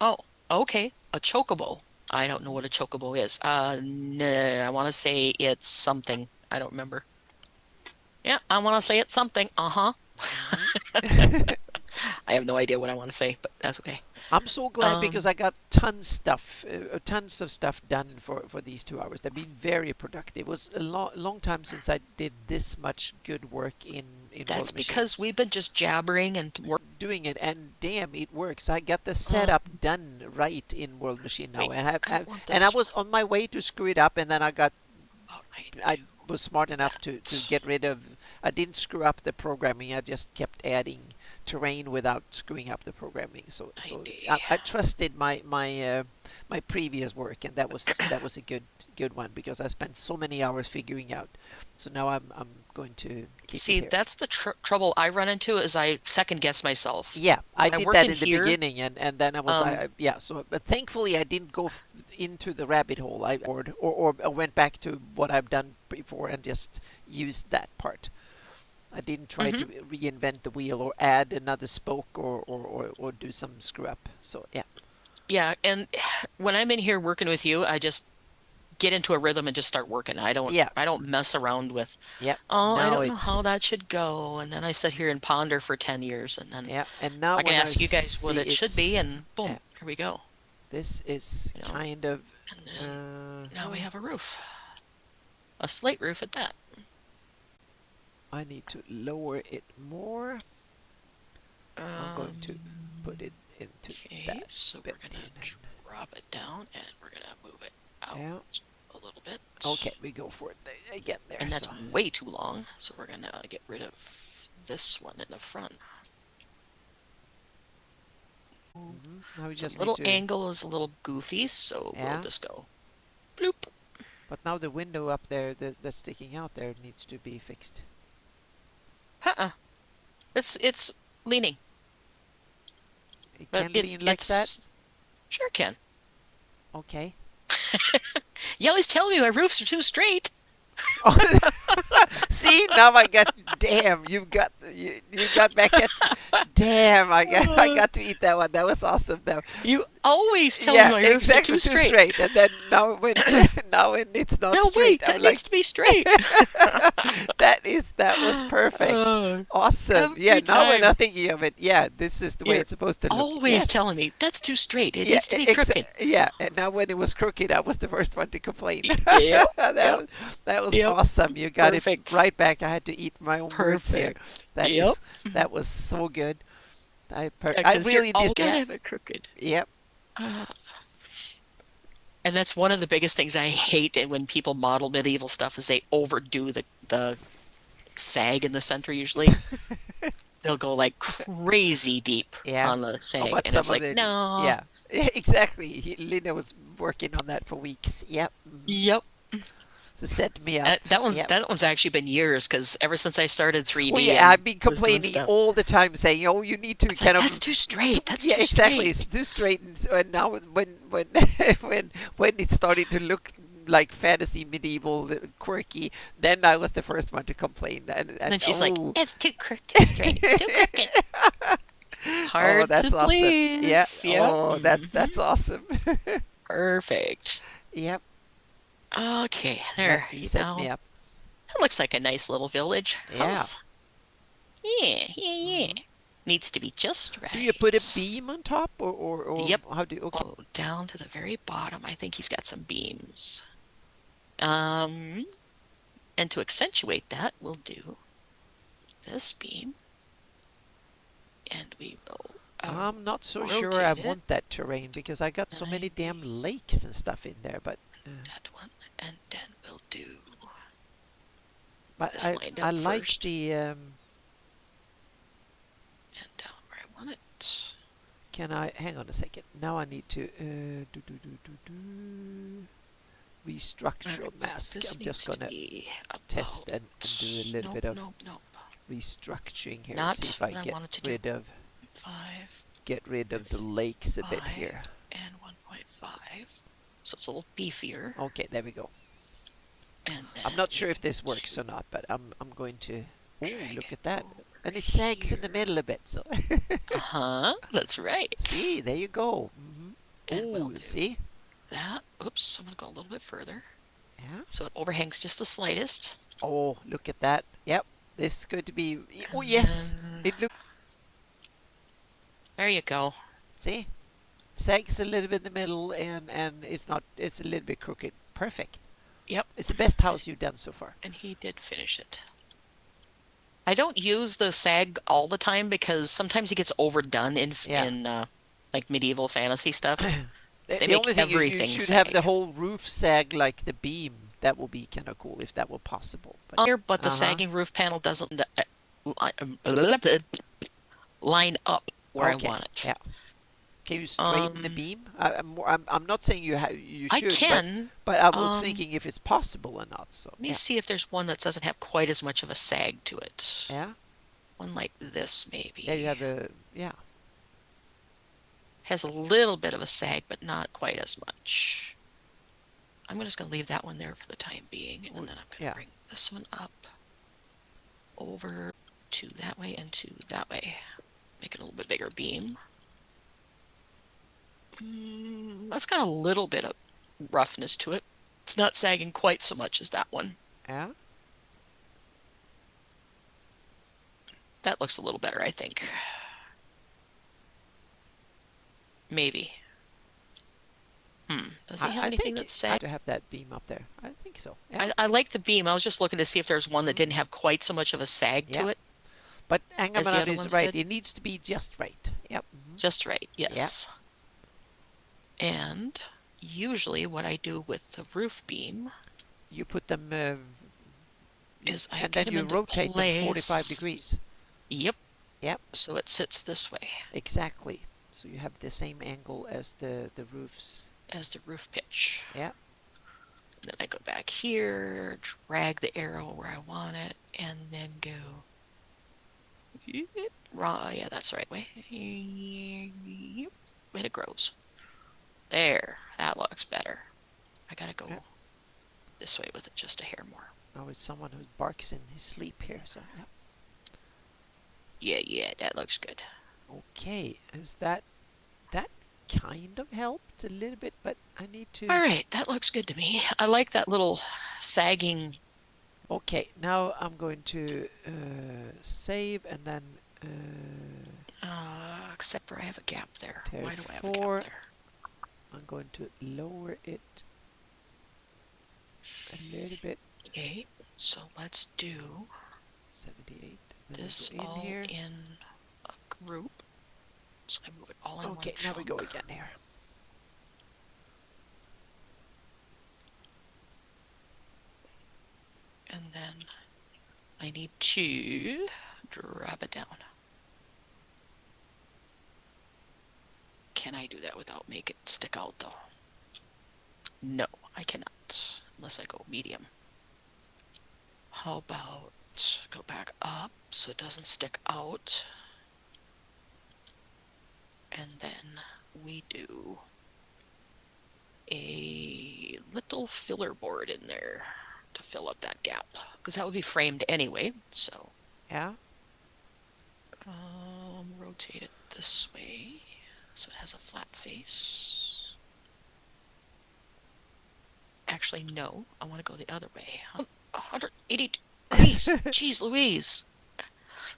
Oh, okay. A chocobo. I don't know what a chocobo is. No, I want to say it's something. I don't remember. Yeah, I want to say it's something. Uh-huh. Mhm. I have no idea what I want to say, but that's okay. I'm so glad because I got tons of stuff done for these 2 hours. They've been very productive. It was a long time since I did this much good work in That's World Machine. because we've been just jabbering and Doing it, and damn, it works. I got the setup done right in World Machine now, wait, and I want and I this was on my way to screw it up, and then I was smart enough to that. get rid of. I didn't screw up the programming. I just kept adding terrain without screwing up the programming. So I trusted my previous work, and that was a good one because I spent so many hours figuring out. So now I'm going to keep See, it here. that's the trouble I run into is I second guess myself. Yeah, I When I did work that in in the here, beginning, and then I was like, yeah. So, but thankfully, I didn't go into the rabbit hole. Or went back to what I've done before and just used that part. I didn't try to reinvent the wheel or add another spoke or do some screw up. So yeah. yeah, and when I'm in here working with you, I just get into a rhythm and just start working. Yeah. I don't mess around with, Yeah. oh, I Now don't know it's how that should go. And then I sit here and ponder for 10 years and then yeah. And now I can when I ask you guys what see it should be it's and boom, yeah, here we go. this is You know, kind of and then now we have a roof. A slate roof at that. I need to lower it more. I'm going to put it into Okay, that so bit. we're gonna drop it down and we're gonna move it out Yeah. a little bit. Okay, we go for it again there. And that's way too long, so we're gonna get rid of this one in the front. Now we The just little need to, angle is a little goofy, so yeah. we'll just go bloop. But now the window up there that's sticking out there needs to be fixed. Uh-uh. It's leaning. It But can lean like that? Sure can. Okay. You always tell me my roofs are too straight. See, now I got. Damn, you got back at. Damn, I got to eat that one. That was awesome. Now, You always tell me my roofs exactly are too straight. And then now when it's not No, straight, wait, I'm that like, needs to be straight. that was perfect. Awesome. Every Yeah, now when time. I'm thinking of it, yeah, this is the way You're it's supposed to look. always Yes. telling me that's too straight. It Yeah, needs to be crooked. yeah, and now when it was crooked, I was the first one to complain. Yep, That was yep. awesome. You got Perfect. it right back. I had to eat my own words here. Yep. That was so good. I Yeah, 'cause really you're always did. gonna have it crooked. Yep. And that's one of the biggest things I hate when people model medieval stuff is they overdo the sag in the center usually. They'll go like crazy deep Yeah. on the sag. But And some it's of like, it, no. yeah, exactly. Linda was working on that for weeks. Yep. Yep. So set me up. That Yep. one's actually been years because ever since I started 3D Well, yeah, I've been and was doing complaining stuff, all the time, saying, "Oh, you need to it's kind like, of." that's too straight. That's Yeah, too exactly. straight. It's too straight, and now when when it started to look like fantasy, medieval, quirky, then I was the first one to complain. And And then she's like, oh, it's too straight, too crooked. oh, Hard that's to awesome. Yeah. please. Yep. Oh, that's awesome. Perfect. Yep. Okay, there. You set me Now, up. that looks like a nice little village Yeah. house. Yeah. Needs to be just right. Do you put a beam on top, or Yep. how do you? Okay. Oh, down to the very bottom. I think he's got some beams. And to accentuate that, we'll do this beam. And we will I'm not so sure I rotate it. want that terrain because I got so many damn lakes and stuff in there. But that one. And then we'll do but this line down I like first. the. And down where I want it. Can I hang on a second? Now I need to restructural Alright, so mask. this I'm just needs to gonna be test about... and do a little Nope, bit of nope, nope. restructuring here. See Not if I what I get wanted to do. rid of 5, the lakes a bit 5, here. and 1.5. So it's a little beefier. Okay, there we go. And then I'm not sure if we this works or not, but I'm going to. Oh, drag look it at that! over And it sags in the here. middle a bit. So Uh-huh, that's right. see, there you go. And we'll Oh, do see? that. Oops, I'm gonna go a little bit further. Yeah. So it overhangs just the slightest. Oh, look at that. Yep. This is going to be. Oh, And yes. then It looks. there you go. See? Sags a little bit in the middle, and it's not. It's a little bit crooked. Perfect. Yep. It's the best house you've done so far. And he did finish it. I don't use the sag all the time because sometimes he gets overdone in Yeah. like medieval fantasy stuff. They The make only thing you everything should have the sag. whole roof sag like the beam. That will be kind of cool if that were possible. But the sagging roof panel doesn't line up where I Okay. want it. Yeah. Can you straighten the beam? I'm not saying you I should, can. but I was thinking if it's possible or not. So Let me see if there's one that doesn't have quite as much of a sag to it. yeah. One like this, maybe. There you have a Has a little bit of a sag, but not quite as much. I'm just going to leave that one there for the time being, and then I'm going to bring this one up over to that way and to that way. Make it a little bit bigger beam. That's got a little bit of roughness to it. It's not sagging quite so much as that one. Yeah. That looks a little better, I think. Maybe. Does he have anything that's sagged? To have that beam up there. I think so. Yeah. I like the beam. I was just looking to see if there's one that didn't have quite so much of a sag to it. But Angaman is right. Did. It needs to be just right. Yep. Just right, yes. Yeah. And usually what I do with the roof beam... You put them... is I and get then them you rotate place. them 45 degrees. Yep. Yep. So it sits this way. Exactly. So you have the same angle as the roofs. As the roof pitch. Yeah. Then I go back here, drag the arrow where I want it, and then go... Yeah, that's the right way. And it grows. There. That looks better. I gotta go this way with it just a hair more. Oh, it's someone who barks in his sleep here, so Yeah, that looks good. Okay, is that kind of helped a little bit, but I need to... Alright, that looks good to me. I like that little sagging... Okay, now I'm going to save and then... except for I have a gap there. Why do I have a gap there? I'm going to lower it a little bit. Okay, so let's do 78. this in all here. in a group. So I move it all in one Okay, now chunk. we go again here. And then I need to drop it down. Can I do that without making it stick out though? No, I cannot, unless I go medium. How about go back up so it doesn't stick out? And then we do a little filler board in there to fill up that gap, because that would be framed anyway, so. Yeah. Rotate it this way so it has a flat face. Actually, no, I want to go the other way. 180 degrees. Jeez Louise.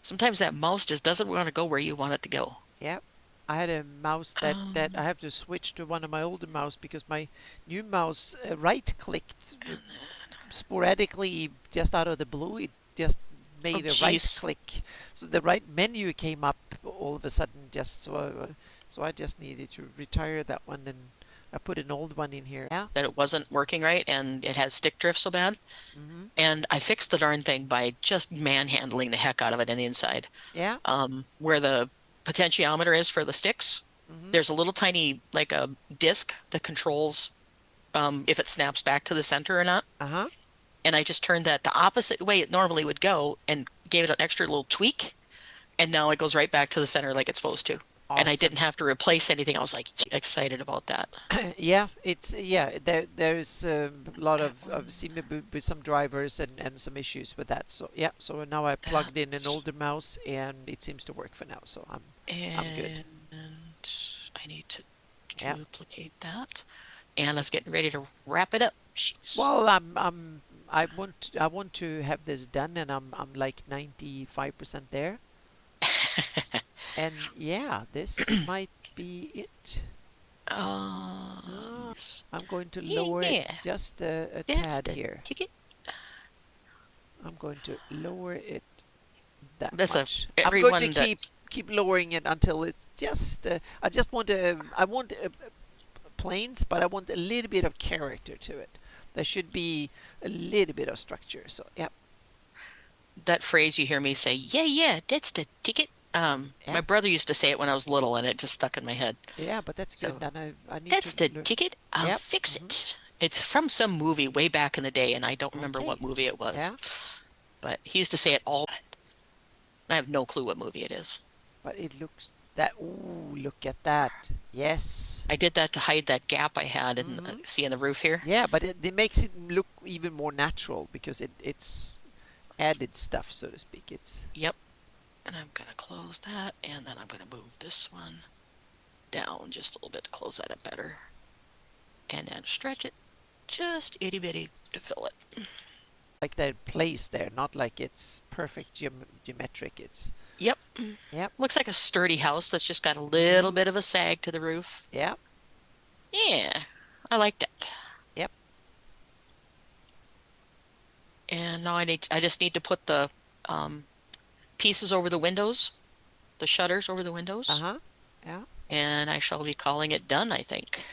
Sometimes that mouse just doesn't want to go where you want it to go. Yep. I had a mouse that I have to switch to one of my older mouse because my new mouse right-clicked sporadically just out of the blue. It just made a right click, so the right menu came up all of a sudden. Just so I just needed to retire that one, and I put an old one in here. Yeah. That it wasn't working right, and it has stick drift so bad. And I fixed the darn thing by just manhandling the heck out of it on the inside. Yeah. Where the potentiometer is for the sticks, there's a little tiny, like a disc that controls if it snaps back to the center or not. Uh-huh. And I just turned that the opposite way it normally would go and gave it an extra little tweak. And now it goes right back to the center like it's supposed to. And I Awesome. didn't have to replace anything. I was like excited about that. Yeah, there's a lot That of one, seem to be with some drivers and some issues with that. So yeah, so now I plugged in an that, older mouse and it seems to work for now. So I'm good. and I need to Yeah. duplicate that. Anna's getting ready to wrap it up. She's Well, I want to have this done, and I'm like 95% there. And yeah, this might be it. No, yes. I'm going to lower Yeah, it just a that's tad the here. ticket. I'm going to lower it that That's a much. I'm going to everyone that keep lowering it until it's just. I just want to. I want planes, but I want a little bit of character to it. There should be a little bit of structure. So yeah, that phrase you hear me say, yeah, yeah, that's the ticket. My yeah, brother used to say it when I was little, and it just stuck in my head. yeah. But that's good. So And I need that's to. the ticket. I'll Yep. fix Hmm. it. It's from some movie way back in the day, and I don't remember Okay. what movie it was. Yeah, But he used to say it all. I have no clue what movie it is. but it looks that. Ooh, look at that. Yes. I did that to hide that gap I had in Hmm. see in the roof here. Yeah, but it makes it look even more natural because it's added stuff, so to speak. It's Yep. And I'm gonna close that, and then I'm gonna move this one down just a little bit to close that up better. And then stretch it just itty bitty to fill it. like that place there, not like it's perfect geometric. It's Yep. yep. Looks like a sturdy house that's just got a little bit of a sag to the roof. Yeah. Yeah, I like that. Yep. And now I just need to put the um, pieces over the windows, the shutters over the windows, Uh-huh. Yeah. and I shall be calling it done, I think.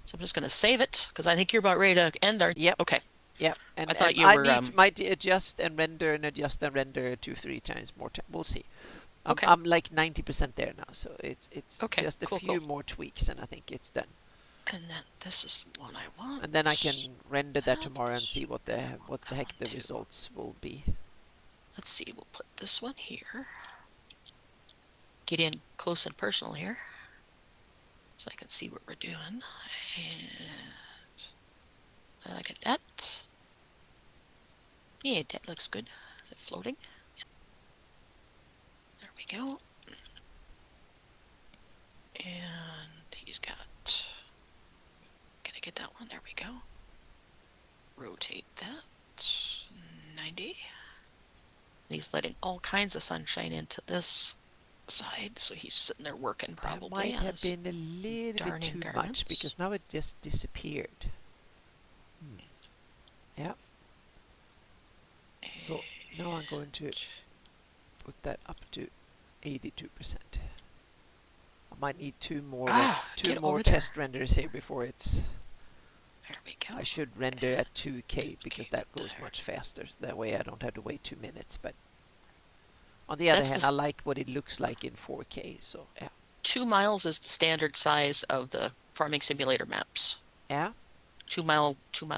So I'm just going to save it because I think you're about ready to end our. Yep. Okay. Yep. I And thought you I were need might adjust and render and adjust and render 2-3 times more time. We'll see. okay. I'm like 90% there now, so it's Okay. just a Cool, few cool. more tweaks and I think it's done. And then this is the one I want. And then I can render that That. tomorrow and see what the I heck the want to. results will be. Let's see, we'll put this one here. Get in close and personal here so I can see what we're doing. And look at that. Yeah, that looks good. Is it floating? There we go. And he's got. Can I get that one? There we go. Rotate that 90. He's letting all kinds of sunshine into this side, so he's sitting there working That probably might on have his been a little bit darning too much garments. because now it just disappeared. Yeah. So now I'm going to put that up to 82%. I might need two more get over there. test renders here before it's. There we go. I should render at 2K because that goes there. much faster. So that way I don't have to wait 2 minutes. But on the other That's hand, the I like what it looks like in 4K. So yeah, 2 miles is the standard size of the farming simulator maps. yeah, 2 mile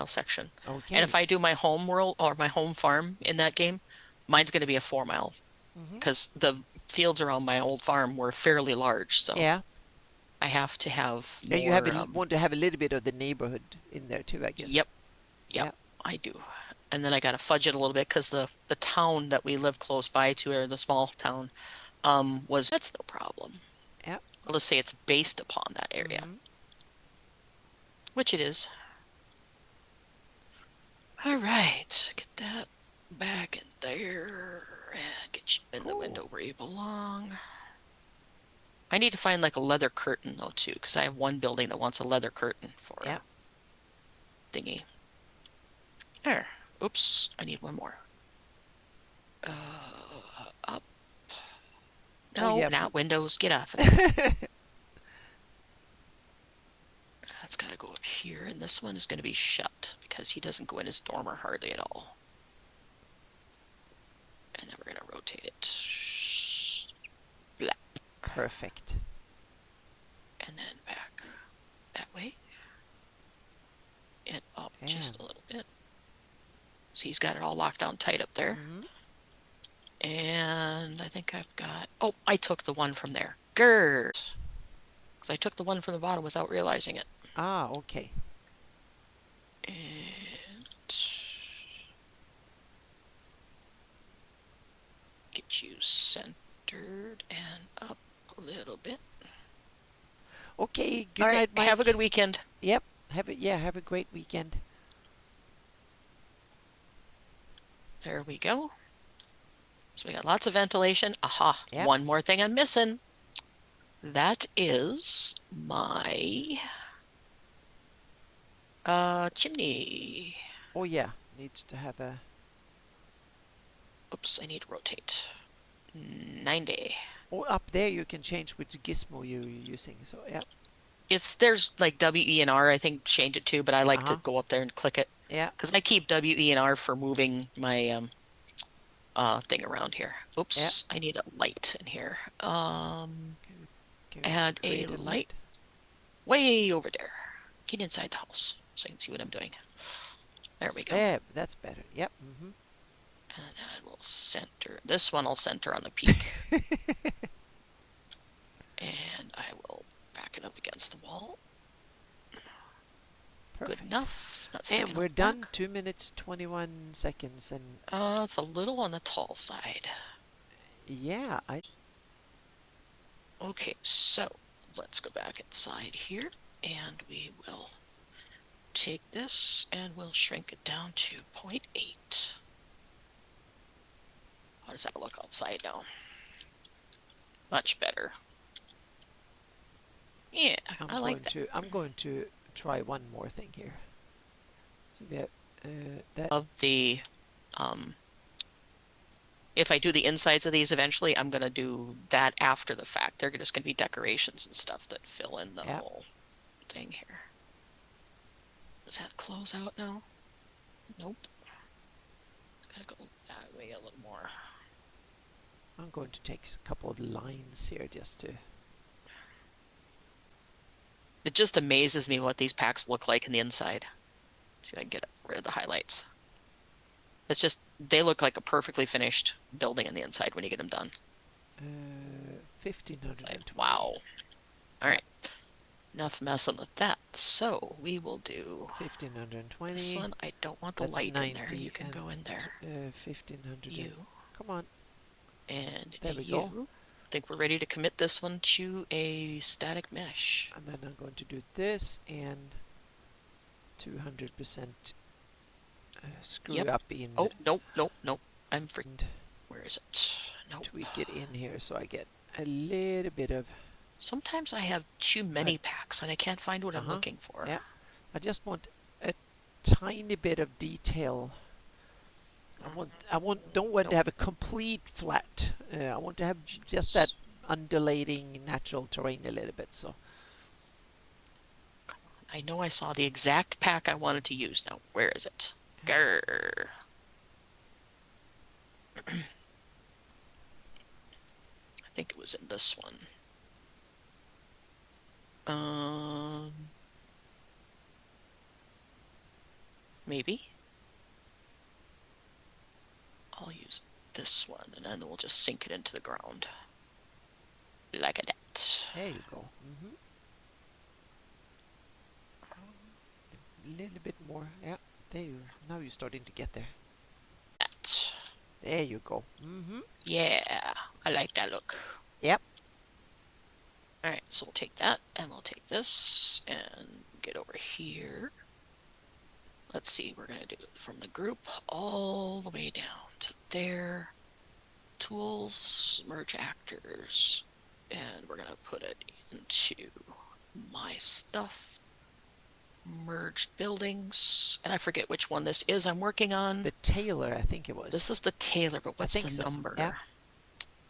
section. okay. And if I do my home world or my home farm in that game, mine's going to be a 4 mile Mhm. because the fields around my old farm were fairly large. So Yeah, I have to have yeah. You more. want to have a little bit of the neighborhood in there too, I guess. Yep, Yeah. yep, I do. And then I got to fudge it a little bit because the town that we live close by to, or the small town, was that's no problem. Yeah. Well, let's say it's based upon that area, Mhm. which it is. All right, get that back in there and get you in the window where you belong. I need to find like a leather curtain though too, because I have one building that wants a leather curtain for Yeah. thingy. There. Oops, I need one more. Up. No, yeah, not windows. Get off of there. That's got to go up here, and this one is going to be shut because he doesn't go in his dormer hardly at all. And then we're going to rotate it. Black. Perfect. And then back that way. just a little bit. So he's got it all locked down tight up there. Mm-hmm. And I think I've got, oh, I took the one from there. Grrr. Because I took the one from the bottom without realizing it. Ah, okay. And get you centered and up a little bit. Okay, good All right, night, Mike. have a good weekend. Yep, have a great weekend. There we go. So we got lots of ventilation. Aha, Yep. one more thing I'm missing. That is my chimney. Oh yeah, needs to have a. Oops, I need to rotate. 90. Oh, up there you can change which gizmo you're using. So yeah. There's like W, E, and R, I think change it to, but I like to go up there and click it. Yeah. Because I keep W, E, and R for moving my thing around here. Oops, Yeah. I need a light in here. Can Add a light way over there. Get inside the house so I can see what I'm doing. There we go. Yeah, that's better. Yep. Mm-hmm. And then we'll center. This one will center on the peak. And I will back it up against the wall. Perfect. Good enough. And we're done. 2 minutes 21 seconds, and it's a little on the tall side. yeah, Okay, so let's go back inside here, and we will take this and we'll shrink it down to 0.8. How does that look outside now? Much better. Yeah, I like that. I'm going to try one more thing here. So we have that Of the if I do the insides of these eventually, I'm going to do that after the fact. They're just going to be decorations and stuff that fill in the whole thing here. Does that close out now? Nope. Gotta go that way a little more. I'm going to take a couple of lines here just to. It just amazes me what these packs look like in the inside. See if I can get rid of the highlights. It's just, they look like a perfectly finished building in the inside when you get them done. 1520. Wow. All right. Enough messing with that. So we will do 1520. this one. I don't want the That's light in there. You can go in there. 1500. You. Come on. And there we you. go. I think we're ready to commit this one to a static mesh. And then I'm going to do this and 200% screw up in. Oh, nope. I'm freaked. Where is it? Nope. Tweak it in here so I get a little bit of. Sometimes I have too many packs and I can't find what I'm looking for. Yeah, I just want a tiny bit of detail. Don't want to have a complete flat. I want to have just that undulating natural terrain a little bit. So I know I saw the exact pack I wanted to use. Now, where is it? Grrr. I think it was in this one. Maybe. I'll use this one, and then we'll just sink it into the ground. Like that. There you go. A little bit more. Yeah, there you. Now you're starting to get there. That. There you go. Yeah, I like that look. Yep. All right, so we'll take that, and we'll take this, and get over here. Let's see, we're going to do it from the group all the way down to there. Tools, merge actors, and we're going to put it into my stuff. Merged buildings, and I forget which one this is I'm working on. The Taylor, I think it was. This is the Taylor, but what's the number? Yeah.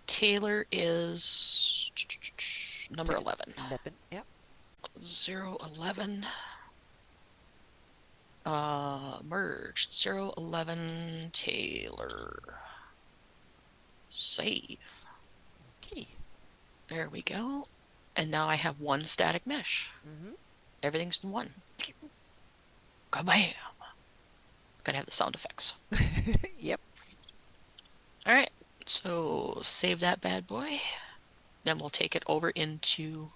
Taylor is number 11. 11, yep. 011. Merged 011 Taylor. Save. Okay. There we go. And now I have one static mesh. Everything's in one. Kabam! Gotta have the sound effects. Yep. All right, so save that bad boy. Then we'll take it over into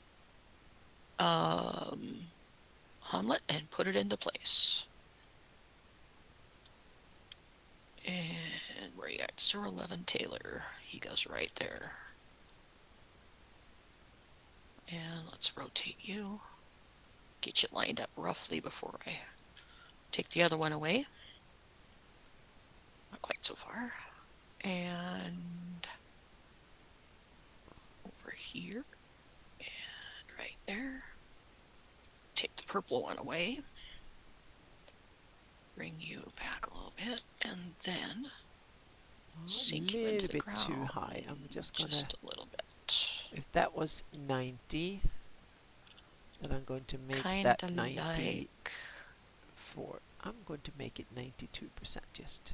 Hamlet and put it into place. And where you at? 011 Taylor. He goes right there. And let's rotate you. Get you lined up roughly before I take the other one away. Not quite so far. And over here. And right there. Take the purple one away. Bring you back a little bit. And then sink you into the ground. A little bit too high. I'm just gonna... Just a little bit. If that was 90, then I'm going to make Kinda that 94. like... I'm going to make it 92% just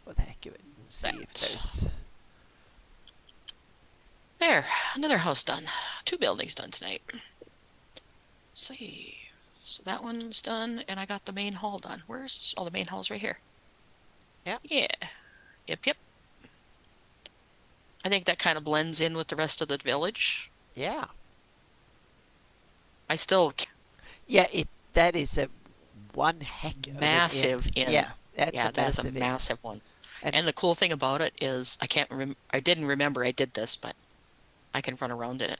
for the heck of it and see if there's... There, another house done. 2 buildings done tonight. Save. So that one's done, and I got the main hall done. Where's... Oh, the main hall's right here. Yeah. Yeah. Yep. I think that kind of blends in with the rest of the village. Yeah. I still... Yeah, that is a one heck of massive an inn. Yeah, that is a massive one. And the cool thing about it is I didn't remember I did this, but I can run around in it.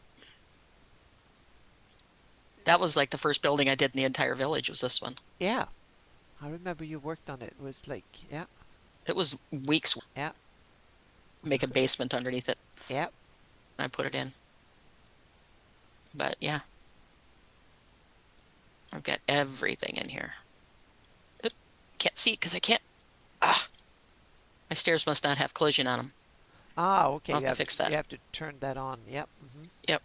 That was like the first building I did in the entire village was this one. Yeah. I remember you worked on it. It was like, yeah. It was weeks. Yeah. Make a basement underneath it. Yeah. And I put it in. But yeah. I've got everything in here. Can't see it because I can't. Ah, my stairs must not have collision on them. Ah, okay. I'll have to fix that. You have to turn that on. Yep. Yep.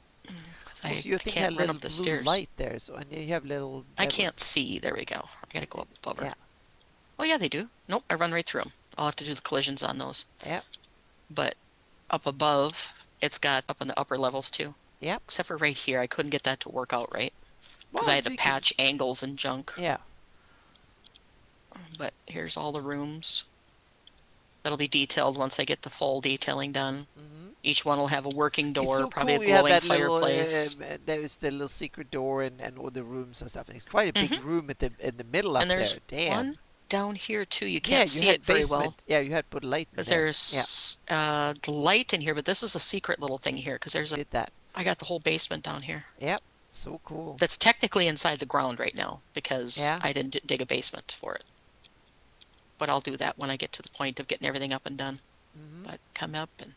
So you think can't that run up the blue stairs. light there, so and you have little. I can't see. There we go. I gotta go up above her. Yeah. Oh yeah, they do. Nope, I run right through them. I'll have to do the collisions on those. Yep. But up above, it's got up in the upper levels too. Yep. Except for right here, I couldn't get that to work out right because I had to patch angles and junk. Yeah. But here's all the rooms. That'll be detailed once I get the full detailing done. Mm-hmm. Each one will have a working door, so probably cool. a glowing fireplace. There's the little secret door and all the rooms and stuff. And it's quite a big room in the middle up and there's there. Damn. One down here too. You can't see it very well. Yeah, you had to put light in because there. there's light in here, but this is a secret little thing here because there's Did that. I got the whole basement down here. Yep. So cool. That's technically inside the ground right now because I didn't dig a basement for it. But I'll do that when I get to the point of getting everything up and done. Mm-hmm. But come up and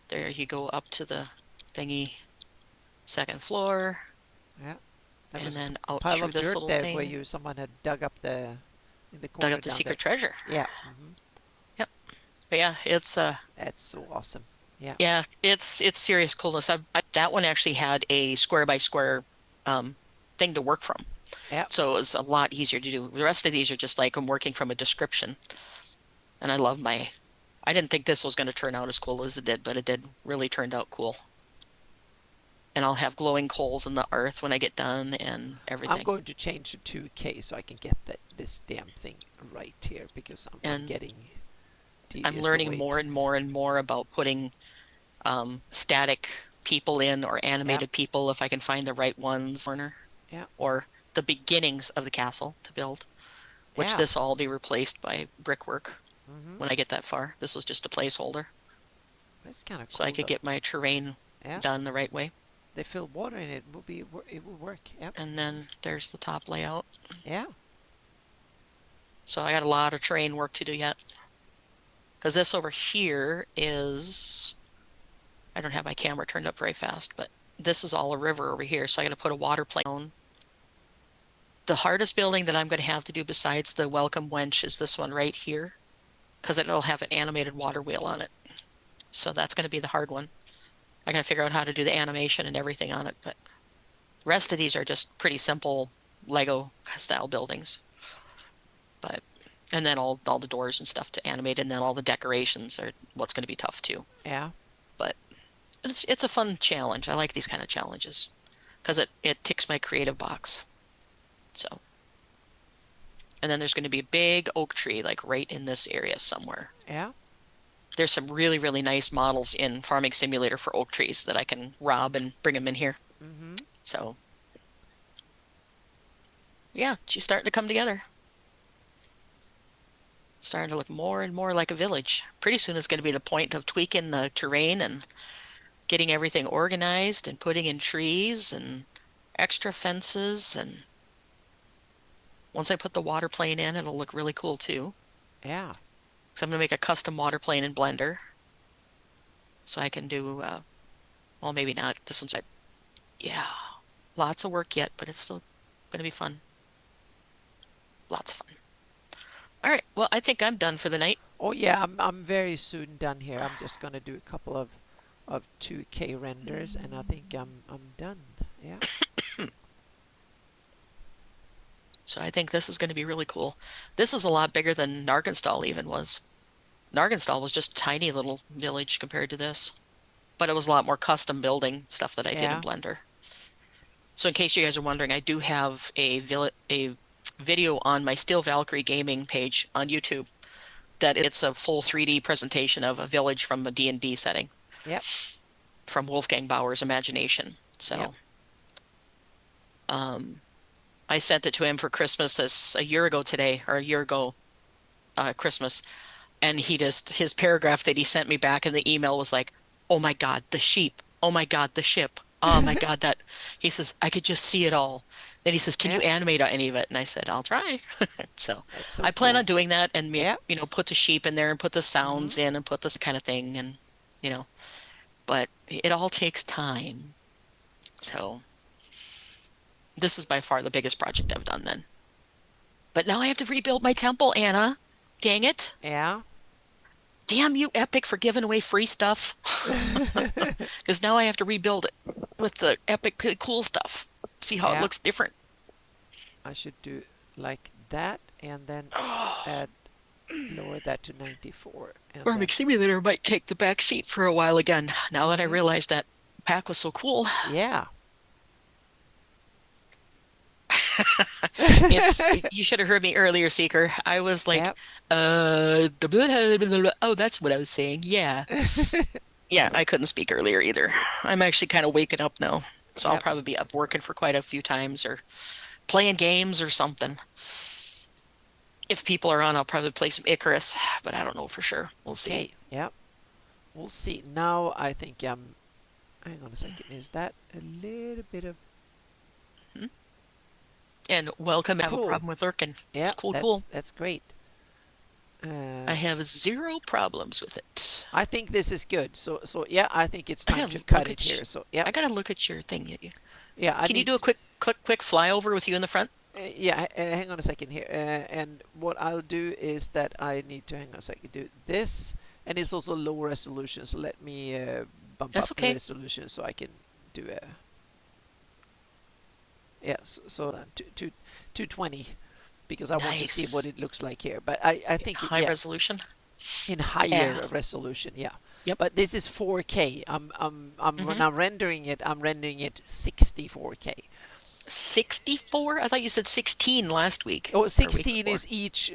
there you go up to the thingy, second floor. Yeah. And then out pile through of this dirt little there thing. where someone had dug up in the corner. Dug up the secret treasure. Yeah. Mm-hmm. Yep. But yeah, it's that's so awesome. Yeah. Yeah, it's serious coolness. That one actually had a square by square thing to work from. Yeah. So it was a lot easier to do. The rest of these are just like I'm working from a description. And I didn't think this was going to turn out as cool as it did, but it did really turned out cool. And I'll have glowing coals in the earth when I get done and everything. I'm going to change to 2K so I can get this damn thing right here because I'm getting I'm learning more and more and more about putting static people in or animated people if I can find the right ones. Yeah. Or the beginnings of the castle to build, which this will all be replaced by brickwork when I get that far. This was just a placeholder. That's kind of cool. So I could get my terrain done the right way. They fill water in it. It will work. Yep. And then there's the top layout. Yeah. So I got a lot of terrain work to do yet. Because this over here is... I don't have my camera turned up very fast, but this is all a river over here, so I got to put a water plane. The hardest building that I'm going to have to do besides the welcome wench is this one right here, because it'll have an animated water wheel on it. So that's going to be the hard one. I got to figure out how to do the animation and everything on it, but the rest of these are just pretty simple Lego style buildings. But and then all the doors and stuff to animate, and then all the decorations are what's going to be tough too. Yeah. But it's a fun challenge. I like these kind of challenges because it ticks my creative box. So And then there's going to be a big oak tree like right in this area somewhere. Yeah. There's some really, really nice models in Farming Simulator for oak trees that I can rob and bring them in here. Mm-hmm. So, yeah, she's starting to come together. Starting to look more and more like a village. Pretty soon it's going to be the point of tweaking the terrain and getting everything organized and putting in trees and extra fences. And once I put the water plane in, it'll look really cool too. Yeah. So I'm going to make a custom water plane in Blender. So I can do, well, maybe not. This one's, yeah, lots of work yet, but it's still going to be fun. Lots of fun. All right. Well, I think I'm done for the night. Oh yeah, I'm very soon done here. I'm just gonna do a couple of 2K renders, and I think I'm done. Yeah. So I think this is going to be really cool. This is a lot bigger than Nargenstal even was. Nargenstal was just a tiny little village compared to this, but it was a lot more custom building stuff that I did in Yeah. Blender. So in case you guys are wondering, I do have a video on my Steel Valkyrie gaming page on YouTube that it's a full 3D presentation of a village from a D&D setting Yep. from Wolfgang Bauer's imagination. Yep. So I sent it to him for Christmas this a year ago today, or a year ago Christmas, and his paragraph that he sent me back in the email was like, "Oh my God, the sheep. Oh my God, the ship. Oh my God, that." He says, "I could just see it all." Then he says, "Can you Yep. animate any of it?" And I said, "I'll try." So That's so I plan on cool. doing that and Yep. put the sheep in there and put the Mm-hmm. sounds in and put this kind of thing and you know, but it all takes time. So this is by far the biggest project I've done then. But now I have to rebuild my temple, Anna. Dang it. Yeah. Damn you, Epic, for giving away free stuff. Because now I have to rebuild it with the Epic cool stuff. See how it Yeah. looks different. I should do like that, and then Oh, add lower that to 94, and then Farming Simulator might take the back seat for a while again, now that I mm-hmm. realize that pack was so cool. Yeah. It's you should have heard me earlier, Seeker. I was like, Yep. oh, that's what I was saying. Yeah. Yeah, I couldn't speak earlier either. I'm actually kind of waking up now. So I'll Yep. probably be up working for quite a few times or playing games or something. If people are on, I'll probably play some Icarus, but I don't know for sure. We'll see. Okay. Yep. We'll see. Now I think hang on a second. Is that a little bit of Hmm? And welcome. I have a cool? problem with Lurkin. It's Yeah, cool, that's cool. that's great. I have zero problems with it. I think this is good. So yeah, I think it's I time to gotta cut look it at here. So yeah, I gotta look at your thing. yeah, I Can you need do a quick flyover with you in the front? yeah. Hang on a second here. And what I'll do is that I need to hang on a second. Do this, and it's also low resolution. So let me bump That's up the okay. resolution so I can do a yeah. So 220 because I want to see what Nice. it looks like here. But I think High yeah, resolution. in Yeah. higher resolution, yeah. Yep. But this is 4K. When Mm-hmm. I'm rendering it, I'm rendering it 64K. 64? I thought you said 16 last week Oh, or week 16 before. is each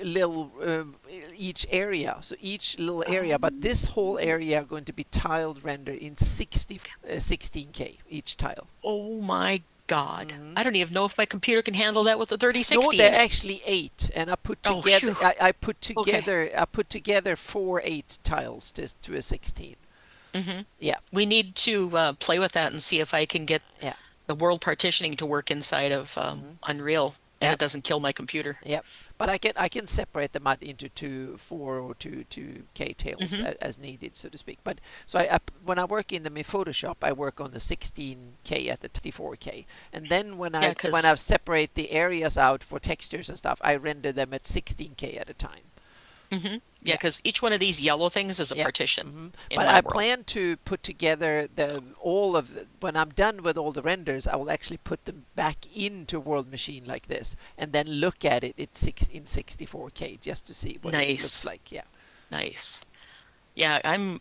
area. So each little area, but Um, this whole area are going to be tiled render in 16K each tile. oh my God. Hmm. I don't even know if my computer can handle that with a No, 3060 they're in it. actually 8, and I put Oh, together phew. Okay. I put together 4 8 tiles to a 16. Mm-hmm. Yeah, We need to play with that and see if I can get yeah. the world partitioning to work inside of Hmm. Unreal and Yeah. it doesn't kill my computer. Yep. But I can separate them out into 4 or 2K tails Hmm. as needed, so to speak. But so when I work in them in Photoshop, I work on the 16K at the 64K, and then Yeah, when because I separate the areas out for textures and stuff, I render them at 16K at a time. yeah, Yeah. because each one of these yellow things is a Yeah. partition in But my I world. plan to put together when I'm done with all the renders, I will actually put them back into World Machine like this, and then look at it in 64K just to see what it looks Nice. like. Yeah. Nice. Yeah, I'm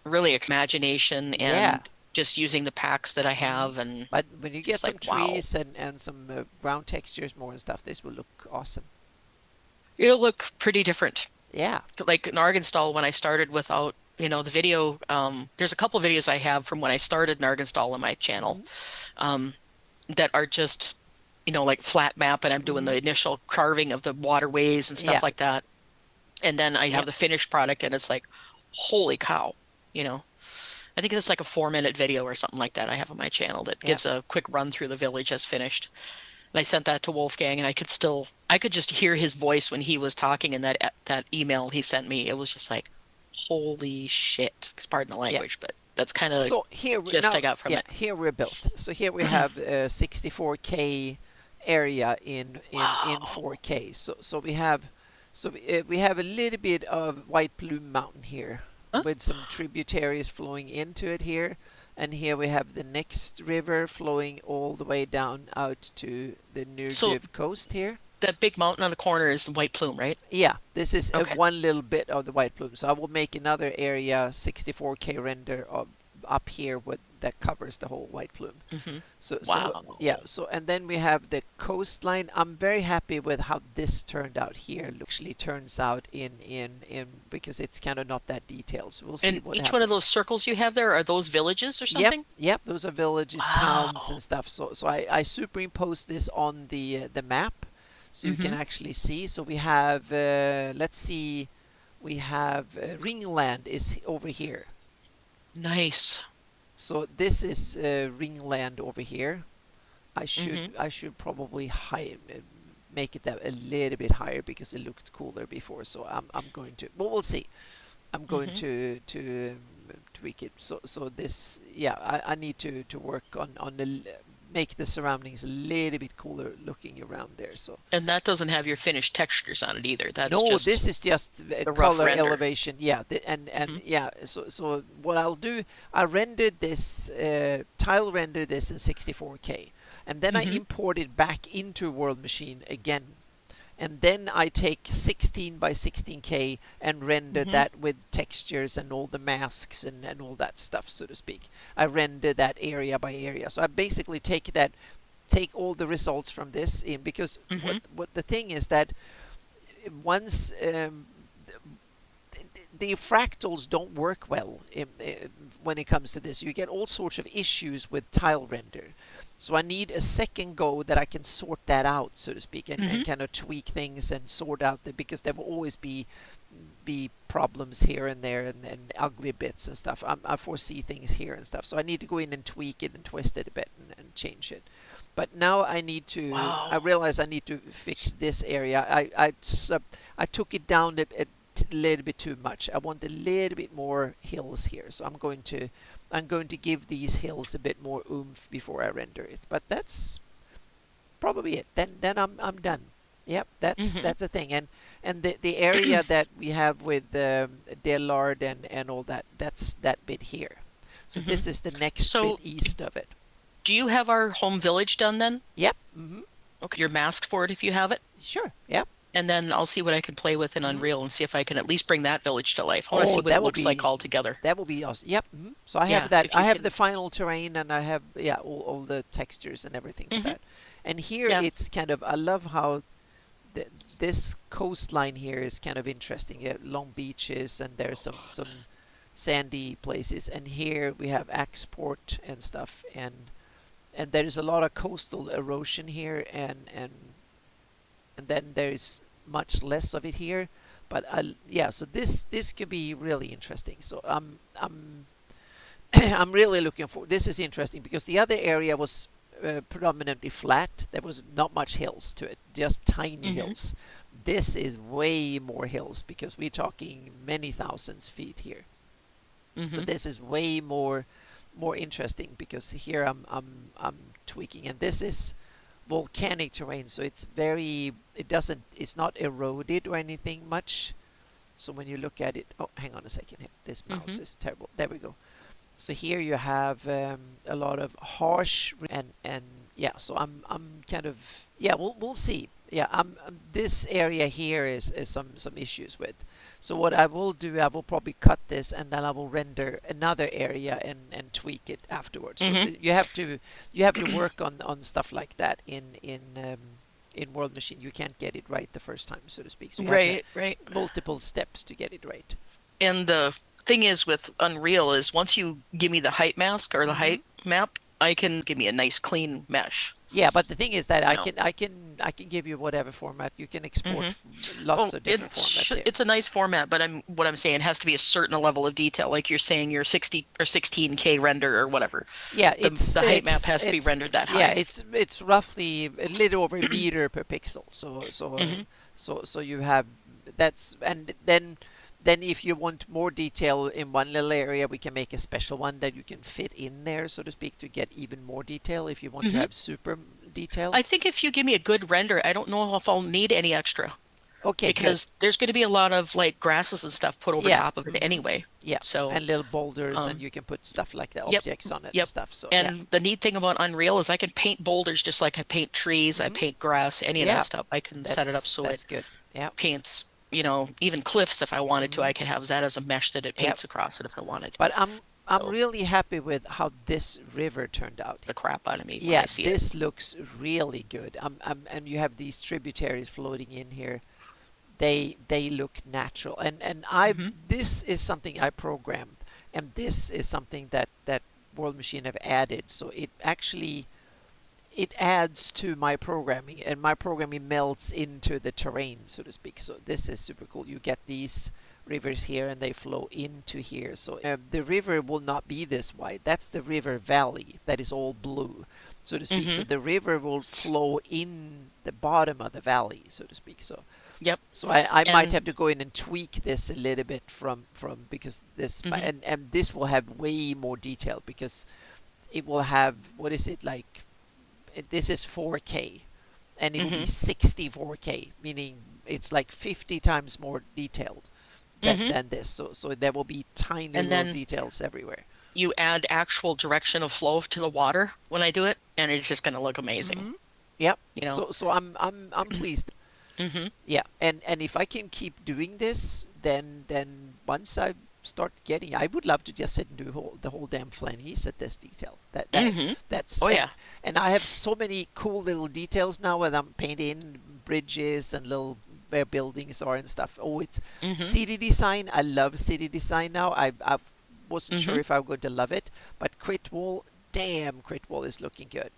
really imagination Yeah. and just using the packs that I Mhm. have, and But when you get just some like, wow, trees and some ground textures more and stuff, this will look awesome. it'll look pretty different. Yeah. Like in Argynstall, when I started without, the video, there's a couple videos I have from when I started in Argynstall on my channel, Hmm. um, that are just, like flat map, and I'm doing Hmm. the initial carving of the waterways and stuff Yeah. like that. And then I Yeah. have the finished product, and it's like, holy cow, you know. I think it's like a 4-minute video or something like that I have on my channel that Yeah. gives a quick run through the village as finished. And I sent that to Wolfgang, and I could just hear his voice when he was talking in that email he sent me. It was just like, holy shit. Pardon the Yeah. language, but that's kind of So here we, gist I now, got from yeah, it. here we're built. So here we have 64K area in Wow. 4K. So we have a little bit of White Plume Mountain here Huh? with some tributaries flowing into it here, and here we have the next river flowing all the way down out to the So Nurgiv coast here. that big mountain on the corner is the White Plume, right? Yeah, this is Okay. one little bit of the White Plume. So I will make another area 64K render of, up here with that covers the whole White Plume. Hmm. So yeah, Wow. so and then we have the coastline. I'm very happy with how this turned out here. Actually turns out in because it's kind of not that detailed. So we'll see And what each one of happens. those circles you have there, are those villages or Yep, something? yep. Those are villages, towns, and Wow. stuff. So I superimpose this on the map, so you can Hmm. actually see. So we have let's see, we have Ringland is over here. Nice. So this is Ringland over here. Hmm. I should probably make it that a little bit higher because it looked cooler before. So I'm going to. Well, we'll see. I'm going Hmm. to tweak it. So this, yeah, I need to work on the make the surroundings a little bit cooler looking around there. So And that doesn't have your finished textures on it either. That's no, just this is just the rough color render. elevation. Yeah, and Hmm. yeah. So what I'll do, I rendered this tile render this in 64K, and then I Hmm. import it back into World Machine again, and then I take 16 by 16K and render Hmm. that with textures and all the masks and all that stuff, so to speak. I render that area by area. So I basically take all the results from this in, because Hmm. what the thing is that once the fractals don't work well when it comes to this. You get all sorts of issues with tile render. So I need a second go that I can sort that out, so to speak, and Hmm. kind of tweak things and sort out because there will always be problems here and there and ugly bits and stuff. I foresee things here and stuff. So I need to go in and tweak it and twist it a bit and change it. But now I Wow. realize I need to fix this area. I took it down a little bit too much. I want a little bit more hills here. So I'm going to give these hills a bit more oomph before I render it. But that's probably it. Then I'm done. Yep, Hmm. that's the thing. And the area that we have with Dillard and all that, that's that bit here. So Hmm. this is the next bit So, east of it. do you have our home village done then? Yep. Hmm. Okay, you're masked for it if you have it. Sure. Yep. And then I'll see what I can play with in Hmm. Unreal and see if I can at least bring that village to life. I want to see Oh, what it looks like all together. that will be awesome. Yep. Hmm. So I have Yeah, that. if I you have the can. final terrain, and I have, yeah, all the textures and everything for Hmm. that. And here Yeah. it's kind of, I love how this coastline here is kind of interesting. You have long beaches and there's some sandy places, and here we have Axport and stuff, and there's a lot of coastal erosion here, and then there's much less of it here. But yeah, so this could be really interesting. So I'm I'm really looking for. This is interesting because the other area was predominantly flat. There was not much hills to it, just tiny Hmm. hills. This is way more hills because we're talking many thousands feet here. So Hmm. this is way more interesting because here I'm tweaking, and this is volcanic terrain, so it's not eroded or anything much. So when you look at it, oh, hang on a second, this mouse Hmm. is terrible. There we go. So here you have a lot of harsh and yeah. So I'm kind of, yeah. We'll see. Yeah. This area here is some issues with. So what I will do, I will probably cut this and then I will render another area and tweak it afterwards. So Hmm. you have to work on stuff like that in World Machine. You can't get it right the first time, so to speak. So you have to have Right, right. multiple steps to get it right. And the thing is with Unreal is once you give me the height mask or the Hmm. height map, I can give me a nice clean mesh, Yeah, but the thing is that you know. I can give you whatever format. You can Hmm. export lots Oh, of different formats here. it's a nice format, but what I'm saying has to be a certain level of detail. Like you're saying your 60 or 16K render or whatever. Yeah, The height map has to be rendered that yeah, high. it's roughly a little over a meter per pixel. Hmm. So you have that's and then if you want more detail in one little area, we can make a special one that you can fit in there, so to speak, to get even more detail if you want to Hmm. have super detail. I think if you give me a good render, I don't know if I'll need any extra Okay, good. because there's going to be a lot of like grasses and stuff put over Yeah. top of it Hmm. anyway. Yeah, So, and little boulders, and um, you can put stuff like the yep, objects on it and yep. stuff. So yeah. And the neat thing about Unreal is I can paint boulders just like I paint trees, I Hmm. paint grass, any of that Yeah, stuff. I can set it up so it that's good. Yeah. paints, even cliffs if I wanted to. Hmm. I could have that as a mesh that it Yeah. paints across it if I wanted. But I'm So, really happy with how this river turned out. the crap out of me when I Yeah, see it. this looks really good. And you have these tributaries floating in here. They look natural. And I Hmm. this is something I programmed, and this is something that World Machine have added. So it actually it adds to my programming, and my programming melts into the terrain, so to speak. So this is super cool. You get these rivers here and they flow into here. So the river will not be this wide. That's the river valley that is all blue, so to speak. So Hmm. the river will flow in the bottom of the valley, so to speak. Yep. So I might have And to go in and tweak this a little bit from because this hmm and this will have way more detail because it will have, what is it like, this is 4K and it will be hmm 64K, meaning it's like 50 times more detailed hmm than this. So there will be tiny and little then details everywhere. you add actual direction of flow to the water when I do it, and it's just going to look amazing, Hmm. Yep. you know. So I'm pleased. Hmm. Yeah, and if I can keep doing this, then once I start getting, I would love to just sit and do the whole damn Flanies at this detail. Hmm. That's Oh yeah. and I have so many cool little details now when I'm painting bridges and little where buildings are and stuff. Oh, it's Hmm. city design. I love city design now. I wasn't sure Hmm. if I was going to love it, but Crit Wall, damn, Crit Wall is looking good.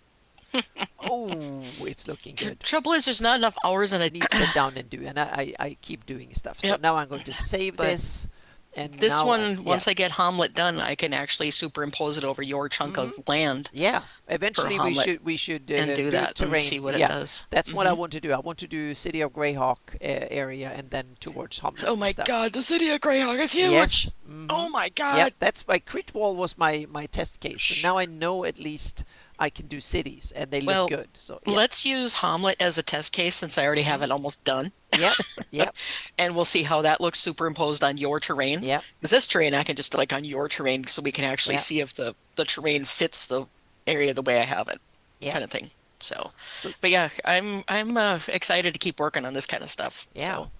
Oh, it's looking good. Trouble is, there's not enough hours in a. Need to sit down and do, and I keep doing stuff. So Yep. now I'm going to save But this, and this now one, yeah. once I get Hamlet done, I can actually superimpose it over your chunk Hmm. of land Yeah, for eventually Hamlet we should and do do that and see terrain. what it Yeah, does. that's what I Hmm. want to do. I want to do City of Greyhawk area and then towards Hamlet Oh and my stuff. God, the city of Greyhawk is Yes. huge. Hmm. Oh my Yep, God. that's why Crit Wall was my test case. So now I know at least I can do cities and they look Well, good. So yeah. let's use Hamlet as a test case since I already have Hmm. it almost done. Yep. Yep. And we'll see how that looks superimposed on your terrain. Yep. Because this terrain I can just like on your terrain so we can actually Yep. see if the terrain fits the area the way I have it, Yep. kind of thing. So, So but yeah, I'm excited to keep working on this kind of stuff. yeah. So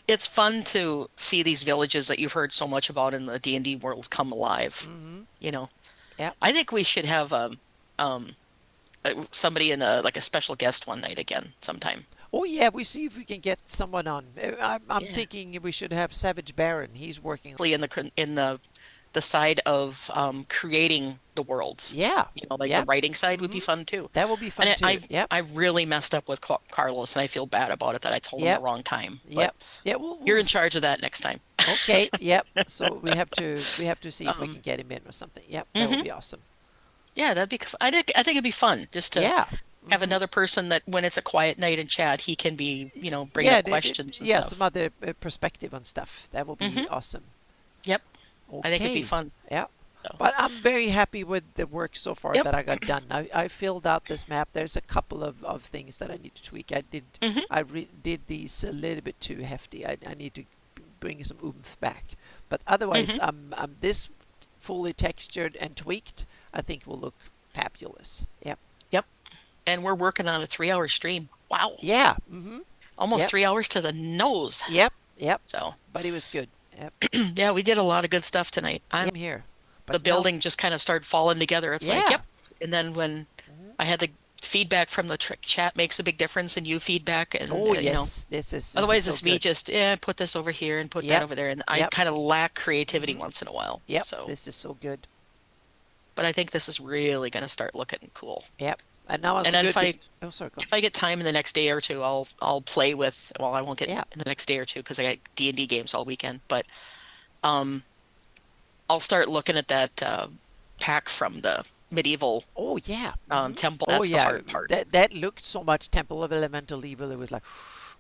it's fun to see these villages that you've heard so much about in the D&D worlds come alive. Hmm. You know, Yep. I think we should have um somebody in a like a special guest one night again sometime. Oh yeah, we see if we can get someone on. I'm Yeah. thinking we should have Savage Baron. He's working. In the side of creating the worlds. Yeah. Like the Yep. writing side would be Hmm. fun too. That will be And fun too. Yep. I really messed up with Carlos, and I feel bad about it that I told him the Yep. wrong time. But Yep. Yeah. We'll you're in charge of that next time. okay. Yep. So we have to see if we can Um, get him in or something. Yep. That would mhm. be awesome. Yeah, I think it'd be fun just to Yeah. have Hmm. another person that when it's a quiet night in chat, he can be, bringing Yeah. up questions and Yeah. Some stuff. other perspective on stuff. That will be Hmm. awesome. Yep, I think it'd be Okay. fun. Yeah. So, But I'm very happy with the work so far yep. that I got done. I filled out this map. There's a couple of things that I need to tweak. Hmm. Did these a little bit too hefty. I need to bring some oomph back. But otherwise, Hmm. this fully textured and tweaked, I think will look fabulous. Yep. Yep. And we're working on a 3-hour stream. Wow. Yeah. Hmm. Almost Yep. 3 hours to the nose. Yep. Yep. So But it was good. Yep. yeah, we did a lot of good stuff tonight. Yep. Here. The But now, building just kind of started falling together. It's like, yeah. yep. And then when Mhm. I had the feedback from the chat makes a big difference, and you feedback, and Oh you know, yes, this is otherwise so it's me good. just put this over here and put that Yep. over there, and I Yep. kind of lack creativity Hmm. once in a while. Yep. So, This is so good. but I think this is really going to start looking cool. Yep. And now it's And so then good. Oh, sorry, go on. if I get time in the next day or two, I'll play with. Well, I won't get Yeah. in the next day or two because I got D&D games all weekend, but um, I'll start looking at that pack from the medieval Oh yeah. temple. Oh That's the yeah. hard part. That looked so much Temple of Elemental Evil. It was like,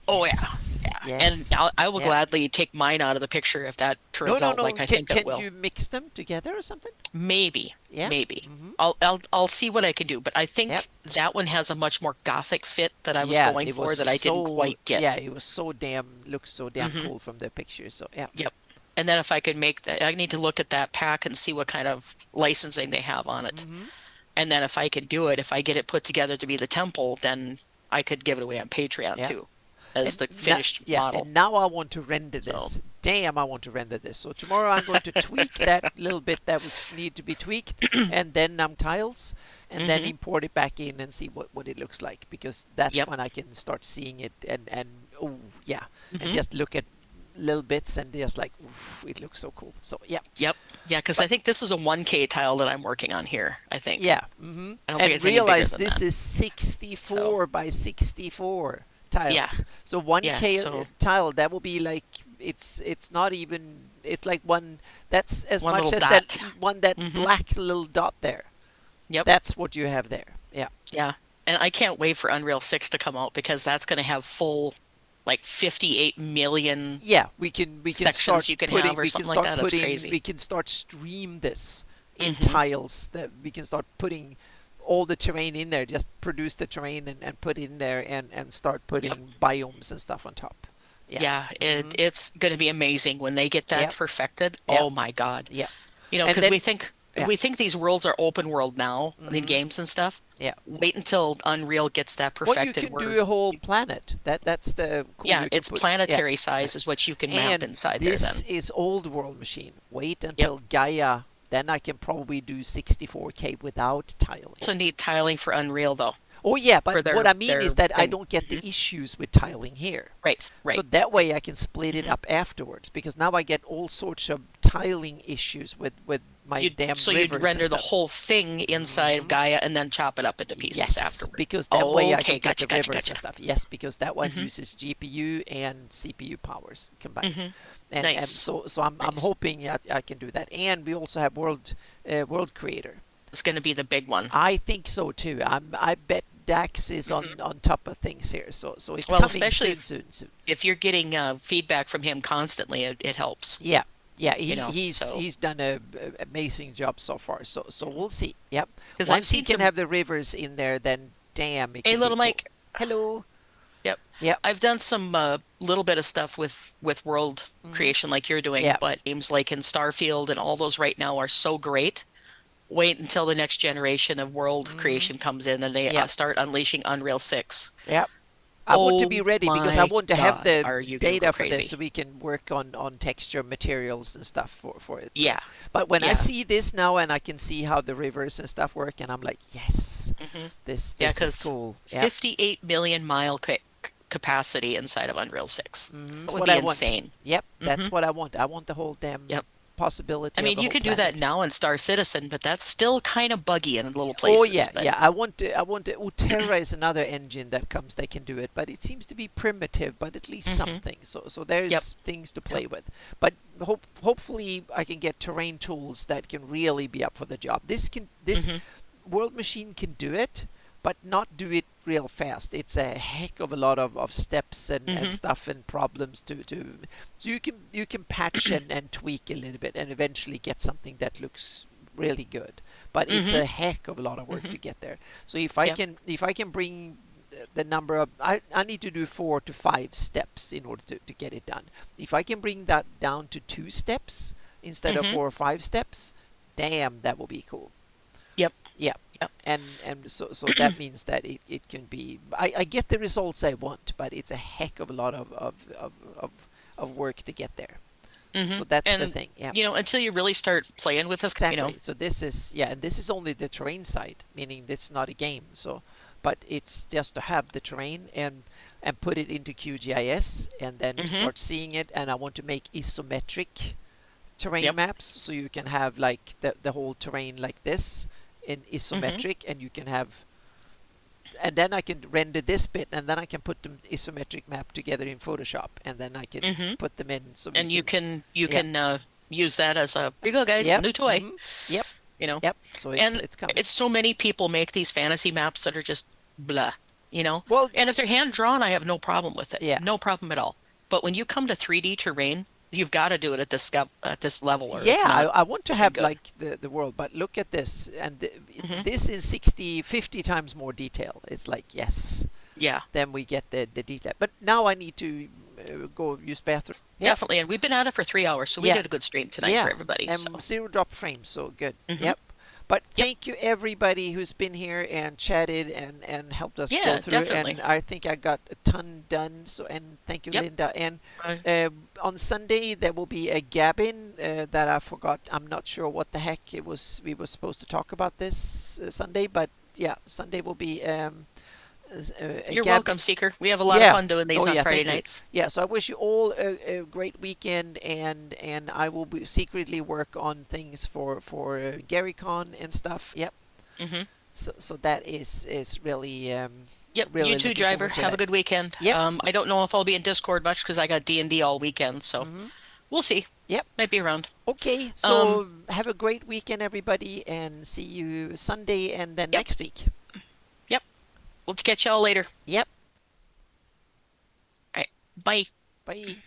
Oh yeah, yes, yeah. And yes. I will Yep. gladly take mine out of the picture if that No, turns no, out no. like I Can think it can will. you mix them together or something? Maybe, Yeah. maybe. Hmm. I'll see what I can do, but I Yep. think that one has a much more gothic fit that I was Yeah, going it was for that I didn't so. quite Yeah, get. it was so damn. Looked so damn Hmm. cool from the picture. So yeah. Yep. And then if I could make that, I need to look at that pack and see what kind of licensing they have on it. Hmm. And then if I can do it, if I get it put together to be the temple, then I could give it away on Patreon Yeah. too, as And the finished yeah, model. and now I want to render So, this. Damn, I want to render this. So tomorrow I'm going to tweak that little bit that was need to be tweaked, and then tiles, and then hmm. import it back in and see what it looks like, because that's Yep. when I can start seeing it and oh yeah, and Hmm. just look at little bits and just like, oof, it looks so cool. So yeah, Yep. Yeah, because I but think this is a 1K tile that I'm working on here, I think. yeah, I don't think and it's any bigger realize than this that. is So, 64 by 64 yeah. tiles. So Yeah, 1K so tile, that will be like, it's not even, it's like one, that's as one little much as that dot. one, that Hmm. black little dot there. Yep. That's what you have there. Yeah. Yeah. And I can't wait for Unreal 6 to come out because that's going to have full like 58 million Yeah, we can start sections you can putting have or we can something like start that. It's putting crazy. we can start stream this in Hmm. tiles, that we can start putting all the terrain in there, just produce the terrain and put it in there, and start Yep. putting biomes and stuff on top. Yeah. Yeah, Hmm. it's going to be amazing when they get that Yep. perfected. Yep. Oh my God. Yep. You know, And because then, we think these worlds are open world now in hmm games and stuff. yeah. Wait until Unreal gets that Well, you perfected can where do a whole planet. That's the cool. yeah, You can it's put, yeah. planetary size is what you can map And inside there this then. is old world machine. Wait Yep. until Gaia, then I can probably do 64K without tiling. Also need tiling for Unreal though, Oh yeah, but for what I mean their is that I thing. don't get the Hmm. issues with tiling here. Right, So right. that way I can split it Hmm. up afterwards, because now I get all sorts of tiling issues with my damn You'd rivers and render the stuff. whole thing inside of Hmm. Gaia and then chop it up into pieces Yes, afterward. because that way I Okay, can get gotcha, the gotcha, rivers gotcha. and stuff. Yes, because that one Hmm. uses GPU and CPU powers combined. Hmm. And Nice, so I'm nice. hoping I can do that. And we also have world creator. It's going to be the big one. I think so too. I bet Dax is Hmm. on top of things here. So it's Well, coming especially soon. if you're getting feedback from him constantly, it helps, Yeah, yeah. you know. He's So, he's done a amazing job so far. So we'll see. Yep. because I've Once he seen can some, have the rivers in there, then damn, it hey, can be little cool. Mike. Hello. Yep. Yep. I've done some little bit of stuff with world Hmm. creation like you're doing, Yeah. but games like in Starfield and all those right now are so great. Wait until the next generation of world Hmm. creation comes in and they Yep. start unleashing Unreal 6. Yep. I want to be Oh ready, because I my want to have God, the are you going to go data for this, crazy? so we can work on texture materials and stuff for it. So, Yeah, but when I yeah. see this now and I can see how the rivers and stuff work, and I'm like, yes, Hmm. this Yeah, this is because cool. Yep. 58 million mile capacity inside of Unreal 6. That That's would what be I want. insane. Yep, Hmm. that's what I want. I want the whole damn Yep. I possibility of mean, the you whole could do that planet. now in Star Citizen, but that's still kind of buggy in little Oh places. yeah, But yeah. I want Uterra is another engine that comes that can do it, but it seems to be primitive, but at least hmm. something. So Yep. there's things to play Yep. with. But hopefully I can get terrain tools that can really be up for the job. This Hmm. world machine can do it, but not do it real fast. It's a heck of a lot of steps and Hmm. stuff and problems to so you can patch and tweak a little bit and eventually get something that looks really good. But it's Hmm. a heck of a lot of work Hmm. to get there. So if I can bring the number of, I need to do 4 to 5 steps in order to get it done. If I can bring that down to 2 steps instead of Hmm. 4 or 5 steps, damn, that will be cool. Yep. Yeah. Yep. And so that means that it can be, I get the results I want, but it's a heck of a lot of of work to get there. Hmm. So that's the And thing. Yeah. until you really start playing with this, Exactly. So this is, yeah, and this is only the terrain side, meaning this is not a game. So, but it's just to have the terrain and put it into QGIS and then hmm start seeing it. And I want to make isometric terrain Yep. maps, so you can have like the whole terrain like this in hmm isometric, and you can have, and then I can render this bit, and then I can put the isometric map together in Photoshop, and then I can hmm put them in so we And you can, can you yeah, can use that as a, here you go, guys, yep, new toy. yep, You know, yep. So and it's coming. it's so many people make these fantasy maps that are just blah. Well, And if they're hand drawn, I have no problem with it, yeah, no problem at all. But when you come to 3D terrain, you've got to do it at this level, or yeah, it's not I want to looking have good. like the world, but look at this, and Hmm. this in 60, 50 times more detail. It's like, yes, Yeah, then we get the detail. But now I need to go use bathroom. Yep. definitely. And we've been at it for 3 hours, so we Yeah. did a good stream tonight for Yeah. everybody. And So, zero drop frames, so good. hmm Yep. But yep, thank you everybody who's been here and chatted and helped us go yeah, through. definitely. And I think I got a ton done. So, and thank you, Yep. Linda. And Uh, on Sunday there will be a Gabin that I forgot. I'm not sure what the heck it was. We were supposed to talk about this Sunday, but yeah, Sunday will be a you're Gabin. welcome, Seeker. We have a lot of Yeah. fun doing Oh these on yeah. Friday Thank you. nights. Yeah. So I wish you all a great weekend, and I will be secretly work on things for GaryCon and stuff. Yep. Hmm So that is really Yep, you really too, looking driver. forward to Have a that. good weekend. Yep. I don't know if I'll be in Discord much because I got D&D all weekend, so Mhm. we'll see. Yep. Might be around. Okay. Um, So have a great weekend, everybody, and see you Sunday and then yep, next week. yep. We'll catch y'all later. Yep. All right, bye. Bye.